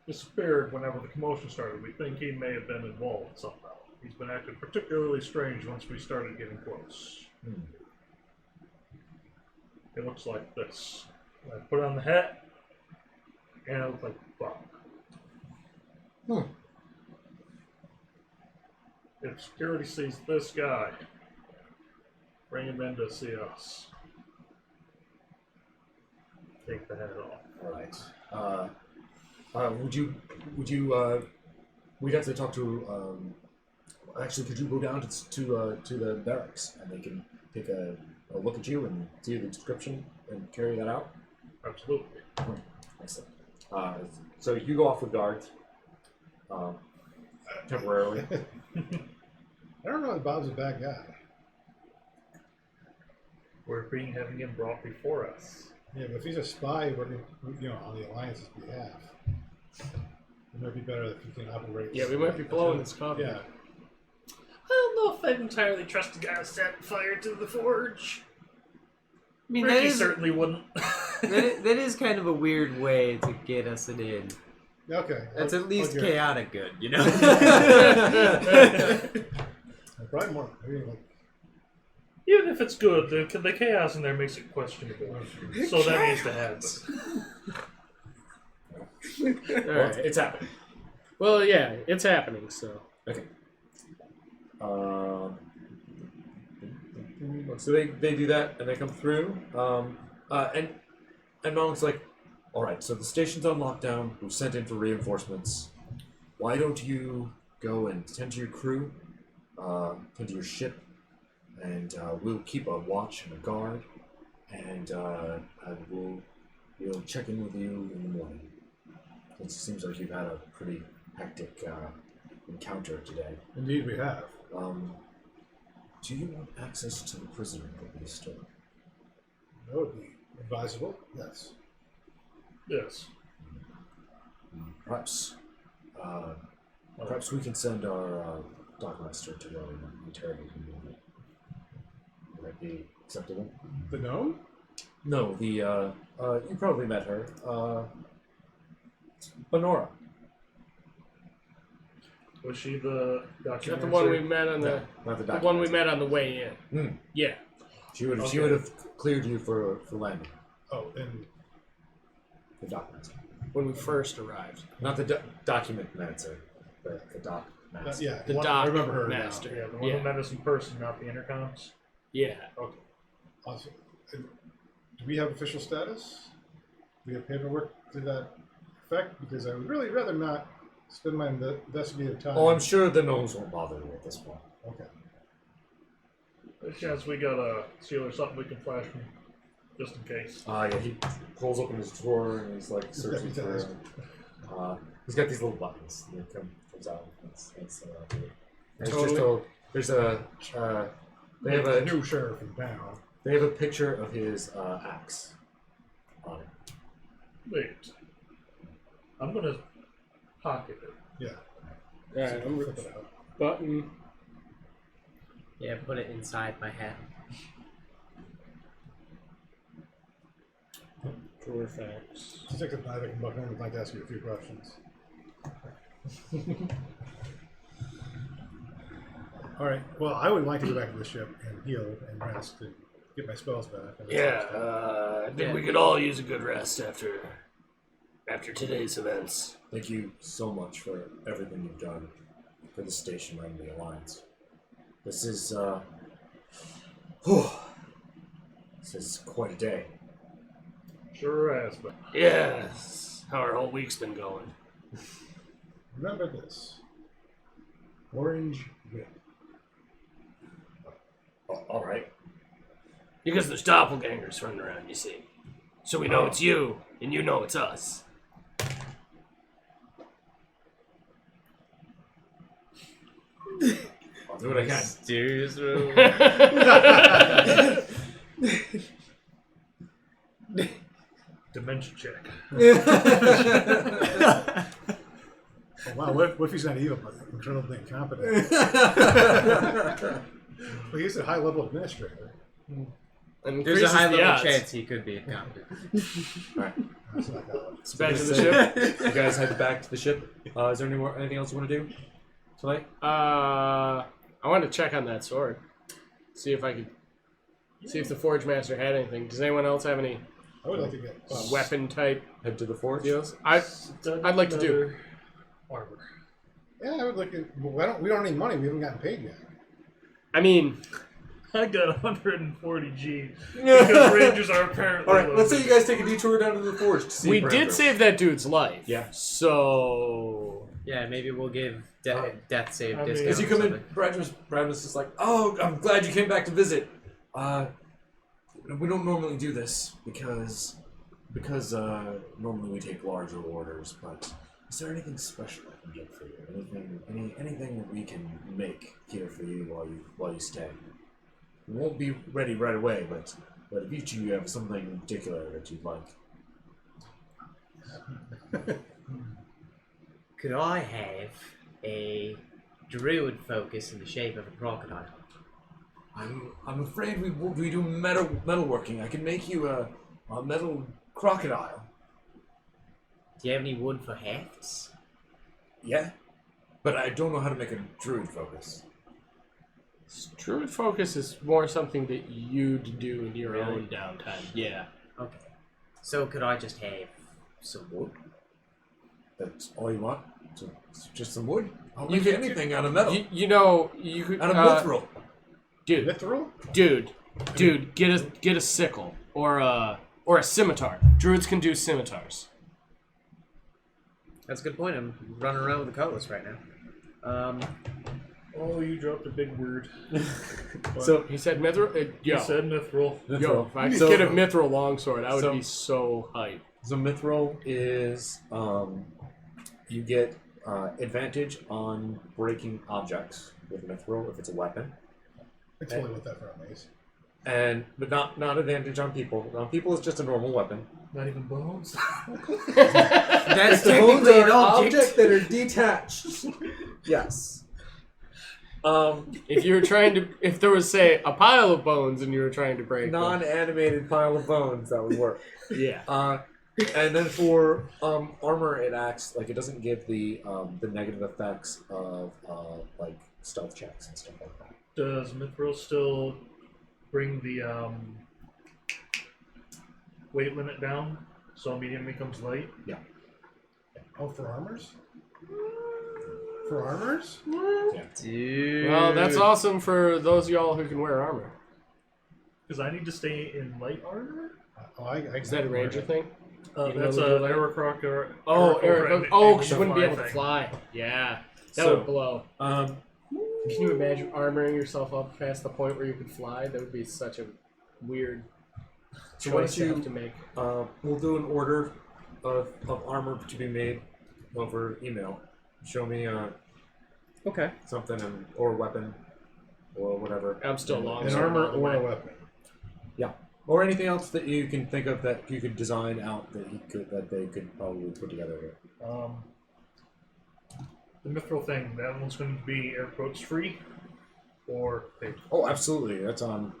disappeared whenever the commotion started. We think he may have been involved somehow. He's been acting particularly strange once we started getting close. It looks like this. I put on the hat, and it looks like Bob. If security sees this guy, bring him in to see us. Take the head off. Alright. We'd have to talk to, actually, could you go down to the barracks and they can take a look at you and see the description and carry that out? Absolutely. Excellent. So you go off with guards, temporarily. I don't know if Bob's a bad guy. We're having him brought before us. Yeah, but if he's a spy working, on the Alliance's behalf, it might be better if he can operate. Yeah, we might be blowing his coffee. Yeah. I don't know if I'd entirely trust the guy who set fire to the forge. I mean, Ricky certainly wouldn't. that is kind of a weird way to get us an in. Okay. That's at least I'll give it. chaotic good, you know? Probably more. Maybe like, Even if it's good, the chaos in there makes it questionable. So that needs to happen. Well, it's happening. Well, yeah, it's happening, so. Okay. So they do that and they come through. And Nolan's like, all right, so the station's on lockdown. We've sent in for reinforcements. Why don't you go and tend to your crew, tend to your ship, and we'll keep a watch and a guard, and we'll check in with you in the morning. Since it seems like you've had a pretty hectic encounter today. indeed, we have. Do you want access to the prisoner that we stole? That would be advisable. Yes. Yes. Perhaps we can send our dockmaster to go and interrogate him. Would that be acceptable? The gnome? No, the you probably met her. Benora. Was she the Is that documentary? the one we met on the Not the the one we dockmaster. met on the way in? Hmm. Yeah. She would Okay. have cleared you for landing. Oh, and The dockmaster. When we first arrived. Not the document master. The dockmaster. yeah, The one- dock I remember her master. Yeah, the one who met us in person, not the intercoms. Yeah. now. Awesome. And do we have official status? Do we have paperwork to that effect? Because I would really rather not spend my investigative time. Oh, I'm sure the gnomes won't bother you at this point. Okay. There's a chance we got a seal or something we can flash from, just in case. Yeah, he pulls open his drawer and he's like searching for. He's got these little buttons that comes out. It's Totally. there's a they have a new sheriff in town. they have a picture of his axe on it. Wait. I'm gonna pocket it. Yeah. Alright, I'm Flip it out. button. Yeah, put it inside my hat. Drawer facts. Just take the knife, I can buck in. I'd like to ask you a few questions. All right. Well, I would like to go back to the ship and heal and rest and get my spells back. And that Yeah, sort of stuff. I think we could all use a good rest after today's events. Thank you so much for everything you've done for the station and the Alliance. This is this is quite a day. Sure has, but Yeah, that's how our whole week's been going. Remember this. Orange whip. All right. Because there's doppelgangers running around, you see. So we know it's you, and you know it's us. I'll do what I can. Serious room. dimension check. Oh, wow, what if he's not evil, but incredibly incompetent? Well, he's a high-level administrator. And There's a increases high the level odds. chance he could be incompetent. That's not that one. It's back to the ship. You guys head back to the ship. Is there anything else you want to do tonight? I wanted to check on that sword. See if the Forge Master had anything. Does anyone else have any I would like to get. weapon type Head to the forge. deals? I'd like to do. armor. Yeah, I would like to. Well, we don't need money. We haven't gotten paid yet. I mean, I got 140 G because Rangers are apparently. All right, let's say you guys take a detour down to the forge to see. we Brandon. did save that dude's life. Yeah. So Yeah, maybe we'll give death save I mean- discount. As you or come in, something. Bradman's just like, "Oh, I'm glad you came back to visit. We don't normally do this because normally we take larger orders. But is there anything special I can get for you? Anything that we can make here for you while you stay? We won't be ready right away, but if each of you have something in particular that you'd like." Could I have a druid focus in the shape of a crocodile? I'm afraid we do metalworking. I can make you a metal crocodile. Do you have any wood for hefts? Yeah, but I don't know how to make a druid focus. Druid focus is more something that you'd do in your Really? own downtime. Yeah. Okay. So could I just have some wood? That's all you want? Just some wood? I'll You make can- anything out of metal. You know, you could. Out of mithril. Dude, Mithril? dude, get a sickle or a scimitar. Druids can do scimitars. That's a good point. I'm running around with a cutlass right now. Oh, you dropped a big word. So he said mithril. You said mithril. Yo, if I could So- get a mithril longsword, I would so- be so hyped. So mithril is you get advantage on breaking objects with mithril if it's a weapon, It's only with that for a mace. but not advantage on people. On people, it's just a normal weapon. Not even bones. That's Bones are technically an an object. object that are detached. Yes. If there was, say, a pile of bones and you were trying to break them. Non-animated pile of bones that would work. Yeah. And then for armor, it acts like it doesn't give the negative effects of like stealth checks and stuff like that. Does mithril still bring the weight limit down so medium becomes light? Oh, for armors? For armors? Dude. Well, that's awesome for those of y'all who can wear armor. Because I need to stay in light armor? Is that a ranger thing? Even That's though a they're Aerocroc or Oh, Eric. Oh, able she to wouldn't be fly able to thing. fly. Yeah, that So, would blow. Can you imagine armoring yourself up past the point where you could fly? That would be such a weird So why choice don't to have you? to make. We'll do an order of armor to be made over email. Show me Okay. something or a weapon or whatever. I'm still long. An armor or a weapon. Or anything else that you can think of that you could design out that they could probably put together. The mithril thing, that one's going to be air quotes free or paid. Oh, absolutely. That's on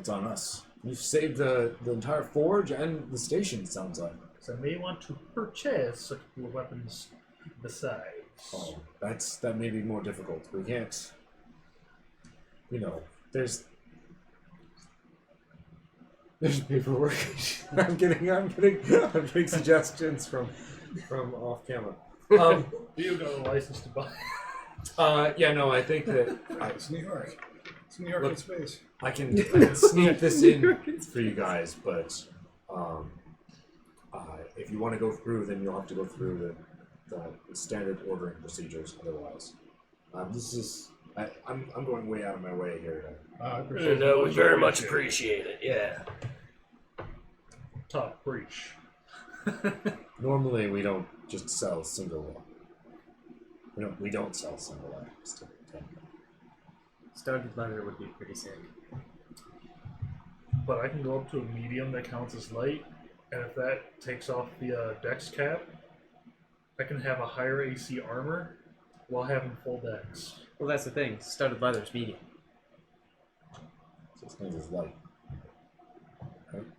us. You've saved the entire forge and the station. It sounds like. So I may want to purchase a couple of weapons besides. Oh, that may be more difficult. We can't. There's paperwork. I'm getting suggestions from off camera. You got a license to buy. Yeah, no, I think that It's New York. It's New York Look, in space. I can sneak this in for you guys, but if you want to go through, then you'll have to go through the standard ordering procedures. Otherwise, I'm going way out of my way here. I appreciate No, we very much appreciate it. Yeah. Top breach. Normally, we don't just sell single. We don't sell single items. To Started leather would be pretty sick. But I can go up to a medium that counts as light, and if that takes off the dex cap, I can have a higher AC armor while having full dex. Well, that's the thing. Studded leather is medium. This thing is light.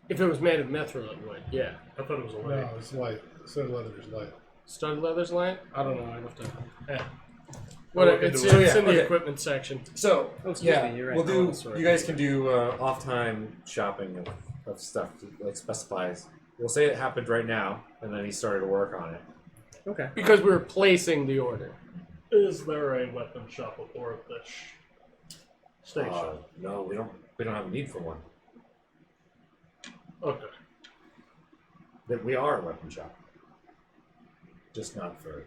If it was made of mithril, it would. Yeah. I thought it was a No, light. it's light. Stud leather is light. Stud leather's light? I don't know. I have to. Yeah. What? I'll look It's, into it. it's in the Okay. equipment section. So Oh, excuse me, you're right. we'll Oh, do. sorry. You guys can do off-time shopping of stuff like specifies. We'll say it happened right now, and then he started to work on it. Okay. Because we were placing the order. Is there a weapon shop aboard this station? No, we don't. We don't have a need for one. Okay. That we are a weapon shop, just not for.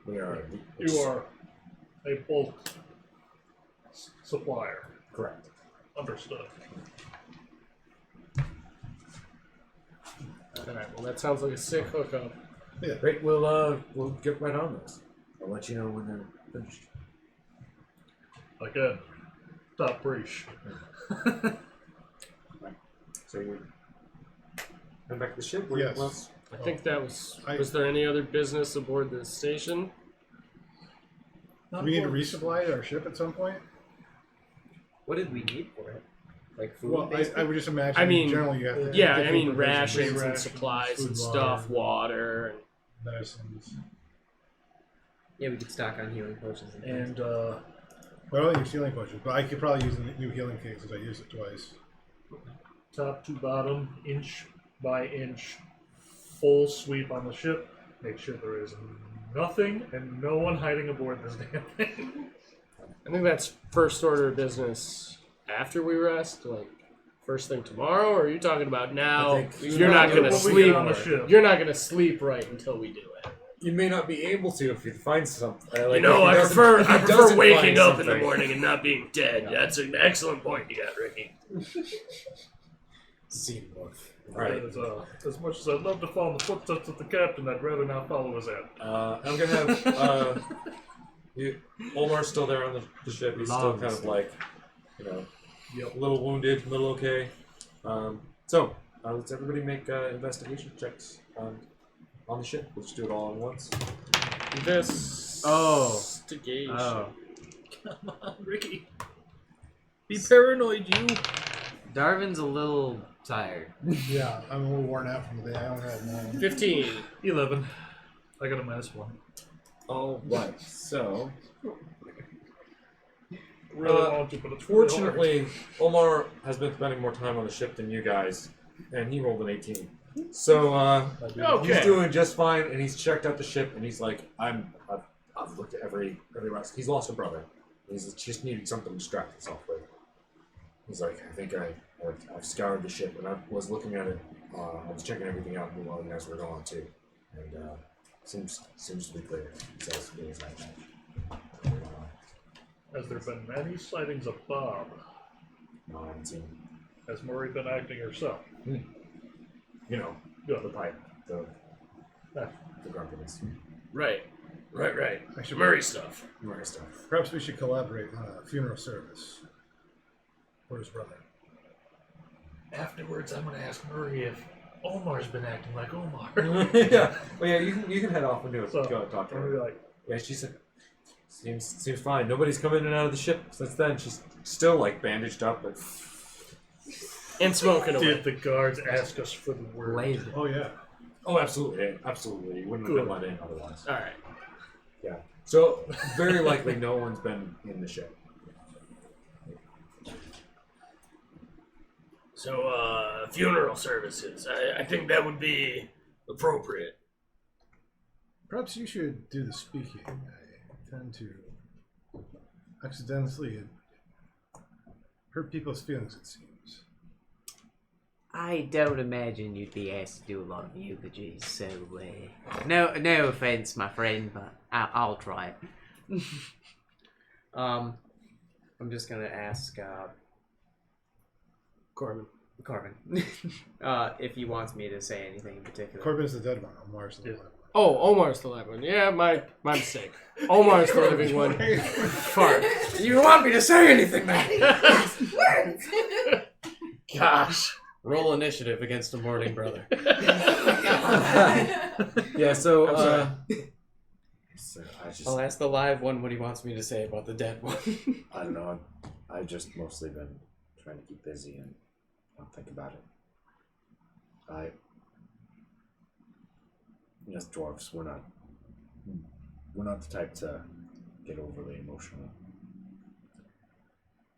We are. You are a bulk supplier. correct. Understood. Alright, well, that sounds like a sick hookup. Great. We'll get right on those. I'll let you know when they're finished. Again, top breach. So you head back to the ship. Where Yes. you else? I think that was. I- Was there any other business aboard the station? Do we need to resupply our ship at some point? What did we need for it? Like food? Well, basically? I would just imagine. I mean, generally you have to. Yeah, get I mean food provisions, rations and rations, supplies food, and stuff, water. And medicines. Yeah, we could stock on healing potions and things. And Well, I don't use healing potions, but I could probably use the new healing cake since I used it twice. top to bottom, inch by inch, full sweep on the ship. Make sure there is nothing and no one hiding aboard this damn thing. I think that's first order of business after we rest, like first thing tomorrow. Or are you talking about now? I think- You're not When gonna we sleep. get on the ship. You're not gonna sleep right until we do it. You may not be able to if you find something. You know, I prefer waking up in the morning. morning and not being dead. That's an excellent point you got, Ricky. Right. As much as I'd love to follow in the footsteps of the captain, I'd rather not follow his head. I'm gonna have Omar's still there on the ship. He's still kind of like, a little wounded, a little okay. So let's everybody make investigation checks on the ship. Let's do it all at once. This. Oh. Investigation. Oh. Come on, Ricky. Be paranoid, you. Darvin's a little tired. Yeah, I'm a little worn out from the day. I only had 9. 15. 11. I got a -1. All right. So Really want to, but it's really hard. fortunately, Omar has been spending more time on the ship than you guys, and he rolled an 18. So he's doing just fine, and he's checked out the ship, and he's like, I've looked at every rest. He's lost a brother. He's just needing something to distract himself with. He's like, I think I've scoured the ship, and I was looking at it. I was checking everything out while you guys were gone too, and seems to be clear. He says he is like that. Has there been many sightings of Bob? No, I haven't seen. Has Murray been acting herself? You know, the pipe, the grumpiness, Right. Actually, Murray stuff. Murray stuff. Perhaps we should collaborate on a funeral service for his brother. Afterwards, I'm going to ask Murray if Omar's been acting like Omar. Yeah. Well, yeah. You can head off and do it. So, Go and talk to I'm gonna her. be like, Yeah, she said seems fine. Nobody's come in and out of the ship since then. She's still like bandaged up, but And smoking away. did the guards ask us for the word? Lazy. Oh, yeah. oh, absolutely, absolutely. You wouldn't have been let in otherwise. Alright. Yeah. So very likely no one's been in the ship. So, funeral services. I think that would be appropriate. Perhaps you should do the speaking. I tend to accidentally hurt people's feelings, it seems. I don't imagine you'd be asked to do a lot of eulogies, so no offense, my friend, but I'll try it. I'm just gonna ask Corbin. if he wants me to say anything in particular. Corbin's the dead one. Omar's the living one. Oh, Omar's the living one. Yeah, my mistake. Omar's the living one. Fart. You want me to say anything, man? Gosh. Roll initiative against the mourning brother. Yeah. So I'll ask the live one what he wants me to say about the dead one. I don't know. I've just mostly been trying to keep busy and not think about it. Yes, dwarves, we're not the type to get overly emotional.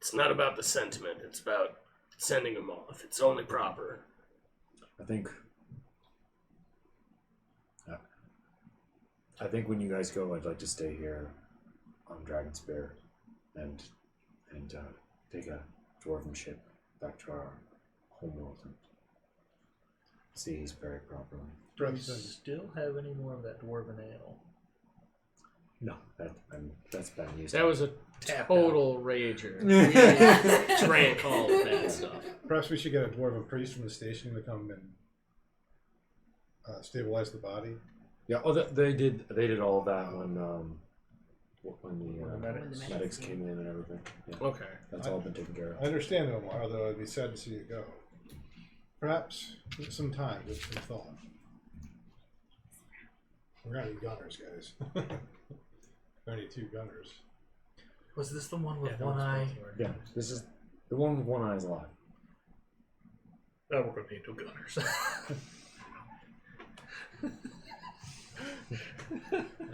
It's not about the sentiment. It's about sending them off. It's only proper. I think when you guys go, I'd like to stay here on Dragon Spear and take a dwarven ship back to our homeworld and see Eastbury properly. Do you still have any more of that dwarven ale? No, that's been used. That was a Tapped total rager. Drank all of that stuff. Perhaps we should get a dwarven priest from the station to come and stabilize the body. Yeah. Oh, they did all of that when the medics. medics came in and everything. Yeah, Okay. that's all been taken care of. I understand, Omar, although I'd be sad to see it go. Perhaps some time with some thought. We're gonna need gunners, guys. We're gonna need 2 gunners. Was this the one with Yeah, one eye? Yeah, this is the one with one eye is alive. Oh, we're going to need 2 gunners.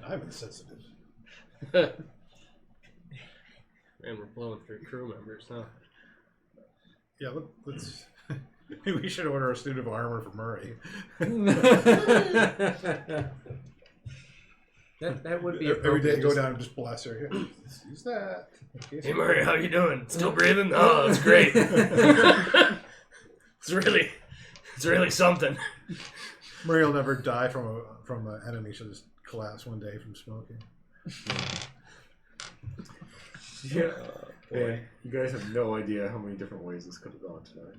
I'm insensitive. And we're blowing through crew members, huh? Yeah, let's. We should order a suit of armor for Murray. That would be Every day, appropriate. go down and just bless her. Here, use that. Hey Murray, how you doing? Still breathing? Oh, that's great. It's really something. Murray will never die from an enemy. She'll just collapse one day from smoking. Yeah. Boy, you guys have no idea how many different ways this could have gone tonight.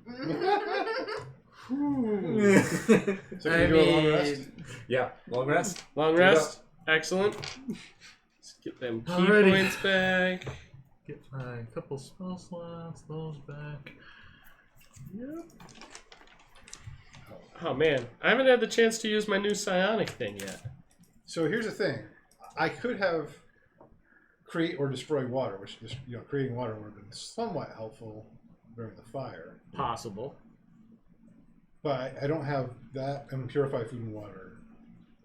So can we do a long rest? Yeah, long rest. Long rest. Excellent. Let's get them key Alrighty. points back. Get my couple spell slots, those back. Yep. Oh man, I haven't had the chance to use my new psionic thing yet. So here's the thing: I could have create or destroy water, which just creating water would have been somewhat helpful during the fire. Possible. But I don't have that and purify food and water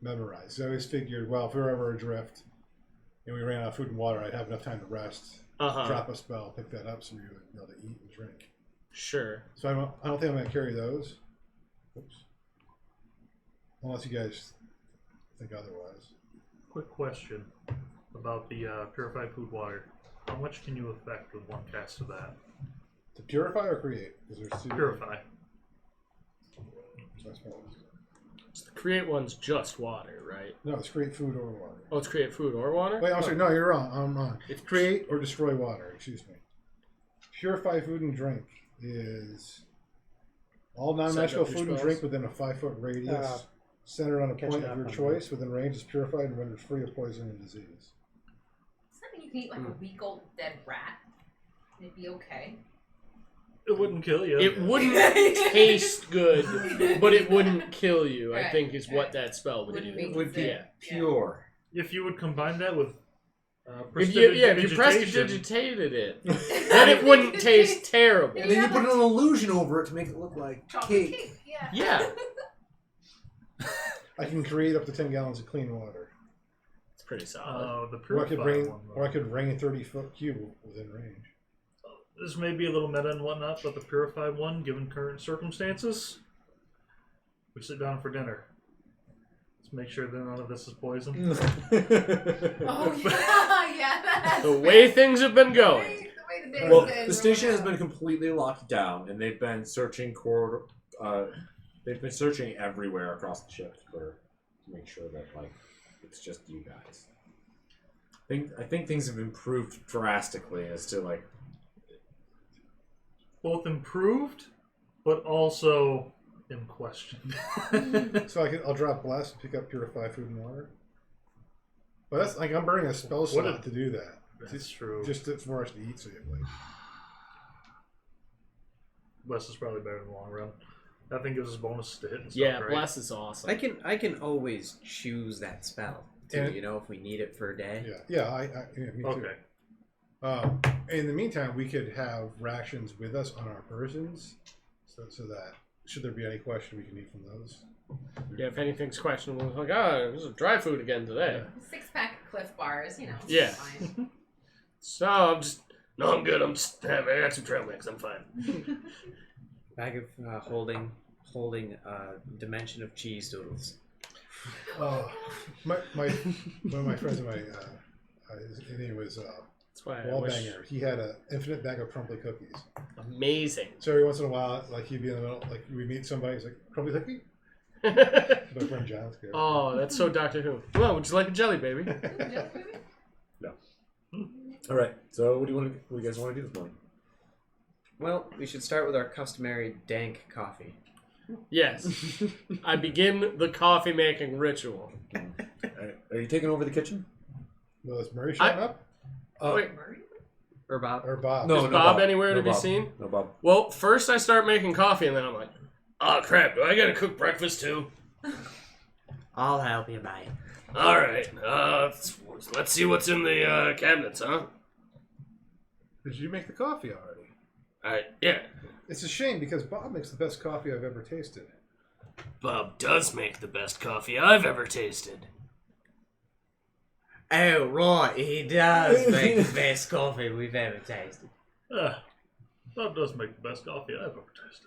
memorized. So I always figured, well, if we were ever adrift and we ran out of food and water, I'd have enough time to rest, drop a spell, pick that up, so we would be able to eat and drink. Sure. So I don't think I'm going to carry those. Oops. Unless you guys think otherwise. Quick question about the purified food water. How much can you affect with one cast of that? To purify or create? Because there's 2. Purify. So I suppose. So the create one's just water, right? No, it's create food or water. Oh, it's create food or water? Wait, I'm sorry. No, you're wrong. I'm wrong. It's create or destroy water. Excuse me. Purify food and drink is all non-magical Set up your food and spells. drink within a 5-foot radius, centered on a catching point of up your on choice, within range is purified and rendered free of poison and disease. Does that mean you can eat like a week old dead rat? And it'd be okay. It wouldn't kill you. It wouldn't taste good, but it wouldn't kill you, I Right, think is what right. that spell would Wouldn't do. be It would be Yeah. pure. If you would combine that with If you prestidigitated it, then it wouldn't taste terrible. And then you put an illusion over it to make it look like Chocolate cake. cake, yeah. Yeah. I can create up to 10 gallons of clean water, It's pretty solid. the or I purified could rain, one. or I could rain a 30-foot cube within range. This may be a little meta and whatnot, but the purified one, given current circumstances, we sit down for dinner. Let's make sure that none of this is poison. Oh yeah, that's The way things have been going. the way the day's Well, been the station has rolling been completely locked down, and they've been searching they've been searching everywhere across the ship to make sure that it's just you guys. I think things have improved drastically as to Both improved, but also in question. So I'll drop bless and pick up purify food and water. But that's I'm burning a spell slot to do that. That's true. Just for us to eat safely. Bless is probably better in the long run. That thing gives us bonuses to hit and stuff, Yeah, right? bless is awesome. I can always choose that spell too. And- if we need it for a day. Yeah, me too. Okay. In the meantime, we could have rations with us on our persons, so that should there be any question, we can eat from those. Yeah, if anything's questionable, it's like, oh, this is dry food again today. 6-pack of Cliff Bars, you know. Yeah. Fine. So I'm just No, I'm good. I got some trail mix. I'm fine. Bag of holding dimension of cheese doodles. My one of my friends in my his name was that's why I wish. Wallbanger. He had an infinite bag of crumbly cookies. Amazing. So every once in a while, like he'd be in the middle, like we meet somebody, he's like, crumbly cookie? My friend John's good. Oh, that's so Doctor Who. Well, would you like a jelly, baby? All right. So what do you guys want to do this morning? Well, we should start with our customary dank coffee. Yes. I begin the coffee making ritual. Are you taking over the kitchen? Well, is Murray showing up? Wait, Or Bob. Or Bob? No, is Bob anywhere No to be Bob. seen? No, Bob. Well, first I start making coffee, and then I'm like, Oh, crap. Do I gotta cook breakfast, too? I'll help you, mate. All right. Let's see what's in the cabinets, huh? Did you make the coffee already? All right. Yeah. It's a shame because Bob makes the best coffee I've ever tasted. Bob does make the best coffee I've ever tasted. Oh, right, he does make the best coffee we've ever tasted. Bob does make the best coffee I've ever tasted.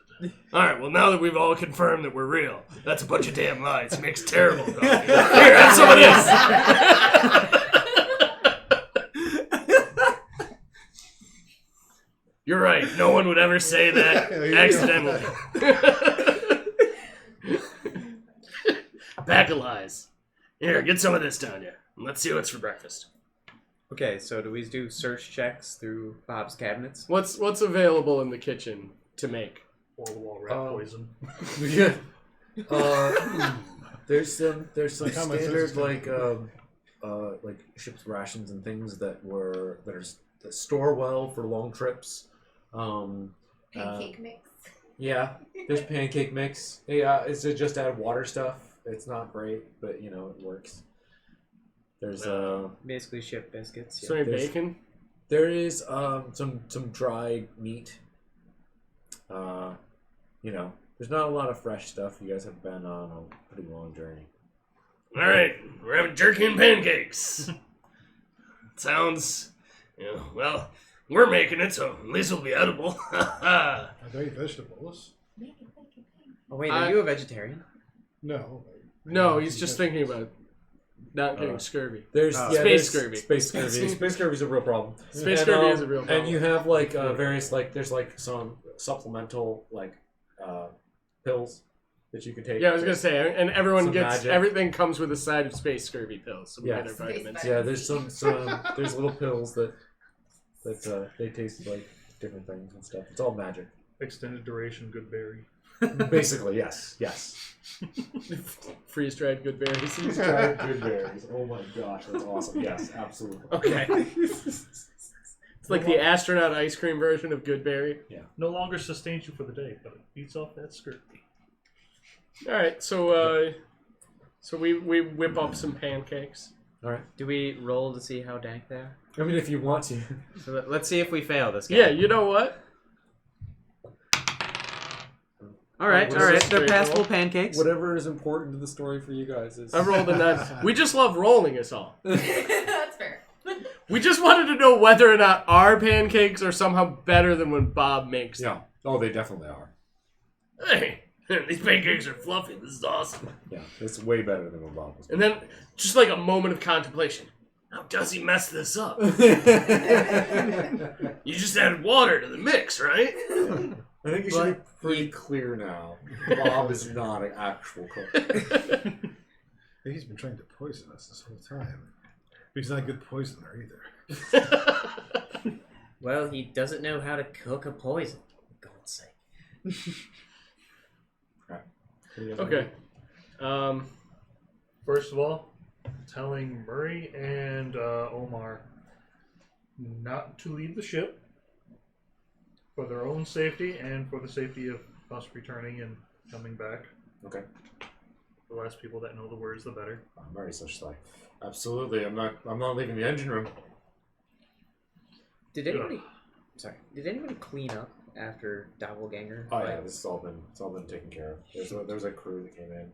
All right. Well, now that we've all confirmed that we're real, that's a bunch of damn lies. He makes terrible coffee. Here, have some of this. You're right. No one would ever say that accidentally. Pack of lies. Here, get some of this down here. Let's see what's for breakfast. Okay, so do we do search checks through Bob's cabinets? what's available in the kitchen to make? Wall-to-wall rat poison. Yeah. There's some Like how much standard is it? like ship's rations and things that store well for long trips. Pancake mix. Yeah, there's pancake mix. Yeah, it's just add water stuff. It's not great, but it works. There's Basically ship biscuits. So any there's- bacon? there is some dried meat. There's not a lot of fresh stuff. You guys have been on a pretty long journey. All right, we're having jerky and pancakes. Sounds, well, we're making it, so at least it'll be edible. Are they vegetables? Oh, wait, are you a vegetarian? No. No, he's just thinking about not getting scurvy. There's Space scurvy. Space scurvy. Space scurvy is a real problem. Space And, scurvy is a real problem. And you have various there's some supplemental pills that you can take. Yeah, I was gonna say, and everyone Some gets magic. everything comes with a side of space scurvy pills, some Yeah. other vitamins. Space Yeah, there's some there's little pills that they taste like different things and stuff. It's all magic. Extended duration good berry. Basically, yes. Freeze dried good berries. Good berries. Oh my gosh, that's awesome. Yes, absolutely. Okay. It's like the astronaut ice cream version of good berry. No longer sustains you for the day, but it beats off that scurvy. All right, so we whip up some pancakes. All right. Do we roll to see how dank they are? I mean, if you want to. So let's see if we fail this game. Yeah, you know what? All right. What is this They're straight passable roll? pancakes. Whatever is important to the story for you guys is. I rolled a 9. We just love rolling us all. That's fair. We just wanted to know whether or not our pancakes are somehow better than when Bob makes them. Yeah. Oh, they definitely are. Hey, these pancakes are fluffy. This is awesome. Yeah, it's way better than what Bob was. And then, just like a moment of contemplation. How does he mess this up? I You just added water to the mix, right? think you should be pretty clear now. Bob is not an actual cook. He's been trying to poison us this whole time. But he's not a good poisoner either. Well, he doesn't know how to cook a poison. For God's sake. Okay. First of all, telling Murray and Omar not to leave the ship for their own safety and for the safety of us returning and coming back. Okay. The less people that know the words, the better. Murray's such like, absolutely. I'm not leaving the engine room. Did anybody? Sorry. Did anybody clean up after Doppelganger? Oh yeah, this has all been taken care of. There was a crew that came in.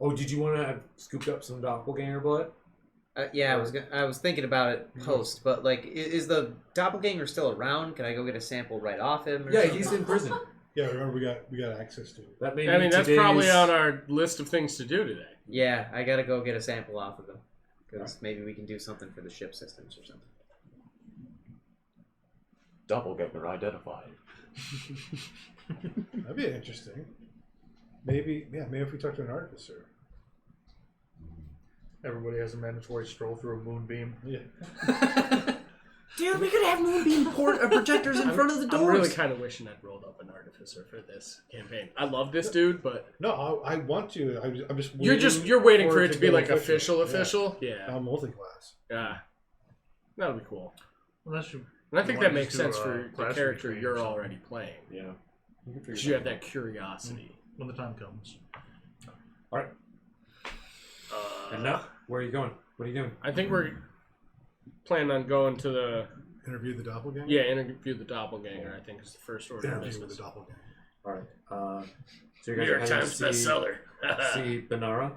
Oh, did you want to have scooped up some doppelganger blood? Yeah, I was thinking about it post, but like, is the Doppelganger still around? Can I go get a sample right off him? Or Yeah, something? he's in prison. Yeah, remember we got access to it. That may I be mean, that's today's- probably on our list of things to do today. Yeah, I gotta go get a sample off of him because maybe we can do something for the ship systems or something. Doppelganger identified. That'd be interesting. Maybe if we talk to an artificer. Everybody has a mandatory stroll through a moonbeam. Yeah. Dude, we could have moonbeam projectors in front of the doors. I'm really kind of wishing I'd rolled up an artificer for this campaign. I love this dude, but No, I want to. I'm just. Waiting you're waiting for it to be go like official. Yeah. Yeah, I'm multi-class. yeah, that'll be cool. Unless you. And I think wanna that makes just do sense a for the classroom character training or you're something. already playing. Yeah. Because you have that curiosity. When the time comes. All right. And now, where are you going? What are you doing? I think we're planning on going to the Interview the doppelganger. interview the doppelganger. I think is the first order of Interview with business. the doppelganger. All right. So you New guys York are heading Times to bestseller. see Benara.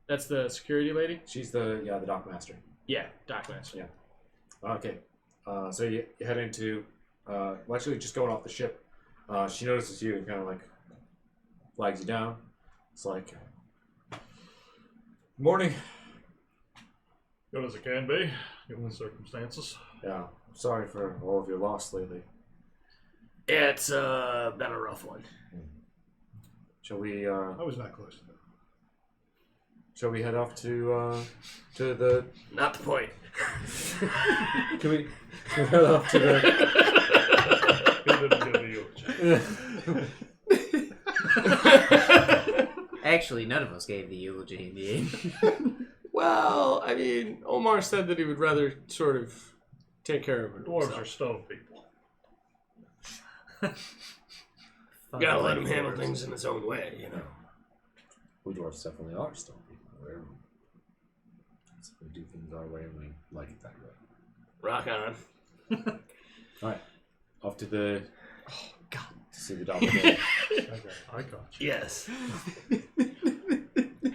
That's the security lady. She's the dock master. Yeah, Doc Master. Yeah. Okay. So you head into. Well, actually, just going off the ship. She notices you and kind of like flags you down. It's like, morning. Good as it can be, given the circumstances. Yeah. Sorry for all of your loss lately. Yeah, it's been a rough one. Shall we? I was not close to that. Shall we head off to the? Not the point. Can we head off to the? He didn't give you. Actually, none of us gave the eulogy in the end. Well, I mean, Omar said that he would rather sort of take care of it. Dwarves himself. are stone people. You gotta let him handle things in his own way, you know. We dwarves definitely are stone people. We do things our way and we like it that way. Rock on. All right, off to the. Oh God! To see the doppelganger. Okay. I got you. Yes.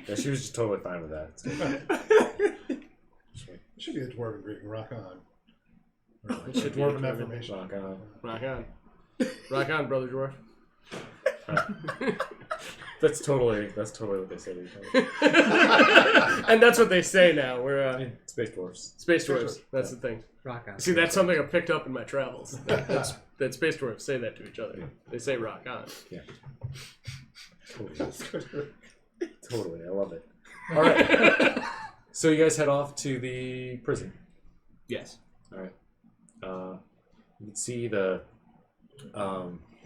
Yeah, she was just totally fine with that. It's good. It should be a dwarven greeting. Rock on. It should be a Dwarven dwarven affirmation. Rock on. Rock on. Rock on, brother dwarf. That's totally what they say to each other. And that's what they say now. We're Space dwarfs. space dwarves. That's the thing. Rock on. See, that's something I picked up in my travels. That space dwarves say that to each other. They say rock on. Yeah. Totally, I love it. All right. So you guys head off to the prison. Yes. All right. You can see the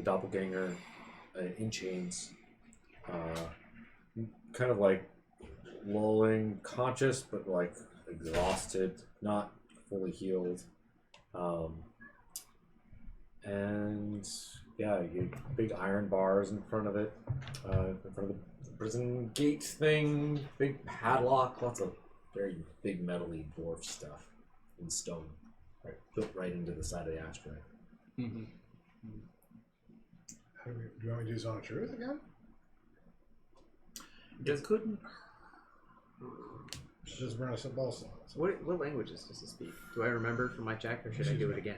doppelganger in chains, kind of like lolling, conscious but like exhausted, not fully healed. And yeah, you get big iron bars in front of it, in front of the prison gate thing, big padlock, lots of very big metally dwarf stuff in stone, right, built right into the side of the asteroid. Mm-hmm. Do you want me to do Zone of Truth again? You couldn't. Just burn us a ball slot. What languages does it speak? Do I remember from my check, or should I do it again?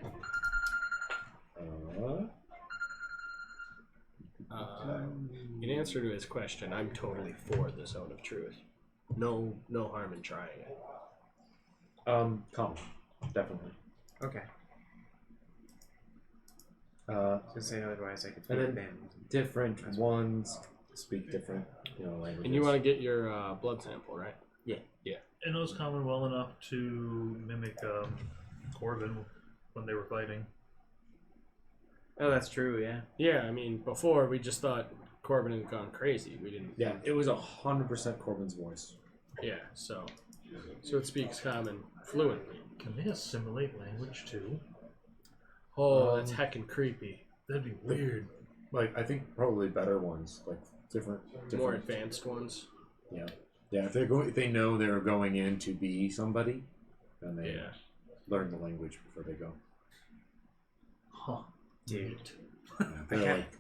In answer to his question, I'm totally for the Zone of Truth. No harm in trying it. Common, definitely. Okay. Uh, So say otherwise, I could And speak then- them. different ones speak different, languages. And you want to get your blood sample, right? It knows common well enough to mimic Corbin when they were fighting. Oh, that's true. Yeah. Yeah, I mean, before we just thought Corbin had gone crazy. We didn't. Yeah, it was 100% Corbin's voice. Yeah, so it speaks common fluently. Can they assimilate language too? Oh, that's heckin' creepy. That'd be weird. Like, I think probably better ones, like different. More advanced ones. Yeah, if they know they're going in to be somebody, then they. Yeah. learn the language before they go. Huh. Dude. Yeah, they're Okay. like,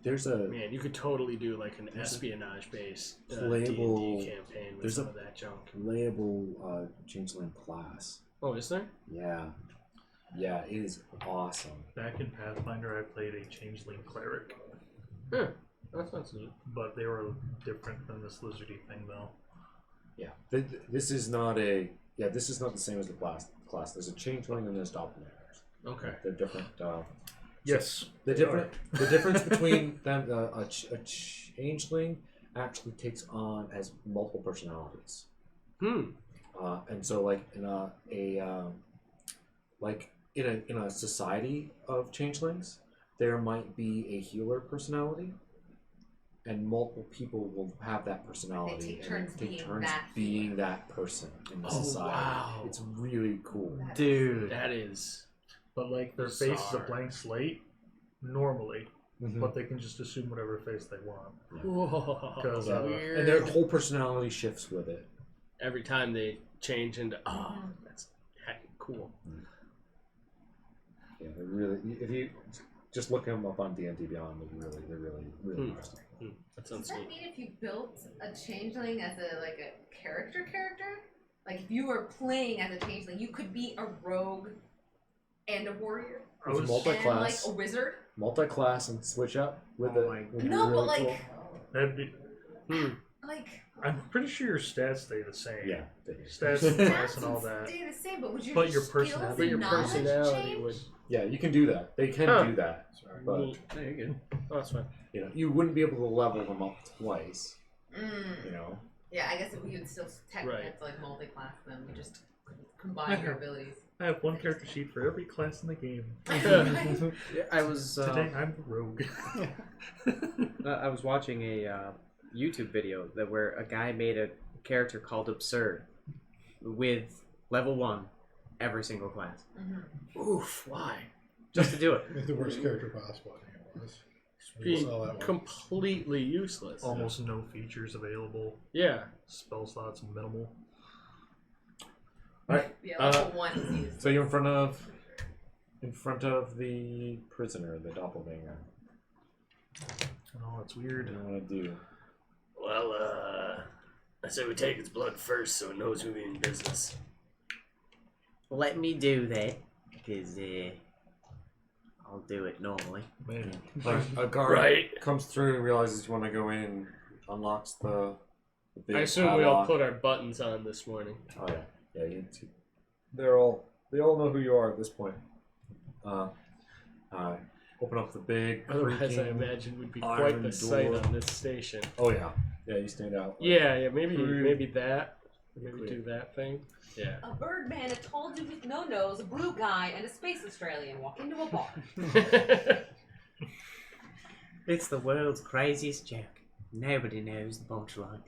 there's a Man, you could totally do like an There's a espionage-based playable- D&D campaign with there's some a- of that junk. playable changeling class. Oh, is there? Yeah, yeah, it is awesome. Back in Pathfinder, I played a changeling cleric, Huh. That sounds neat. but they were different than this lizardy thing, though. Yeah, this is not the same as the class. There's a changeling and there's doppelgangers. Okay. They're different. Yes. The difference between them, a changeling actually takes on as multiple personalities. And so, like in a society of changelings, there might be a healer personality, and multiple people will have that personality, take turns and take being turns that being that person in the Oh, society. wow. It's really cool. Dude. That is. But like their face is a Bizarre. blank slate normally, Mhm. but they can just assume whatever face they want. Whoa. Because Yeah. Weird. And their whole personality shifts with it. Every time they change into that's heckin' cool. Yeah, they're really. If you just look them up on D&D Beyond, they're really interesting. That Does sounds that neat. mean if you built a changeling as a character, like if you were playing as a changeling, you could be a rogue and a warrior I It's was, multi-class. and like a wizard? Multi-class and switch up with Oh it. my would be No, but really like, that'd be, like I'm pretty sure your stats stay the same. cool. Yeah. Stats and class stats and all would that. stay the same, but would your But your skills personality- and But your knowledge personality change? would. Yeah, you can do that. They can Huh. do that. Sorry. But Neat. No, you're good. Oh, that's fine. you wouldn't be able to level them up twice. Mm. You know. Yeah, I guess if we would still technically Right. have to like multi-class them, we just combine your abilities. I have one character sheet for every class in the game. Yeah, I was Today I'm the rogue. I was watching a YouTube video where a guy made a character called Absurd with level 1 every single class Oof, why? just to do it. It's the worst character possible, I think it was. We Being saw that one. completely useless. Almost no features available. Yeah. Spell slots minimal. All right. Yeah, level 1 is used. So you're in front of the prisoner, the doppelganger. Oh, that's What weird. do you want to do? Well, I say we take its blood first so it knows we mean business. Let me do that because I'll do it normally. Man, Like a guard Right. comes through and realizes you want to go in and unlocks the big I assume we all padlock. put our buttons on this morning. Oh yeah, yeah. They all know who you are at this point. Open up the big. Otherwise, I creaking imagine we'd be iron quite the sight door. on this station. Oh yeah, yeah. You stand out. Yeah, maybe Pretty- that. Maybe clear. do that thing. Yeah. A Birdman, a tall dude with no nose, a blue guy, and a space Australian walk into a bar. It's the world's craziest joke. Nobody knows the punchline.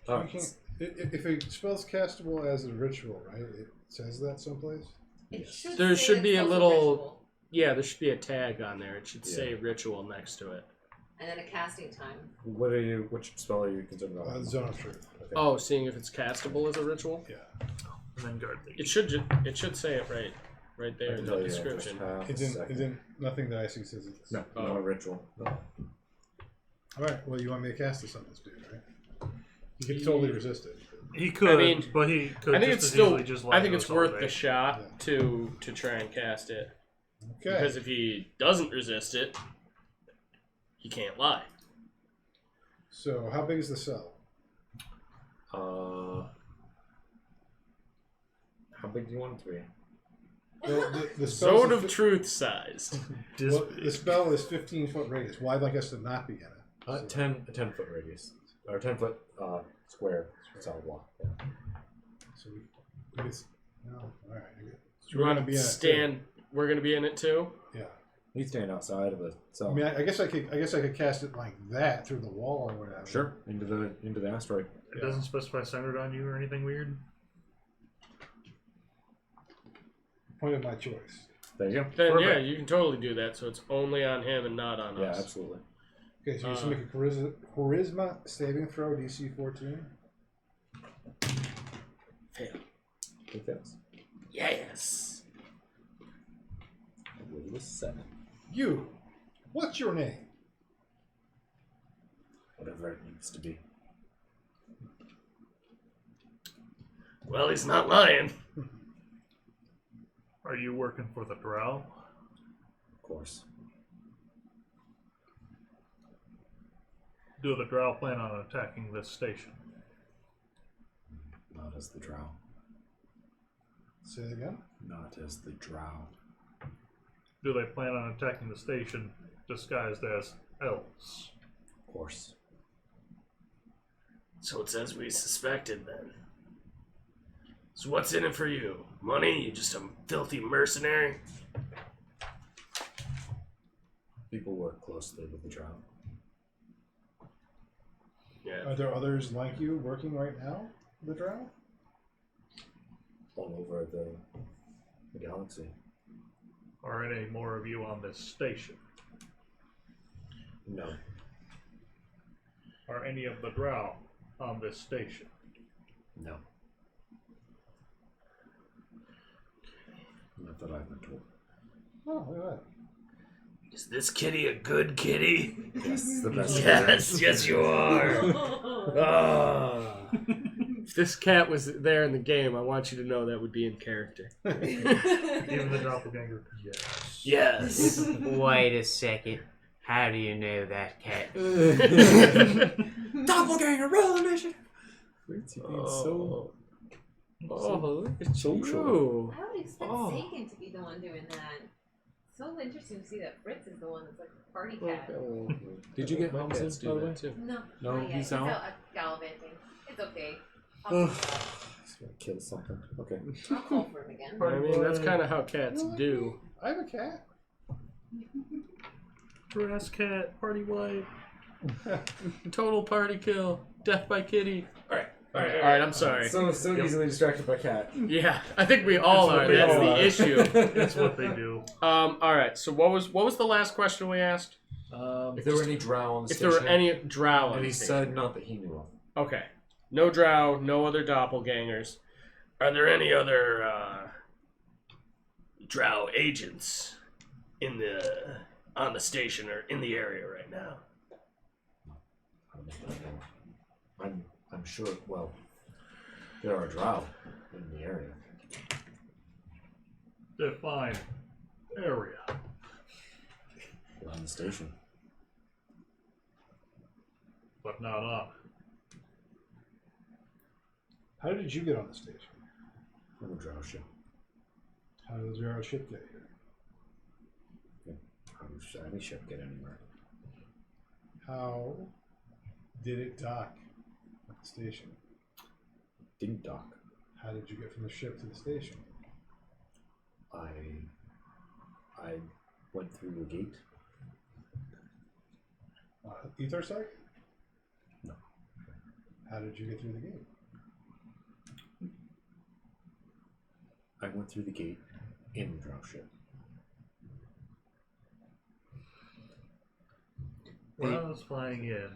All You right. can't- if a spell's castable as a ritual, right? It says that someplace. It Yes. should There say should it's be a also little- ritual, Yeah, there should be a tag on there. It should say Yeah. ritual next to it. and then a casting time. Which spell are you concerned about? Zone of Truth. Okay. Oh, seeing if it's castable as a ritual. Yeah. and then guard the It should say it right I there can in tell the you description. just half It a didn't. second. It didn't. Nothing that I see says it's. No, Oh. not a ritual. No. All right. Well, you want me to cast this on this dude, right? You can totally resist it. He could, mean, but he could. I think just it's as still. easily just lie I think to it's us all worth day. the shot Yeah. to try and cast it Okay. because if he doesn't resist it, he can't lie. So, how big is the cell? How big do you want it to be? Well, the spell's Zone a of fi- truth sized. Well, the spell is 15-foot radius. Why would I like us to not be in it? So- 10-foot radius or 10-foot square solid block. Yeah. So we it's, no, all right. So You we're want gonna be to in it, stand? We're gonna be in it too. too. Yeah. You stand outside of the cell. I mean, I guess I could cast it like that through the wall or whatever. Sure, into the asteroid. It doesn't specify centered on you or anything weird. Point of my choice. There you go. Then Perfect. yeah, you can totally do that. So it's only on him and not on Yeah, us. absolutely. Okay, so you just make a charisma saving throw, DC 14. Fail. It fails. Yes. It was 7. You, what's your name? Whatever it needs to be. Well, he's not lying. Are you working for the Drow? Of course. Do the Drow plan on attacking this station? Not as the Drow. Say it again. Not as the Drow. Do they plan on attacking the station disguised as elves? Of course. So it's as we suspected then. So what's in it for you? Money? You just a filthy mercenary? People work closely with the Drow. Yeah. Are there others like you working right now, the Drow? All over the galaxy. Are any more of you on this station? No. Are any of the Drow on this station? No. Not that I've been told. Oh, look at that. Is this kitty a good kitty? Yes, it's the best. Yes, yes you are. Ah. If this cat was there in the game, I want you to know that would be in character. Even the doppelganger? Yes. Yes. Wait a second. How do you know that cat? Doppelganger, roll initiative. Oh, look at social. you. I would expect Oh. Sagan to be the one doing that. So interesting to see that Fritz is the one that's like a party cat. Did you get My Hamza, cats by do the way? that too. No, No, not yet. he's He's out? gallivanting. It's okay. I'll Kill something. Okay. call for him again. I mean, that's kind of how cats do. I have a cat. Grass cat, party wife. Total party kill. Death by kitty. All Alright, I'm sorry. So easily distracted by cat. Yeah, I think we all That's are. what we That's all the are. issue. That's what they do. Alright, so what was the last question we asked? If there were any Drow on the If station, there were any drow on and the he station. said not that he knew of. Okay. No drow, no other doppelgangers. Are there any other drow agents on the station or in the area right now? I don't think I know. I'm sure. Well, there are Drow in the area. Define area. Around the station. But not on. How did you get on the station? From a Drow ship. How did your ship get here? How does any ship get anywhere? How did it dock at the station? Didn't dock. How did you get from the ship to the station? I went through a gate. Ether site? No. How did you get through the gate? I went through the gate in the Drow ship. When I was flying in,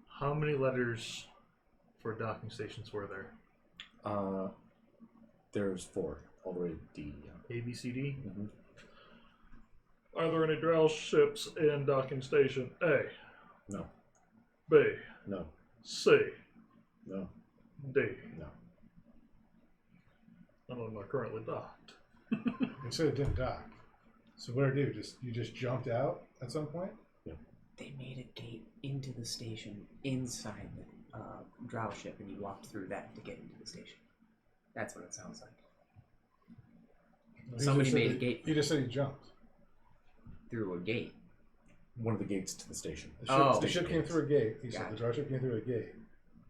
how many letters for docking stations were there? There's 4, all the way to D. Yeah. A, B, C, D? Mm-hmm. Are there any Drow ships in docking station A, No. B, No. C, No. D? No. None of them are currently docked. They said it didn't dock. So what did it do? You just jumped out at some point? They made a gate into the station inside the drow ship, and you walked through that to get into the station. That's what it sounds like. He Somebody just said made a that- gate. He just said he jumped. Through a gate. One of the gates to the station. The ship came through a gate. He said Gotcha. the drow ship came through a gate.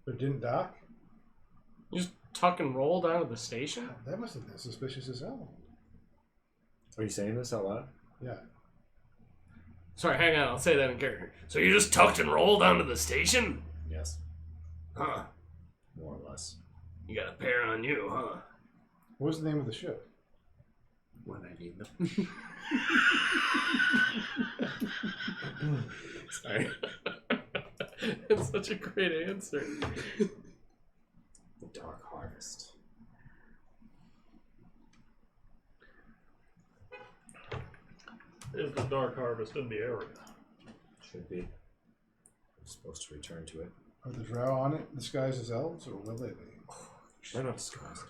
But it didn't dock? You just tuck and roll down to the station? That must have been suspicious as hell. Are you saying this out loud? Yeah. Sorry, hang on. I'll say that in character. So you just tucked and rolled onto the station? Yes. Huh. More or less. You got a pair on you, huh? What was the name of the ship? When I need them. Sorry. That's such a great answer. The Dark Harvest. Is the Dark Harvest in the area? Should be. I'm supposed to return to it. Are the drow on it disguised as elves, or will they be? They're not disguised.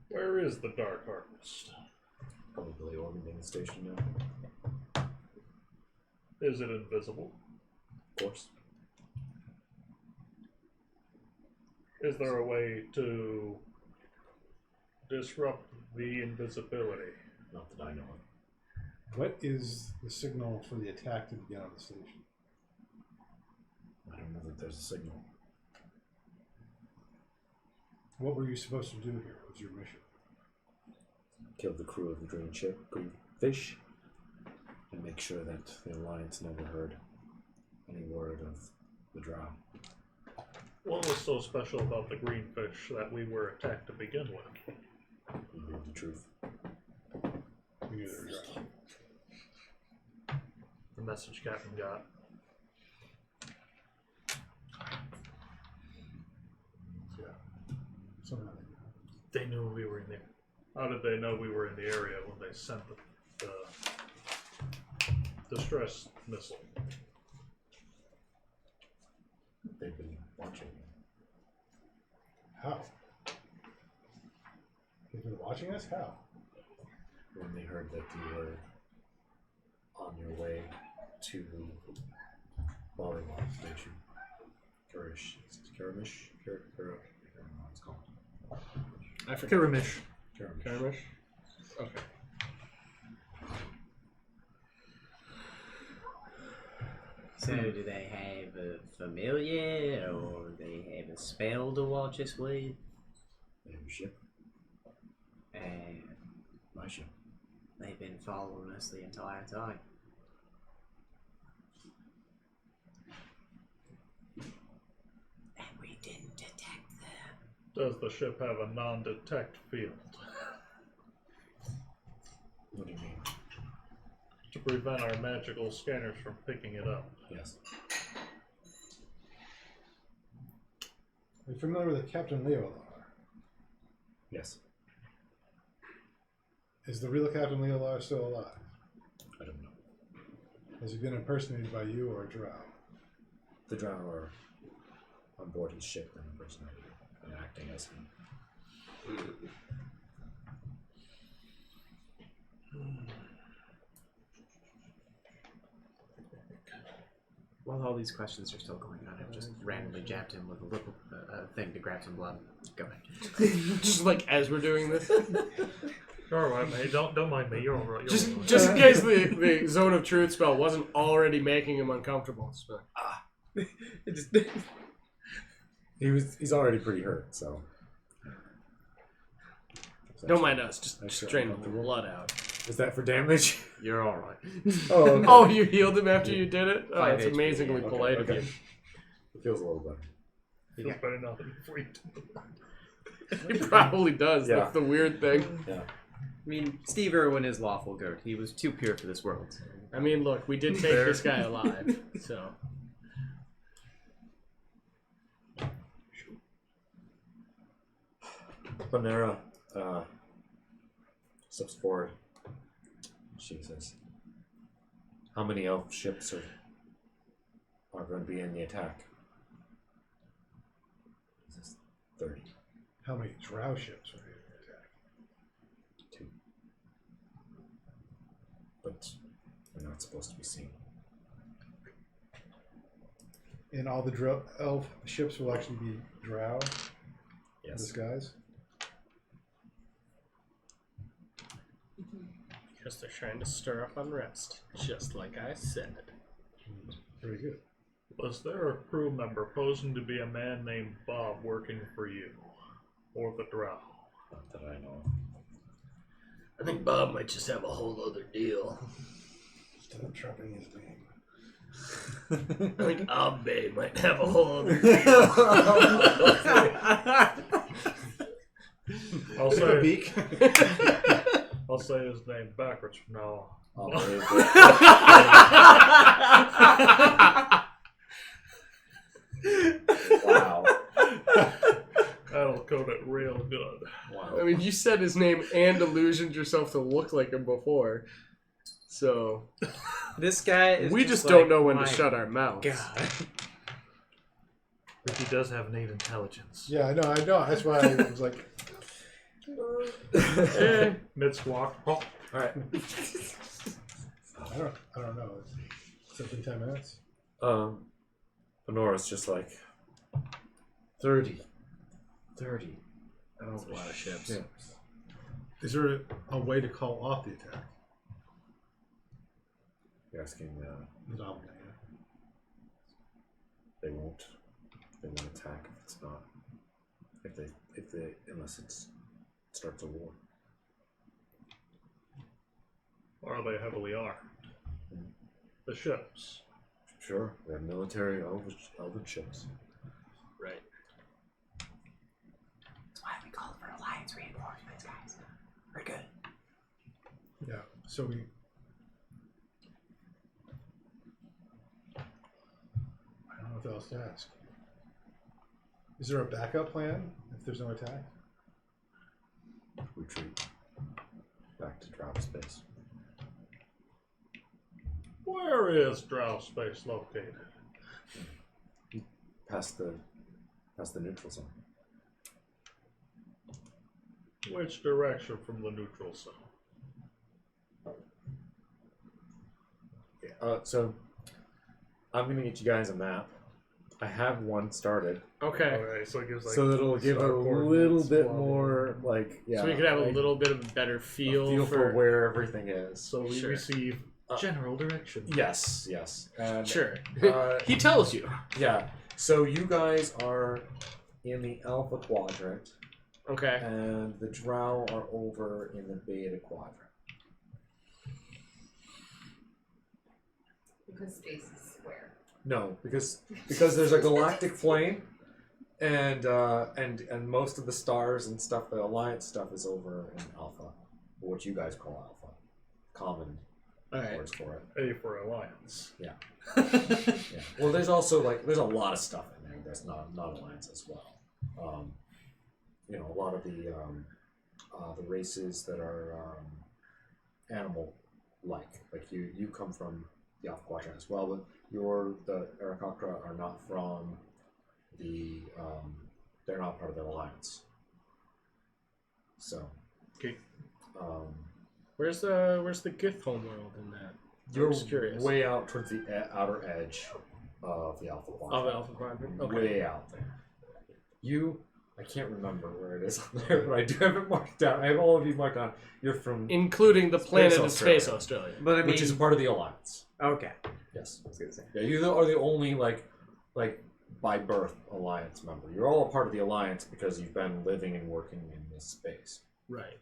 Where is the Dark Harvest? Probably orbiting the station now. Is it invisible? Of course. Is there a way to disrupt the invisibility? Not that I know of. What is the signal for the attack to begin on the station? I don't know that there's a signal. What were you supposed to do here? What was your mission? Killed the crew of the green ship, green fish, and make sure that the Alliance never heard any word of the drow. What was so special about the green fish that we were attacked to begin with? You knew the truth. We knew they were drow. The message Captain got. Yeah. Somehow they knew. They knew we were in there. How did they know we were in the area when they sent the distress missile? They've been watching. How? They've been watching us? How? When they heard that you were on your way to Volleyball Station. Karish. Karamish? I don't know what it's called. I forget. Kiramish. Karamish. Karamish? Okay. So, do they have a familiar, or they have a spell to watch us with? They have a ship. And My ship. they've been following us the entire time. And we didn't detect them. Does the ship have a non-detect field What do you mean? to prevent our magical scanners from picking it up? Yes. Are you familiar with the Captain Leolar? Yes. Is the real Captain Leolar still alive? I don't know. Has he been impersonated by you or a drow? The drow are on board his ship and impersonating and acting as him. While all these questions are still going on, I've just randomly jabbed him with a little thing to grab some blood. Go ahead. Just like as we're doing this. You're alright, mate. Don't mind me. You're alright. Just in case the zone of truth spell wasn't already making him uncomfortable. It's like, He's already pretty hurt, so. don't mind us, just Actually, drain I'm the not the blood out. Is that for damage? You're alright. Oh, okay. Oh, you healed him after you did it? Oh, 5 that's HP, amazingly yeah. polite Okay. of you. It feels a little better. Feels better now than freaked. He probably does. Yeah. That's the weird thing. Yeah. I mean, Steve Irwin is lawful good. He was too pure for this world. I mean, look, we did take Fair. this guy alive, so. Panera steps forward. She says, "How many elf ships are going to be in the attack?" He says, 30. How many drow ships are in the attack? 2. But they're not supposed to be seen. And all the elf ships will actually be drow Yes. disguise? Because they're trying to stir up unrest, just like I said. Very good. Was there a crew member posing to be a man named Bob working for you? Or the drow? Not that I know of. I think Bob might just have a whole other deal. Stop dropping his name. I think Abbe might have a whole other deal. I'll say Beak. I'll say his name backwards from now on. Oh, very good. Wow. That'll code it real good. Wow. I mean, you said said his name and illusioned yourself to look like him before. So This guy is we just like, don't know when to my shut our mouths. God. Ricky does have innate intelligence. Yeah, I know. That's why I was like, Mid squawk. Oh, Alright. I don't know. It's been 10 minutes. Honora's just like 30. That's a lot of ships. Yeah. Is there a way to call off the attack? You're asking, The doppelganger. they won't attack if it's not, unless it starts a war. or they heavily are. The ships. Sure, we have military elven ships. Right. That's why we call for alliance reinforcements, guys. We're good. Yeah. So we. I don't know what else to ask. Is there a backup plan if there's no attack? Retreat back to drop space. Where is Drow space located? Past the neutral zone. Which direction from the neutral zone? So I'm gonna get you guys a map. I have one started, Okay. Alright, so it gives like so that'll give a star little coordinates, bit blah, blah, more blah. like So we could have a like, little bit of a better a feel, for where everything is. So we Sure. receive general direction. Yes. And, Sure. Uh, He tells you. yeah. So you guys are in the Alpha Quadrant, Okay. and the Drow are over in the Beta Quadrant. Because space is square. No, because there's a galactic plane, and most of the stars and stuff, the Alliance stuff, is over in Alpha, what you guys call Alpha, common All right. words for it. A for alliance. Yeah. Well, there's also there's a lot of stuff in there. There's not Alliance as well. A lot of the races that are animal-like. Like you come from the Alpha Quadrant as well, but the Arakocra are not from the they're not part of the Alliance. So Okay. Where's the Gith homeworld in that? you're just curious. way out towards the outer edge of the Alpha Quadrant. Oh, the Alpha Quadrant. Okay. Way out there. I can't remember where it is on there, but I do have it marked down. I have all of you marked down. You're from, Including the planet of Australia. Space Australia. But I mean, which is part of the Alliance. okay. Yes. I was gonna say. Yeah, you are the only like by birth Alliance member. You're all a part of the Alliance because you've been living and working in this space. Right.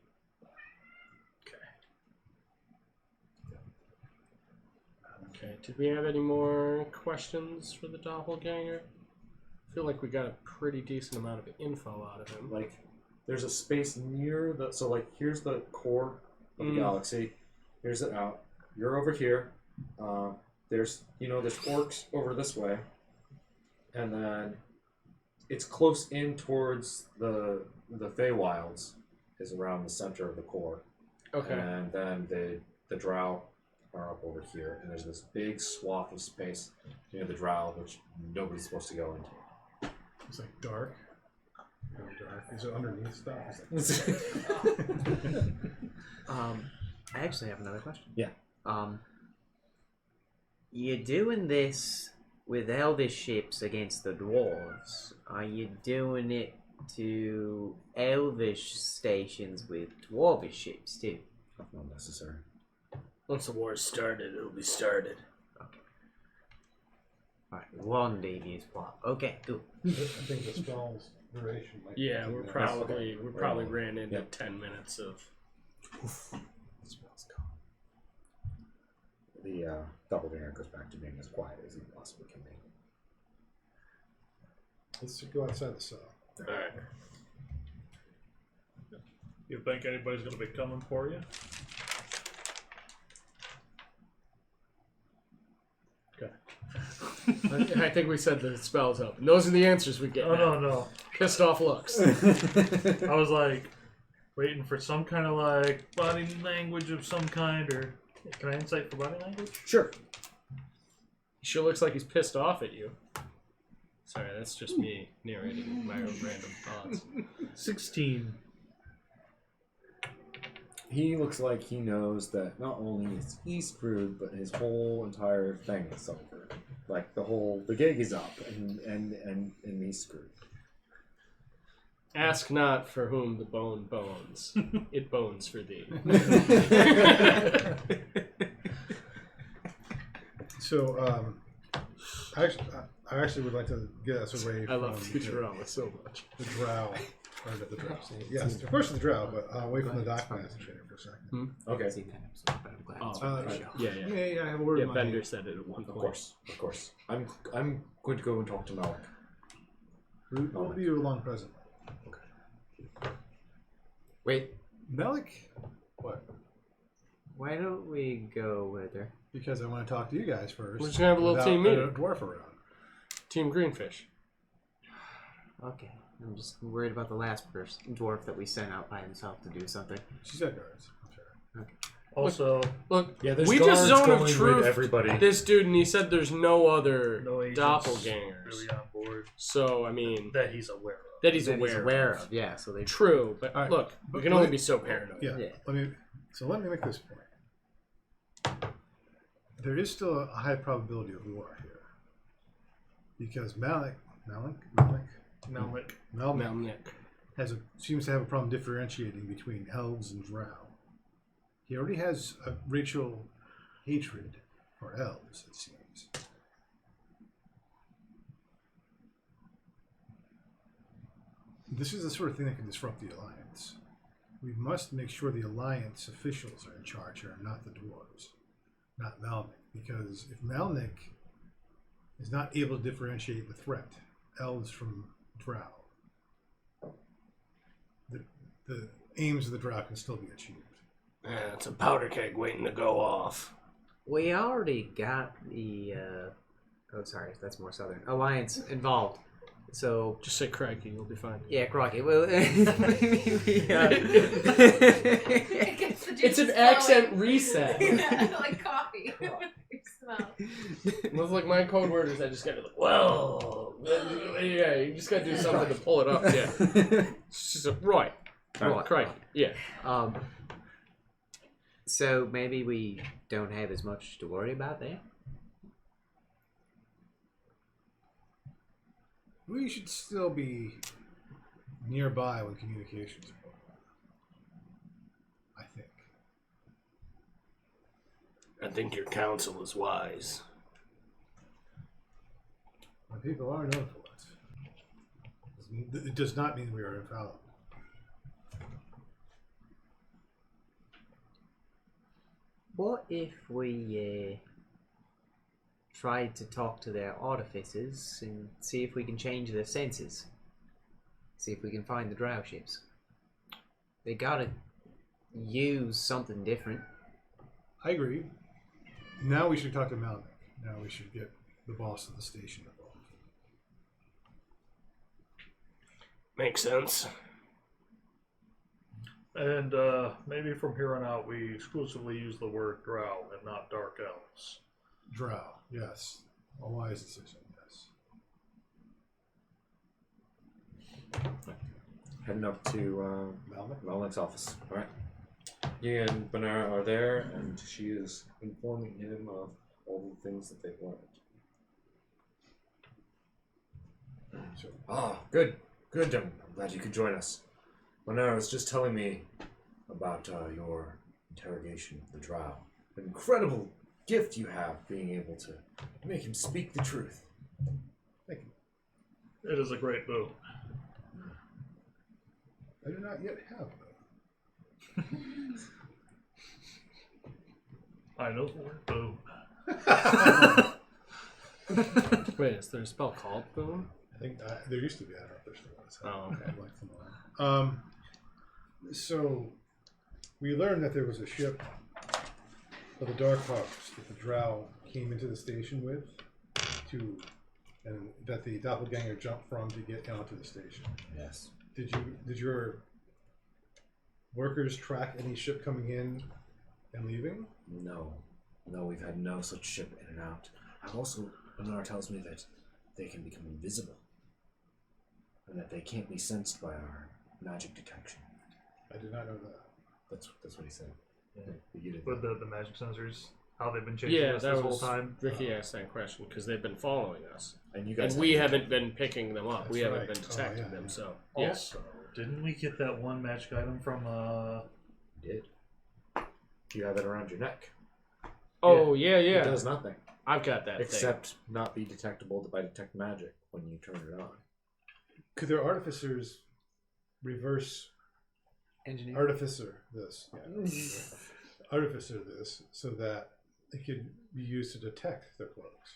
Okay. Did we have any more questions for the Doppelganger? I feel like we got a pretty decent amount of info out of him. Like, there's a space near the. So here's the core of the galaxy. Here's it out. You're over here. There's orcs over this way, and then it's close in towards the Feywilds is around the center of the core. Okay. And then the Drow are up over here, and there's this big swath of space near the Drow, which nobody's supposed to go into. It's like dark. Very dark. Is it underneath stuff? I actually have another question. Yeah. You're doing this with elvish ships against the dwarves. Are you doing it to elvish stations with dwarvish ships too? Not necessary. Once the war's started, it'll be started. Alright, one devious plot. Okay, cool. I think the spell's duration might be Yeah, 2 we minutes. probably ran into Yep. 10 minutes of. This smells gone. The Doppelganger goes back to being as quiet as he possibly can be. Let's go outside the cell. All right. You think anybody's going to be coming for you? Okay. I think we said the spell's open. Those are the answers we get. Oh, now. no. Pissed off looks. I was like, Waiting for some kind of like body language of some kind, or can I insight for body language? Sure. He sure looks like he's pissed off at you. Sorry, that's just me narrating my own random thoughts. 16. He looks like he knows that not only is he screwed, but his whole entire thing is over. Like the gig is up, and he's screwed. Ask not for whom the bone bones. It bones for thee. So, I actually would like to get us away I love from Futurama so much. the drow. Or the drow. Yes, of course the drow, but away from the dock master trader for a second. Okay. I've seen that episode, but I'm glad it's Oh, on the right. show. Yeah. I have a word Yeah, in my Bender said it at one Of point. course. I'm going to go and talk to Malik. We'll be along presently. Wait, Melik? What? why don't we go with her? Because I want to talk to you guys first. We're just gonna have a little without team a meeting. dwarf around. Team Greenfish. Okay, I'm just worried about the last person, dwarf that we sent out by himself to do something. She's got guards. I'm sure. Also, Look, Yeah, there's we just guards zone going of with truth everybody. this dude, and he said there's no other no agents doppelgangers. really on board So, I mean, that he's aware of. that he's That aware, of. yeah. So they True, but All right, look, we but can let only me- be so paranoid. Yeah. Yeah. Let me make this point. There is still a high probability of war here, because Malik Melnick. Melnick. seems to have a problem differentiating between elves and drow. He already has a racial hatred for elves, it seems. This is the sort of thing that can disrupt the Alliance. We must make sure the Alliance officials are in charge here, not the dwarves, not Malnik. Because if Malnik is not able to differentiate the threat, elves from drow, the aims of the drow can still be achieved. Yeah, it's a powder keg waiting to go off. We already got the oh sorry, that's more southern alliance involved. So Just say crikey, you'll be fine. yeah, Crocky. Well, maybe we, It gets the It's juices an flowing. accent reset. Yeah, like coffee. With your smell. With like my code word is I just gotta like, well, yeah, you just gotta do something to pull it up. Yeah, it's just right, crikey, yeah. So maybe we don't have as much to worry about there. We should still be nearby when communications are going on, I think. I think your counsel is wise. My people are known for it. It does not mean we are infallible. What if we tried to talk to their artificers and see if we can change their senses? See if we can find the drow ships. They gotta use something different. I agree. Now we should talk to Malnik. Now we should get the boss of the station involved. Makes sense. And maybe from here on out, we exclusively use the word drow and not dark elves. Drow, yes. A wise decision, yes. Heading up to Malik's office. All right. He and Banara are there, and she is informing him of all the things that they've learned. So, Good. I'm glad you could join us. Banara was just telling me about your interrogation of the drow. An incredible gift you have, being able to make him speak the truth. thank you. It is a great boon. I do not yet have them. I know the word boon. Wait, is there a spell called boon? I think there used to be. I don't know if there still is. Oh, okay. I'd like to know. So we learned that there was a ship of the Darkhawks that the Drow came into the station with, and that the Doppelganger jumped from to get onto the station. Yes. Did your workers track any ship coming in and leaving? No, we've had no such ship in and out. I've also, Bernard tells me that they can become invisible, and that they can't be sensed by our magic detection. I did not know that. That's what he said. Yeah. You did With that. the magic sensors, how they've been chasing Yeah, us that this was whole time. Ricky asked that question because they've been following us, And you guys and we haven't been picking them up. We That's haven't right. been detecting Oh, yeah. them. So yeah. Also, didn't we get that one magic item from You did. You have it around your neck. Oh yeah, It yeah. does nothing. I've got that thing. Except not be detectable by detect magic when you turn it on. Could their artificers reverse Engineer. artificer this? Yeah. Artificer this so that it could be used to detect their cloaks.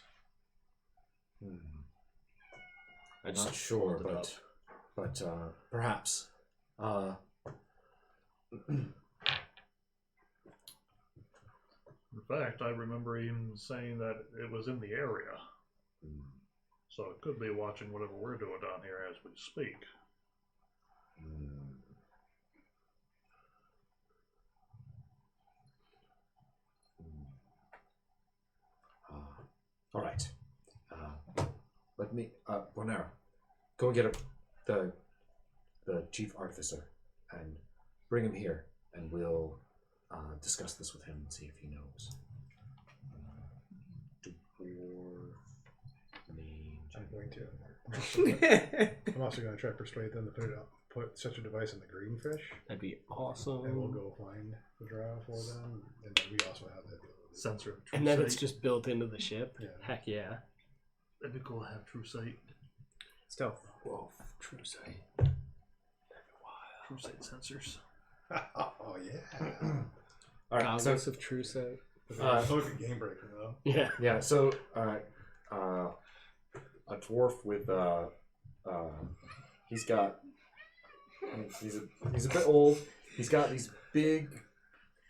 I I'm just not sure, pulled it but perhaps. In fact, I remember him saying that it was in the area. So it could be watching whatever we're doing down here as we speak. All right. Let me, Bonera, go and get the chief artificer and bring him here, and we'll discuss this with him and see if he knows. I'm going to. I'm also going to try to persuade them to put such a device in the green fish, That'd be awesome. and we'll go find the drow for them, and then we also have that ability. Sensor of true And then sight. it's just built into the ship. Yeah. Heck yeah. That'd be cool to have true sight. Stealth. Whoa, true sight. True sight sensors. Oh yeah. All right. So Goggles of true sight. Look at game breaker though. Yeah. yeah. So a dwarf with he's a bit old. He's got these big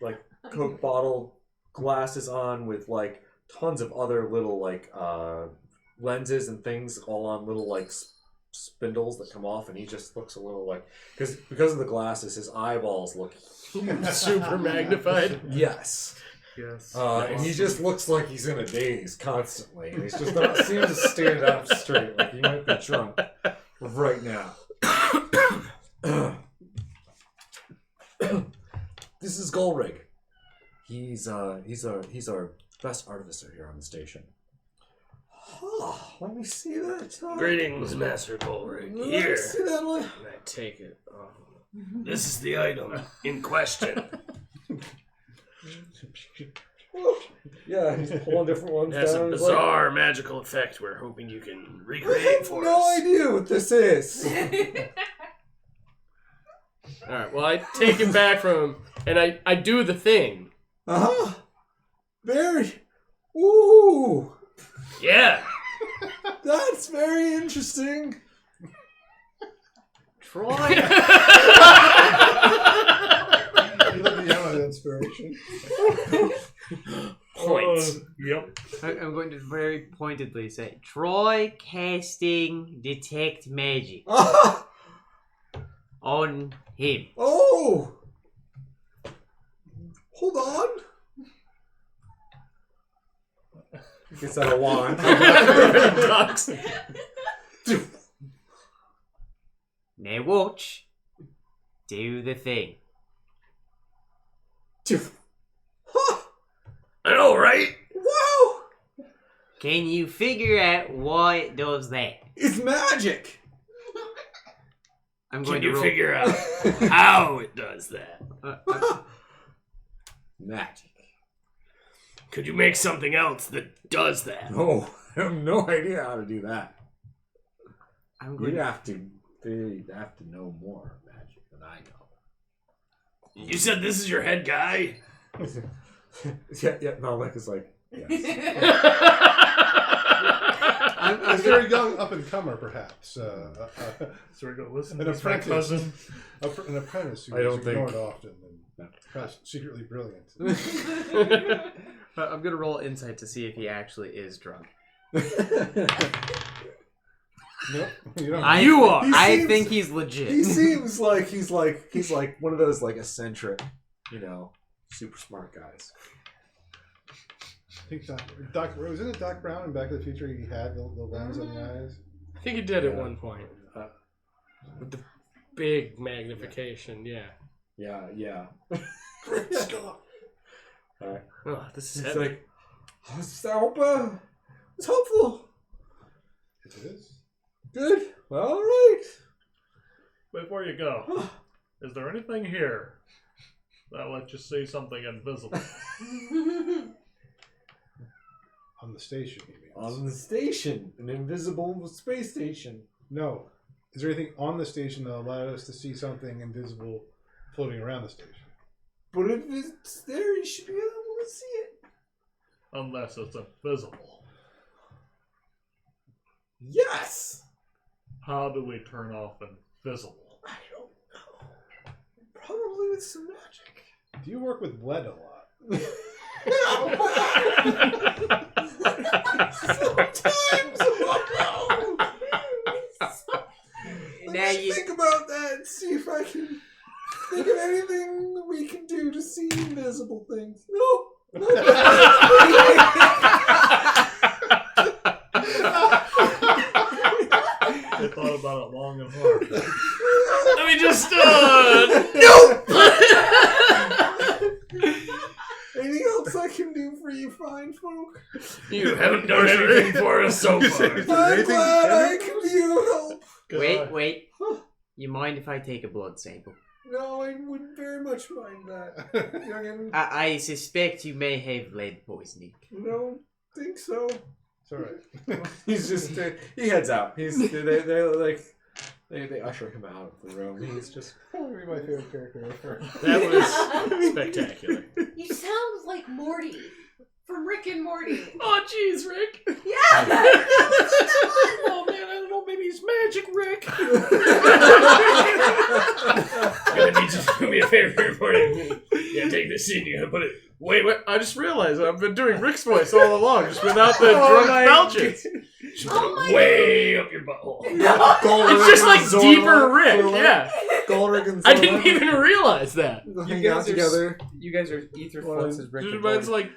like Coke bottle glasses on with like tons of other little like lenses and things all on little like spindles that come off, and he just looks a little like because of the glasses, his eyeballs look Super magnified. yes. Yes. And he just looks like he's in a daze constantly, and he's just not seems to stand up straight, like he might be drunk right now. This is Golrig. He's our best artificer here on the station. Oh, let me see that. Greetings, Master Colrick. Let me Here, see that one. and I take it. This is the item in question. Yeah, he's pulling different ones It has down. a He's like, bizarre magical effect we're hoping you can I recreate have for no us. idea what this is. All right. Well, I take it back from him, and I do the thing. Uh-huh. Very. Ooh. Yeah. That's very interesting. Troy. You look beyond that inspiration. Points. Yep. I'm going to very pointedly say, Troy casting detect magic Ah! on him. Oh! Hold on. Gets out a wand. Ducks. Now watch. Do the thing. Huh! I know, right? Wow! Can you figure out why it does that? It's magic! I'm Can going to you roll. figure out how it does that? Magic. Could you make something else that does that? No, I have no idea how to do that. I'm going You'd to. have to know more magic than I know. You said this is your head guy? yeah, Malik is like, yes. A very young up and comer, perhaps. So we go, listen, An he's my apprentice. cousin. An apprentice who I don't is think- ignored often and perhaps secretly brilliant. I'm going to roll insight to see if he actually is drunk. Nope. You don't. You are. I seems- think he's legit. He seems like he's like one of those like eccentric, super smart guys. I think Doc wasn't it Doc Brown in Back to the Future? He had the lens on the eyes. I think he did at one point. With the big magnification, yeah. Yeah. Alright. Oh, this is He's heavy. like, it's helpful. It is. Good. All right. Before you go, is there anything here that lets you see something invisible? On the station, he means. On the station, an invisible space station. No. Is there anything on the station that allowed us to see something invisible floating around the station? But if it's there, you should be able to see it. Unless it's invisible. Yes. How do we turn off invisible? I don't know. Probably with some magic. Do you work with lead a lot? Sometimes. Now you Think about that and see if I can think of anything that we can do to see invisible things. No. I thought about it long and hard. Let me just. Anything else I can do for you fine folk? You haven't done anything for us so far. I'm glad I can be of help. wait. You mind if I take a blood sample? No, I wouldn't very much mind that. Youngin, I suspect you may have lead poisoning. don't think so. It's alright. He's just he heads out. They're like they usher him out of the room. He's just Probably my favorite character ever. That was spectacular. You sound like Morty from Rick and Morty. Oh, jeez, Rick. Yeah. Oh man, I don't know. Maybe he's magic, Rick. Gonna need you to do me a favor for it. Yeah, take this seat. You gotta put it. Wait, I just realized I've been doing Rick's voice all along, just without the drunk belches. Just put it way up your butthole. It's just like deeper Rick, yeah. Golrick and I didn't even realize that. hang out together. You guys are Aetherflux as Rick and Mine's Morty. like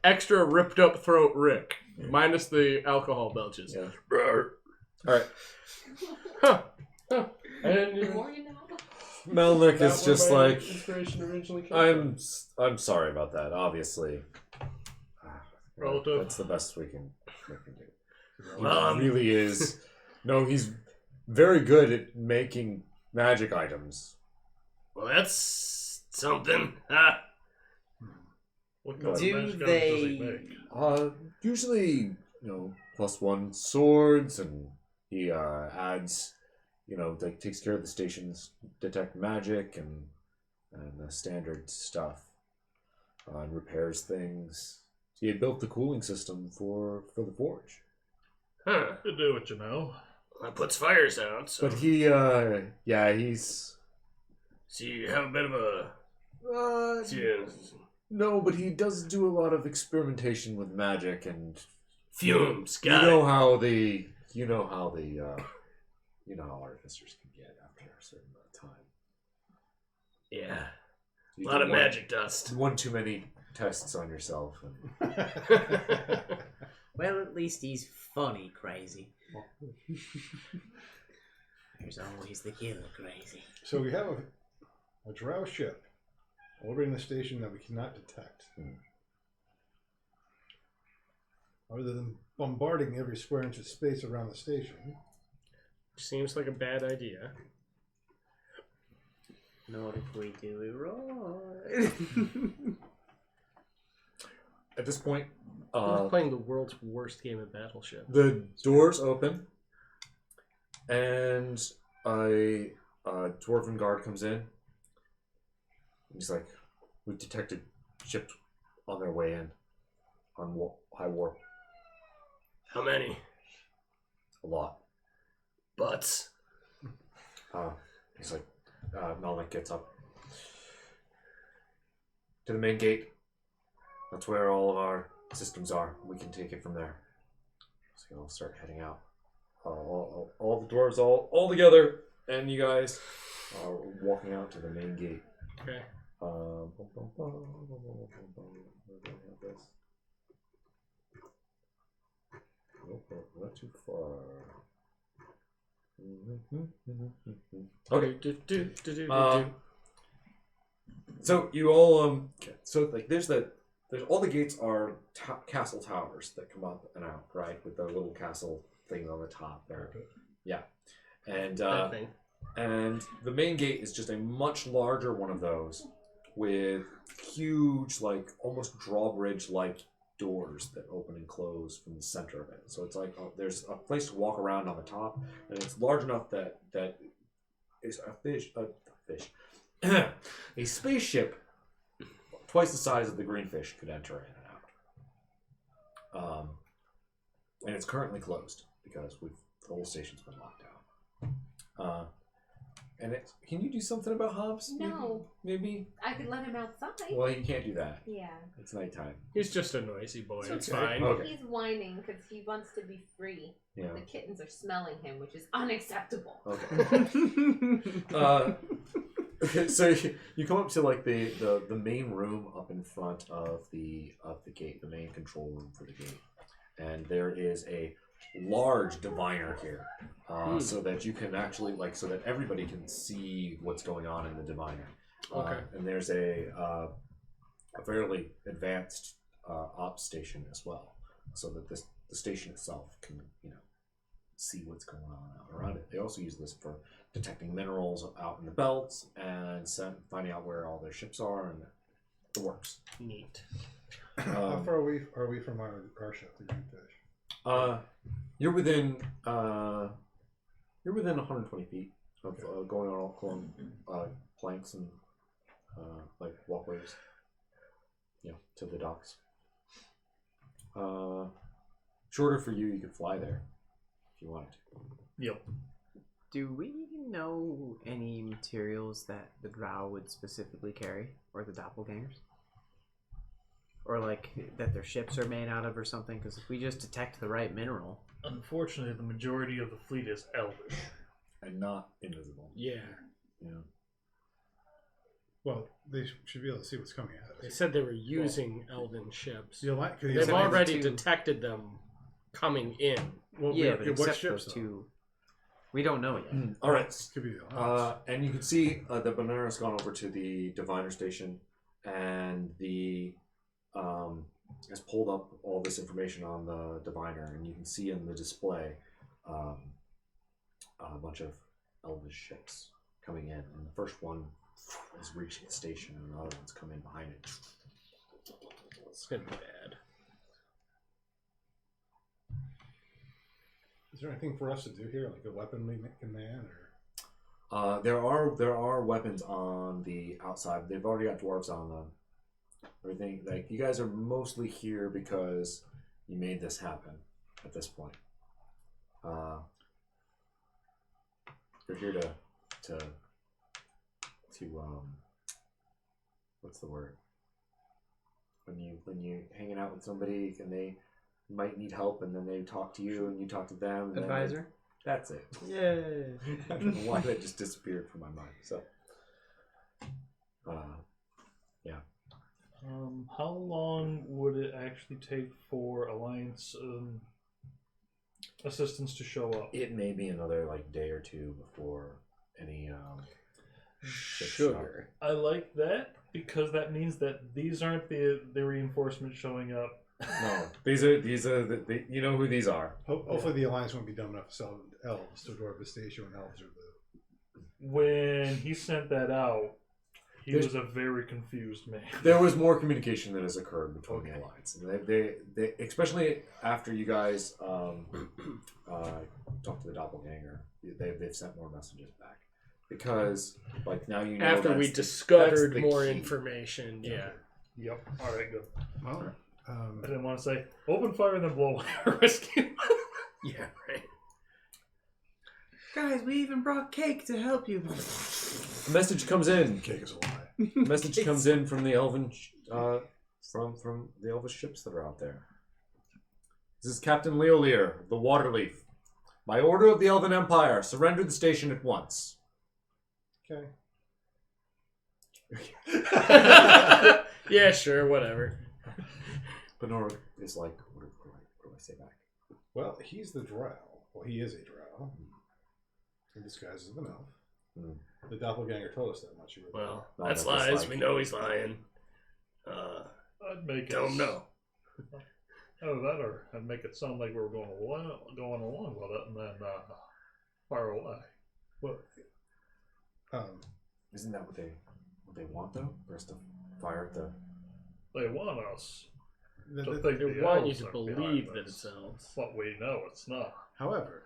extra ripped up throat Rick, minus the alcohol belches. Yeah. All Alright. Huh. And Melnick is just like inspiration originally came I'm sorry about that, obviously. Relative. That's the best we can do. Well, He really is. No, he's very good at making magic items. well, that's something. What kind of Do magic items they- does he make? Usually, +1 swords, and he adds, like takes care of the stations, detect magic, and the standard stuff, and repairs things. He had built the cooling system for the forge. Huh. You do what you know. That puts fires out. So, But he's so you have a bit of a. no, but he does do a lot of experimentation with magic, and Fumes. you Got know it. how artificers can get after a certain amount of time. Yeah. You A lot do of one- magic dust. One too many tests on yourself. And Well, at least he's funny crazy. There's always the killer crazy. So we have a drow ship orbiting the station that we cannot detect. Other than bombarding every square inch of space around the station. Seems like a bad idea. Not if we do it right. at this point, We're playing the world's worst game of Battleship. the doors open, and a dwarven guard comes in. He's like, "We've detected ships on their way in on high warp. How many? A lot." Butts. He's like, Melnick gets up to the main gate. That's where all of our systems are. We can take it from there. So you all start heading out. All the dwarves all together, and you guys are walking out to the main gate. Okay. Where do I have this? Nope, not too far. Okay. So you all so like there's all the gates are castle towers that come up and out, right, with the little castle thing on the top there. Yeah, and and the main gate is just a much larger one of those with huge, like almost drawbridge like doors that open and close from the center of it. So it's like there's a place to walk around on the top, and it's large enough that is a spaceship twice the size of the greenfish could enter in and out. And it's currently closed because the whole station's been locked down. And can you do something about Hobbs? No. Maybe? I could let him outside. Well, you can't do that. Yeah. It's nighttime. He's just a noisy boy. It's okay. fine. Okay. He's whining because he wants to be free. Yeah. The kittens are smelling him, which is unacceptable. Okay. So you come up to like the main room up in front of the gate, the main control room for the gate, and there is a large diviner here, so that you can actually so that everybody can see what's going on in the diviner. Okay. And there's a fairly advanced ops station as well, so that the station itself can see what's going on out around it. They also use this for detecting minerals out in the belts and finding out where all their ships are and the works. Neat. How far away are we from our ship, the Greenfish? You're within 120 feet of going along planks and like walkways, to the docks. Shorter for you. You could fly there if you wanted to. Yep. Do we know any materials that the Drow would specifically carry, or the Doppelgangers? Or like that their ships are made out of or something? Because if we just detect the right mineral... Unfortunately, the majority of the fleet is Elvish. And not invisible. Yeah. Well, they should be able to see what's coming at us. They said they were using elven ships. The They've already detected them coming in. Well, yeah, but what except ships, those two... We don't know yet. All right. Could be the Alliance. And you can see the Banera's gone over to the diviner station, and the has pulled up all this information on the diviner, and you can see in the display a bunch of elvish ships coming in, and the first one is reaching the station, and the other one's come in behind it. It's gonna be bad. Is there anything for us to do here, like a weapon we can man, or? There are weapons on the outside. They've already got dwarves on them. Everything, like, you guys are mostly here because you made this happen at this point. You're here to what's the word? When you hanging out with somebody and they might need help, and then they talk to you and you talk to them. And Advisor? That's it. Yay! I don't know why that just disappeared from my mind. So, yeah. How long would it actually take for Alliance assistance to show up? It may be another day or two before any ships Sugar. I like that because that means that these aren't the reinforcements showing up. No, these are the you know who these are. Hopefully the Alliance won't be dumb enough to sell elves to Dwarven Station when elves are the... When he sent that out, he was a very confused man. There was more communication that has occurred between the Alliance. And they especially after you guys talked to the Doppelganger, they've sent more messages back. Because, now you know... After we discovered more information, yeah. Yep. Alright, good. Well, I didn't want to say, open fire and then blow away our rescue. Yeah, right. Guys, we even brought cake to help you. A message comes in. cake is a lie. A message comes in from the elven... from the elvish ships that are out there. This is Captain Leolier of the Waterleaf. By order of the Elven Empire, surrender the station at once. Okay. Yeah, sure, whatever. Benora is like, what do I say back? Well, he's the drow. Well, he is a drow. In disguise as an elf. Mm. The doppelganger told us that much. Well, No, that's that's lies. like- We know he's lying. I'd make Don't know. Oh, that or I'd make it sound like we were going along with it, and then fire away. Well, Isn't that what they want though? For us to fire at the. They want us the- to the- think They the want you elves to are believe behind that this. it's elves. But we know it's not. however,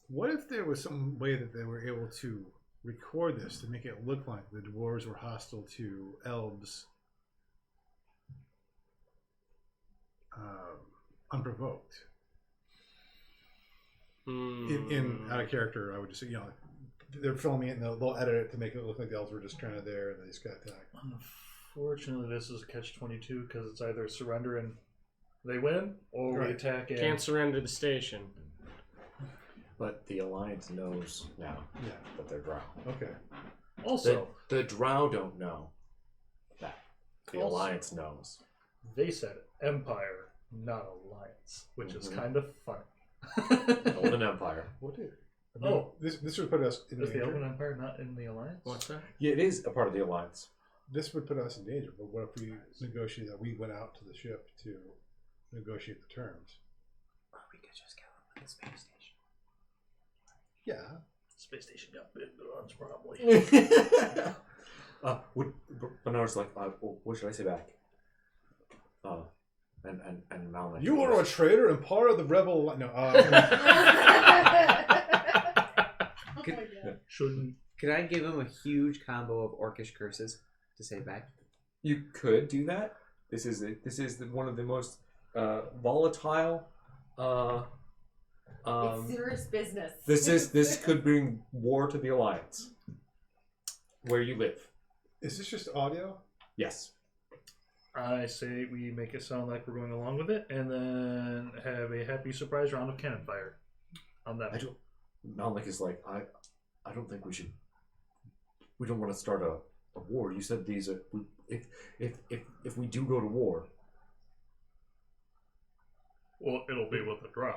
what if there was some way that they were able to record this to make it look like the dwarves were hostile to elves unprovoked? In out of character, I would just say, they're filming it and they'll edit it to make it look like the elves were just kind of there and they just got attacked. Unfortunately, this is a catch-22 because it's either surrender and they win, or Right. we attack and Can't surrender the station. But the Alliance knows now Yeah. that they're drow. Okay. Also, The drow don't know that. The Also- Alliance knows. they said Empire, not Alliance, which is Mhm. kind of funny. Elven Empire. What did? Oh. This would put us in Is the danger. Elven Empire not in the Alliance? What's that? Yeah, it is a part of the Alliance. This would put us in danger. But what if we negotiate that we went out to the ship to negotiate the terms? Or we could just go with the space station. Yeah. Space Station got big guns, probably. Bernard's like, what should I say back? And Malin. You are a traitor and part of the rebel. No. Shouldn't Could I give him a huge combo of orcish curses to say back? You could do that. This is one of the most volatile. It's serious business. This could bring war to the Alliance. Where you live. Is this just audio? Yes. I say we make it sound like we're going along with it, and then have a happy surprise round of cannon fire on that. I don't. Malik is like, I don't think we should. We don't want to start a war. You said these are. If we do go to war. Well, it'll be with the drow.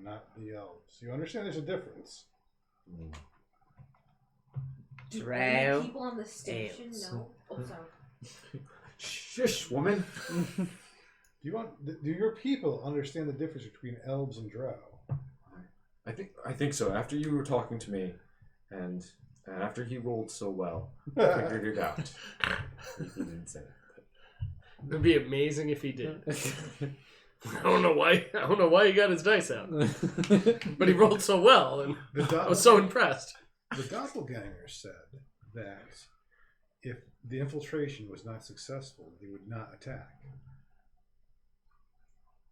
Not the elves. You understand there's a difference. Do Drow only people on the station elves. know? Oh, sorry. Shush, woman. Do your people understand the difference between elves and drow? I think so. After you were talking to me, and after he rolled so well, I figured it out. He didn't say it. It'd be amazing if he did. I don't know why he got his dice out, but he rolled so well, and I was so impressed. The doppelgangers said that if the infiltration was not successful, they would not attack.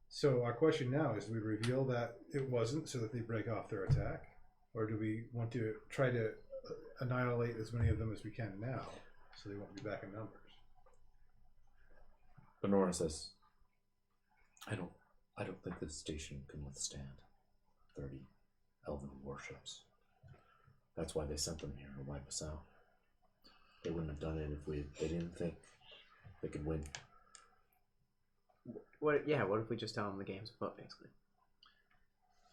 So our question now is: do we reveal that it wasn't, so that they break off their attack, or do we want to try to annihilate as many of them as we can now, so they won't be back in numbers? Benora says, I don't think this station can withstand 30 elven warships. That's why they sent them here to wipe us out. They wouldn't have done it if they didn't think they could win. What? Yeah. What if we just tell him the game's afoot, basically?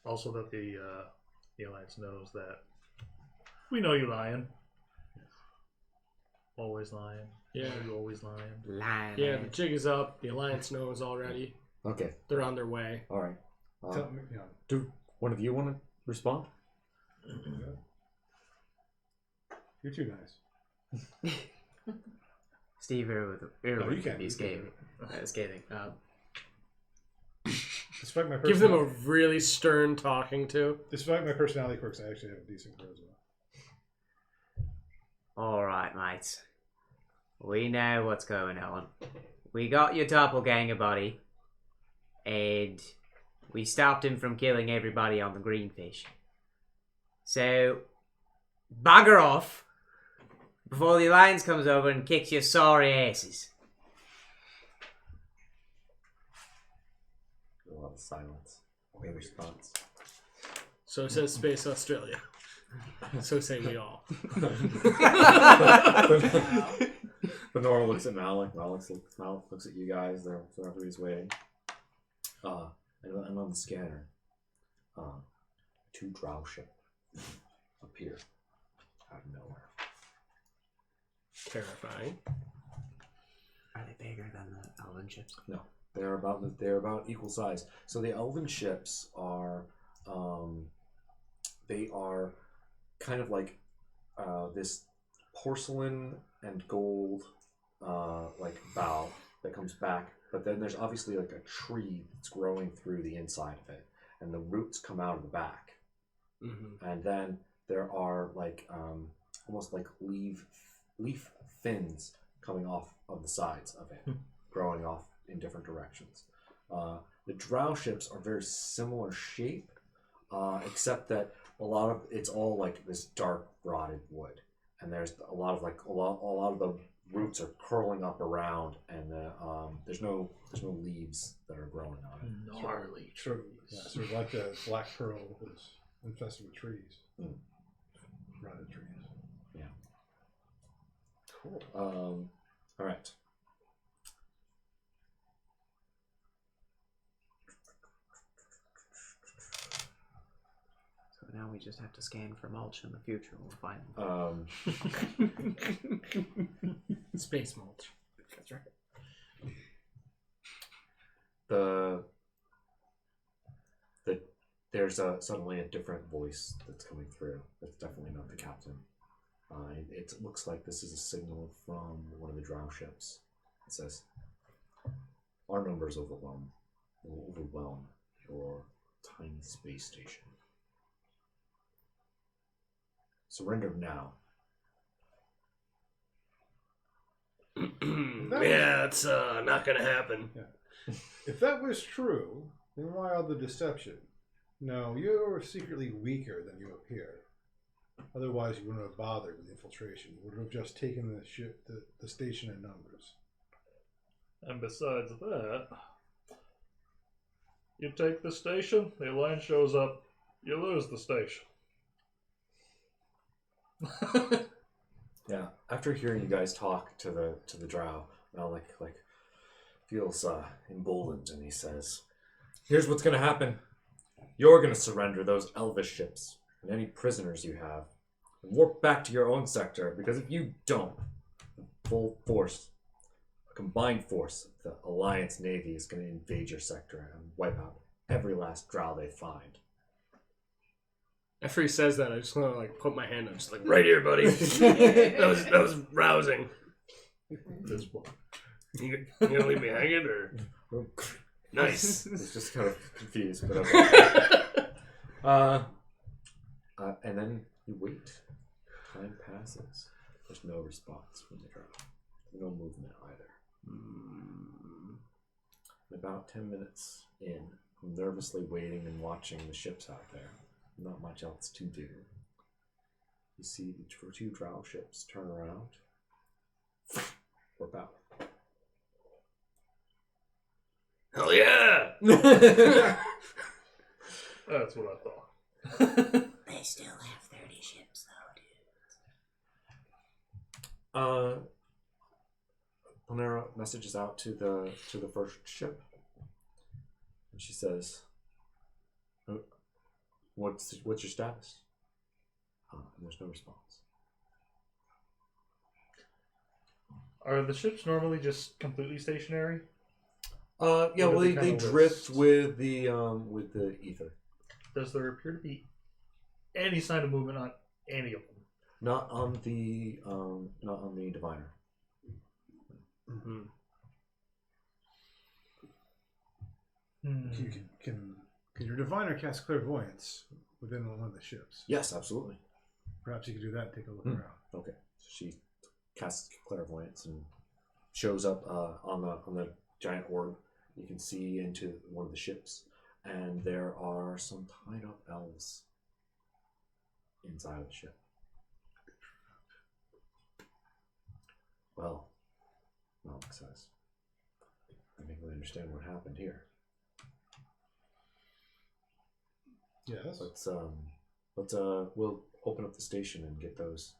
Also, that the Alliance knows that we know you're lying. Always lying. Yeah. You always lying. Lying. Yeah, the jig is up. The Alliance knows already. Okay, They're on their way. all right. Tell me, Do one of you want to respond? you're too nice. Steve you would can. be scathing. Scathing. Despite my Give them a personality, really stern talking to. despite my personality quirks, I actually have a decent charisma. All right, mates. We know what's going on. We got your doppelganger body, and we stopped him from killing everybody on the greenfish. So, bugger off before the Alliance comes over and kicks your sorry asses. lot of silence in response. So says Space Australia. So say we all. Benora looks at Malik. Malik looks at you guys. So everybody's waiting. And on the scanner, 2 drow ships appear out of nowhere. Terrifying. Are they bigger than the elven ships? No, they're about equal size. So the elven ships are, they are kind of like this porcelain and gold like bow that comes back, but then there's obviously like a tree that's growing through the inside of it, and the roots come out of the back. Mm-hmm. And then there are like almost like leaf fins coming off of the sides of it, growing off in different directions. The drow ships are very similar shape, except that a lot of it's all like this dark rotted wood, and there's a lot of the roots are curling up around, and there's no leaves that are growing on it. Gnarly Sort trees. of like the black pearl was infested with trees. Mm. Rotted trees. Yeah. Cool. All right. So now we just have to scan for mulch in the future. We'll find them. Space mulch. That's right. There's suddenly a different voice that's coming through. That's definitely not the captain. It looks like this is a signal from one of the drow ships. It says, "Our numbers will overwhelm your tiny space station. Surrender now." Yeah, it's not gonna happen. If that was true, then why all the deception? No, you're secretly weaker than you appear. Otherwise, you wouldn't have bothered with infiltration. You would have just taken the station in numbers. And besides that, you take the station, the Alliance shows up, you lose the station. Yeah. After hearing you guys talk to the drow, Malik feels emboldened, and he says, "Here's what's gonna happen. You're gonna surrender those elvish ships and any prisoners you have, and warp back to your own sector. Because if you don't, full force, a combined force of the Alliance Navy is gonna invade your sector and wipe out every last drow they find." After he says that, I just want to like put my hand up, just like Right here, buddy. that was rousing. This one. You gonna leave me hanging or? Nice. He's just kind of confused, but okay. And then you wait. Time passes. There's no response from the drow. No movement either. About 10 minutes in, nervously waiting and watching the ships out there. Not much else to do. You see the 2 drow ships turn around. Warp out. Hell yeah! That's what I thought. They still have 30 ships, though, dude. Panera messages out to the first ship, and she says, "What's your status?" And there's no response. Are the ships normally just completely stationary? Yeah, Or do well, they they kinda drift list? with the ether. Does there appear to be any sign of movement on any of them? Not on the diviner. Mm-hmm. Can your diviner cast clairvoyance within one of the ships? Yes, absolutely. Perhaps you could do that and take a look around. Okay, so she casts clairvoyance and shows up on the giant orb. You can see into one of the ships, and there are some tied up elves inside of the ship. Well, Malik says, "I think we understand what happened here. Yes. We'll open up the station and get those.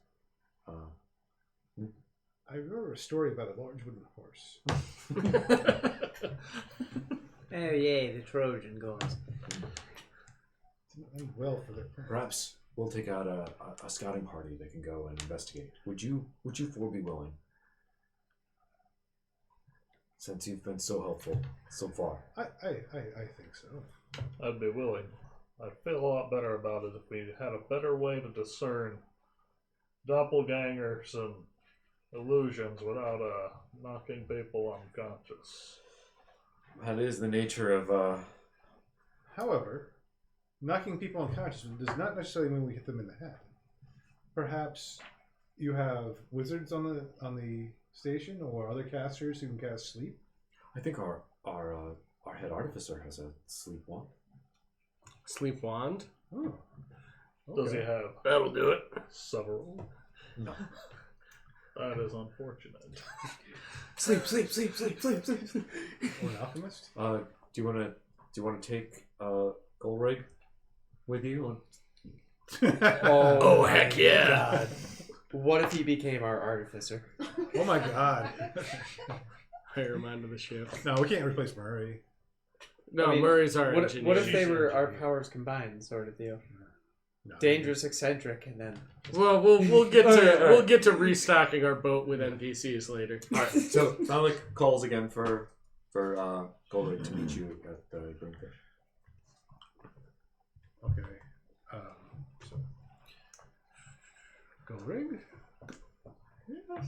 I remember a story about a large wooden horse. Oh yeah, the Trojan goes. Didn't end well for their Perhaps we'll take out a scouting party that can go and investigate. Would you four be willing? Since you've been so helpful so far. I think so. I'd be willing. I'd feel a lot better about it if we had a better way to discern doppelgangers and illusions without knocking people unconscious. That is the nature of. However, knocking people unconscious does not necessarily mean we hit them in the head. Perhaps you have wizards on the station or other casters who can cast sleep. I think our head artificer has a sleep wand. Sleep wand. Oh. Does he Okay. have That'll do it. several? No. That is unfortunate. Sleep. Or an alchemist? Do you want to take Golrig with you? Oh, heck yeah. God. What if he became our artificer? Oh my god. Hire him onto the ship. No, we can't replace Murray. No, I mean, Murray's our What engineer. if they were our powers combined, sort of deal? No. Dangerous, eccentric, and then Well, we'll get to Alright, alright. we'll get to restocking our boat with NPCs later. All right. So Malik calls again for Golrig to meet you at the Greenfish. Okay. So go rig. Yes.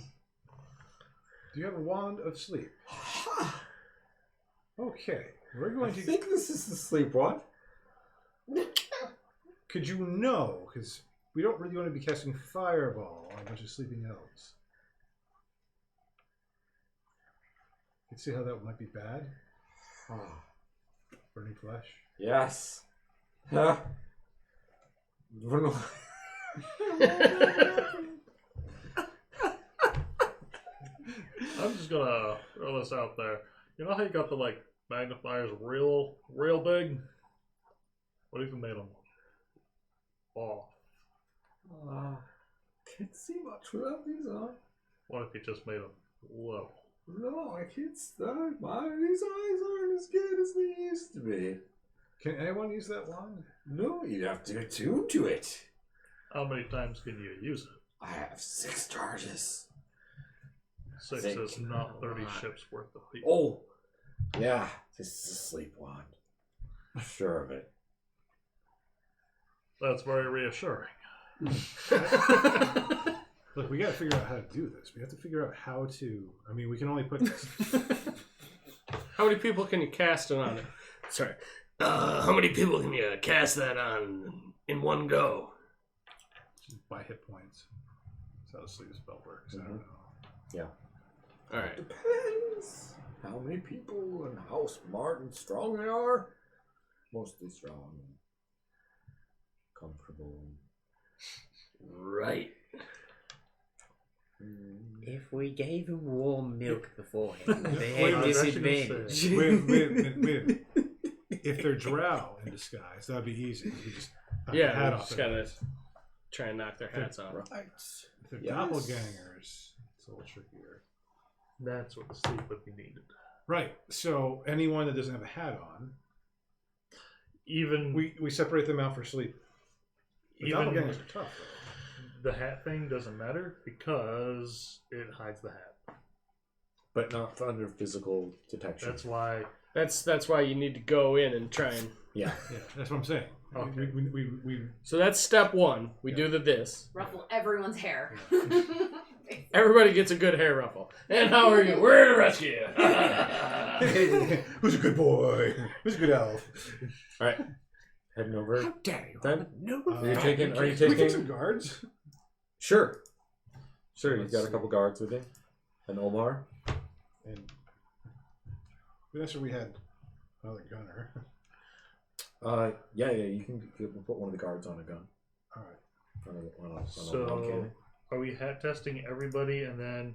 Do you have a wand of sleep? Okay. We're going to. this is the sleep wand. Could you know? Because we don't really want to be casting fireball on a bunch of sleeping elves. You see how that might be bad? Burning flesh. Yes. Huh? I'm just gonna throw this out there. You know how you got the magnifiers real big? What if you made them off? Can't see much without these on. What if you just made them low? No, I can't start. These eyes aren't as good as they used to be. Can anyone use that wand? No, you have to attune to it. How many times can you use it? I have 6 charges. 6 Think is not 30 ships worth of people. Oh, yeah, this is a sleep wand. I'm sure of it. That's very reassuring. Look, we got to figure out how to do this. We have to figure out how to. I mean, we can only put. How many people can you cast it on it? Sorry. How many people can you cast that on in one go? By hit points. That's how the sleep spell works. I don't know. Yeah. All right. Depends how many people and how smart and strong they are. Mostly strong and comfortable. Right. If we gave them warm milk beforehand, they Wait, had I was disadvantage. Wait a minute. If they're drow in disguise, that'd be easy. You could just knock the Yeah, hat we off just their gotta head. try and knock their hats off. Right. If they're Yes. doppelgangers, it's a little trickier. That's what the sleep would be needed. Right. So anyone that doesn't have a hat on, Even we separate them out for sleep. The Even- doppelgangers are tough, though. the hat thing doesn't matter because it hides the hat. But not under physical detection. That's why. That's why you need to go in and try and. Yeah. Yeah, that's what I'm saying. Okay. We So that's step one. We do this. Ruffle everyone's hair. Everybody gets a good hair ruffle. And how are you? We're here to rescue you. Who's a good boy? Who's a good elf? All right. Heading over. How dare you? Then No. are you taking? Are you Can we take taking? some guards? Sure. Sure. You've Let's got a see. couple guards with you. And Omar. And that's where we had another gunner. Yeah. You can put one of the guards on a gun. All right. On a long So, cannon. are we hat testing everybody and then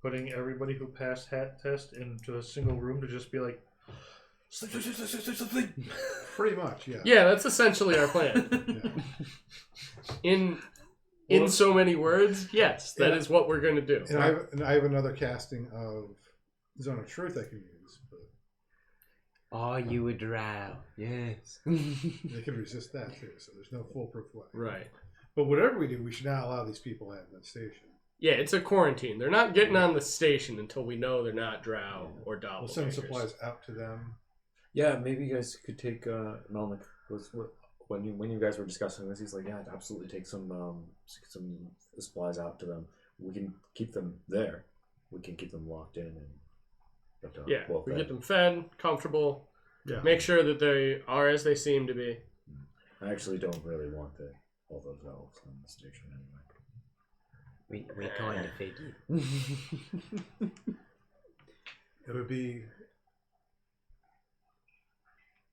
putting everybody who passed hat test into a single room to just be like, Sleep. Pretty much, yeah. Yeah, that's essentially our plan. Yeah. In so many words, yes, that Yeah. is what we're going to do. And I have another casting of Zone of Truth I can use, but Are you a drow? Yes. they can resist that too, so there's no foolproof way. Right. But whatever we do, we should not allow these people at the station. Yeah, it's a quarantine. They're not getting on the station until we know they're not drow or doppelgangers. We'll send supplies out to them. Yeah, maybe you guys could take Melnick when you guys were discussing this. He's like, yeah, absolutely take some supplies out to them. We can keep them there. We can keep them locked in and we get them fed, comfortable. Yeah. Make sure that they are as they seem to be. I actually don't really want all those elves on the station anyway. We kind of figured.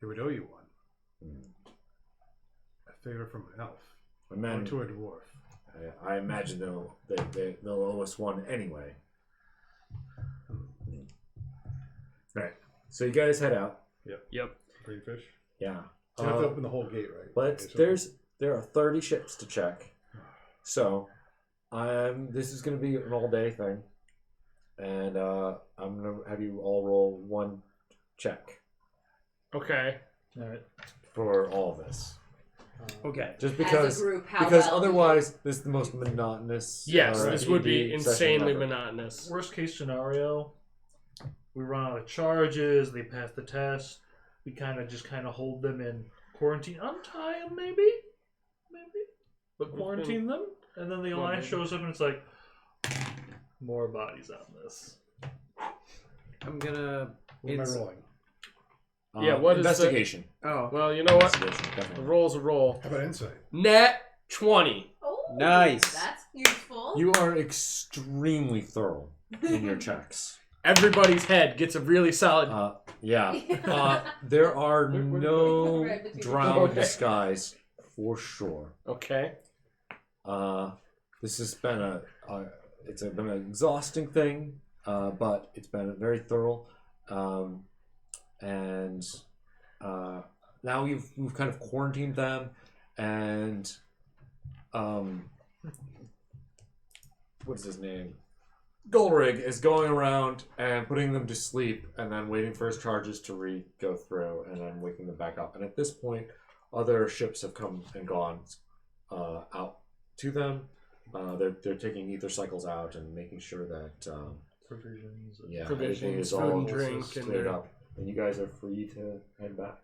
It would owe you one. A favor from an elf. Or to a dwarf. I imagine they'll owe us one anyway. Right. So you guys head out. Yep. Green fish. Yeah. You have to open the whole gate, right? But there are 30 ships to check. So this is going to be an all-day thing. And I'm going to have you all roll one check. Okay. All right. For all of this. Okay. Just As because a group, how because well otherwise this is the most monotonous. Yes, this would be D&D session insanely ever. monotonous. Worst case scenario, we run out of charges. They pass the test. We kind of hold them in quarantine, untie them maybe, but quarantine them, and then the alliance shows up and it's like more bodies on this. I'm gonna. What am I rolling? Yeah, what is the- investigation? Oh, Well, you know what? Investigation, A definitely. roll's a roll. How about insight? Nat 20. Oh, Nice. That's useful. You are extremely thorough in your checks. Everybody's head gets a really solid. Yeah. There are no Right between the drow doors. disguise for sure. Okay. This has been been an exhausting thing, but it's been very thorough. And now we've kind of quarantined them, and what's his name? Golrig is going around and putting them to sleep, and then waiting for his charges to go through, and then waking them back up. And at this point, other ships have come and gone out to them. They're taking ether cycles out and making sure that Provisions. everything is food all and drink, and cleared they're- up, and you guys are free to head back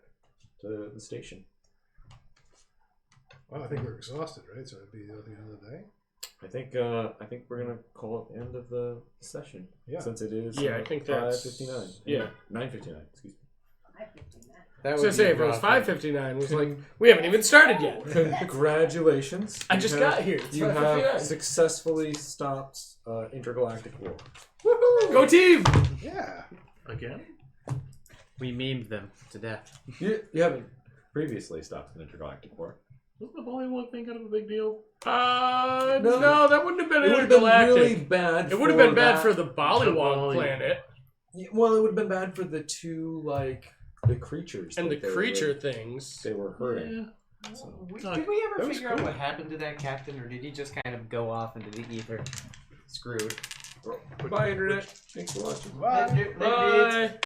to the station. Well, I think we're exhausted, right? So it'd be the end of the day. I think we're gonna call it the end of the session. Yeah. Since it is I think that's 5:59. Yeah. 9:59. Excuse me. that I was would gonna say be if it was rough. 5:59, it was like we haven't even started yet. Congratulations! I just got here. It's You 5:59. have successfully stopped intergalactic war. Go team! Yeah. Again? We memed them to death. You haven't previously stopped an intergalactic war. Wasn't the volleyball thing kind of a big deal? No, that wouldn't have been It would have been intergalactic. really bad. It would have been bad that. for the Bollywog Bolly- planet Well, it would have been bad for the two the creatures and the that they creature were, things. they were hurting. Yeah. So. Did we ever That was figure out cool. what happened to that captain, or did he just kind of go off into the ether? Screwed. Bye, internet. Thanks for watching. Bye. Later, dudes. Bye.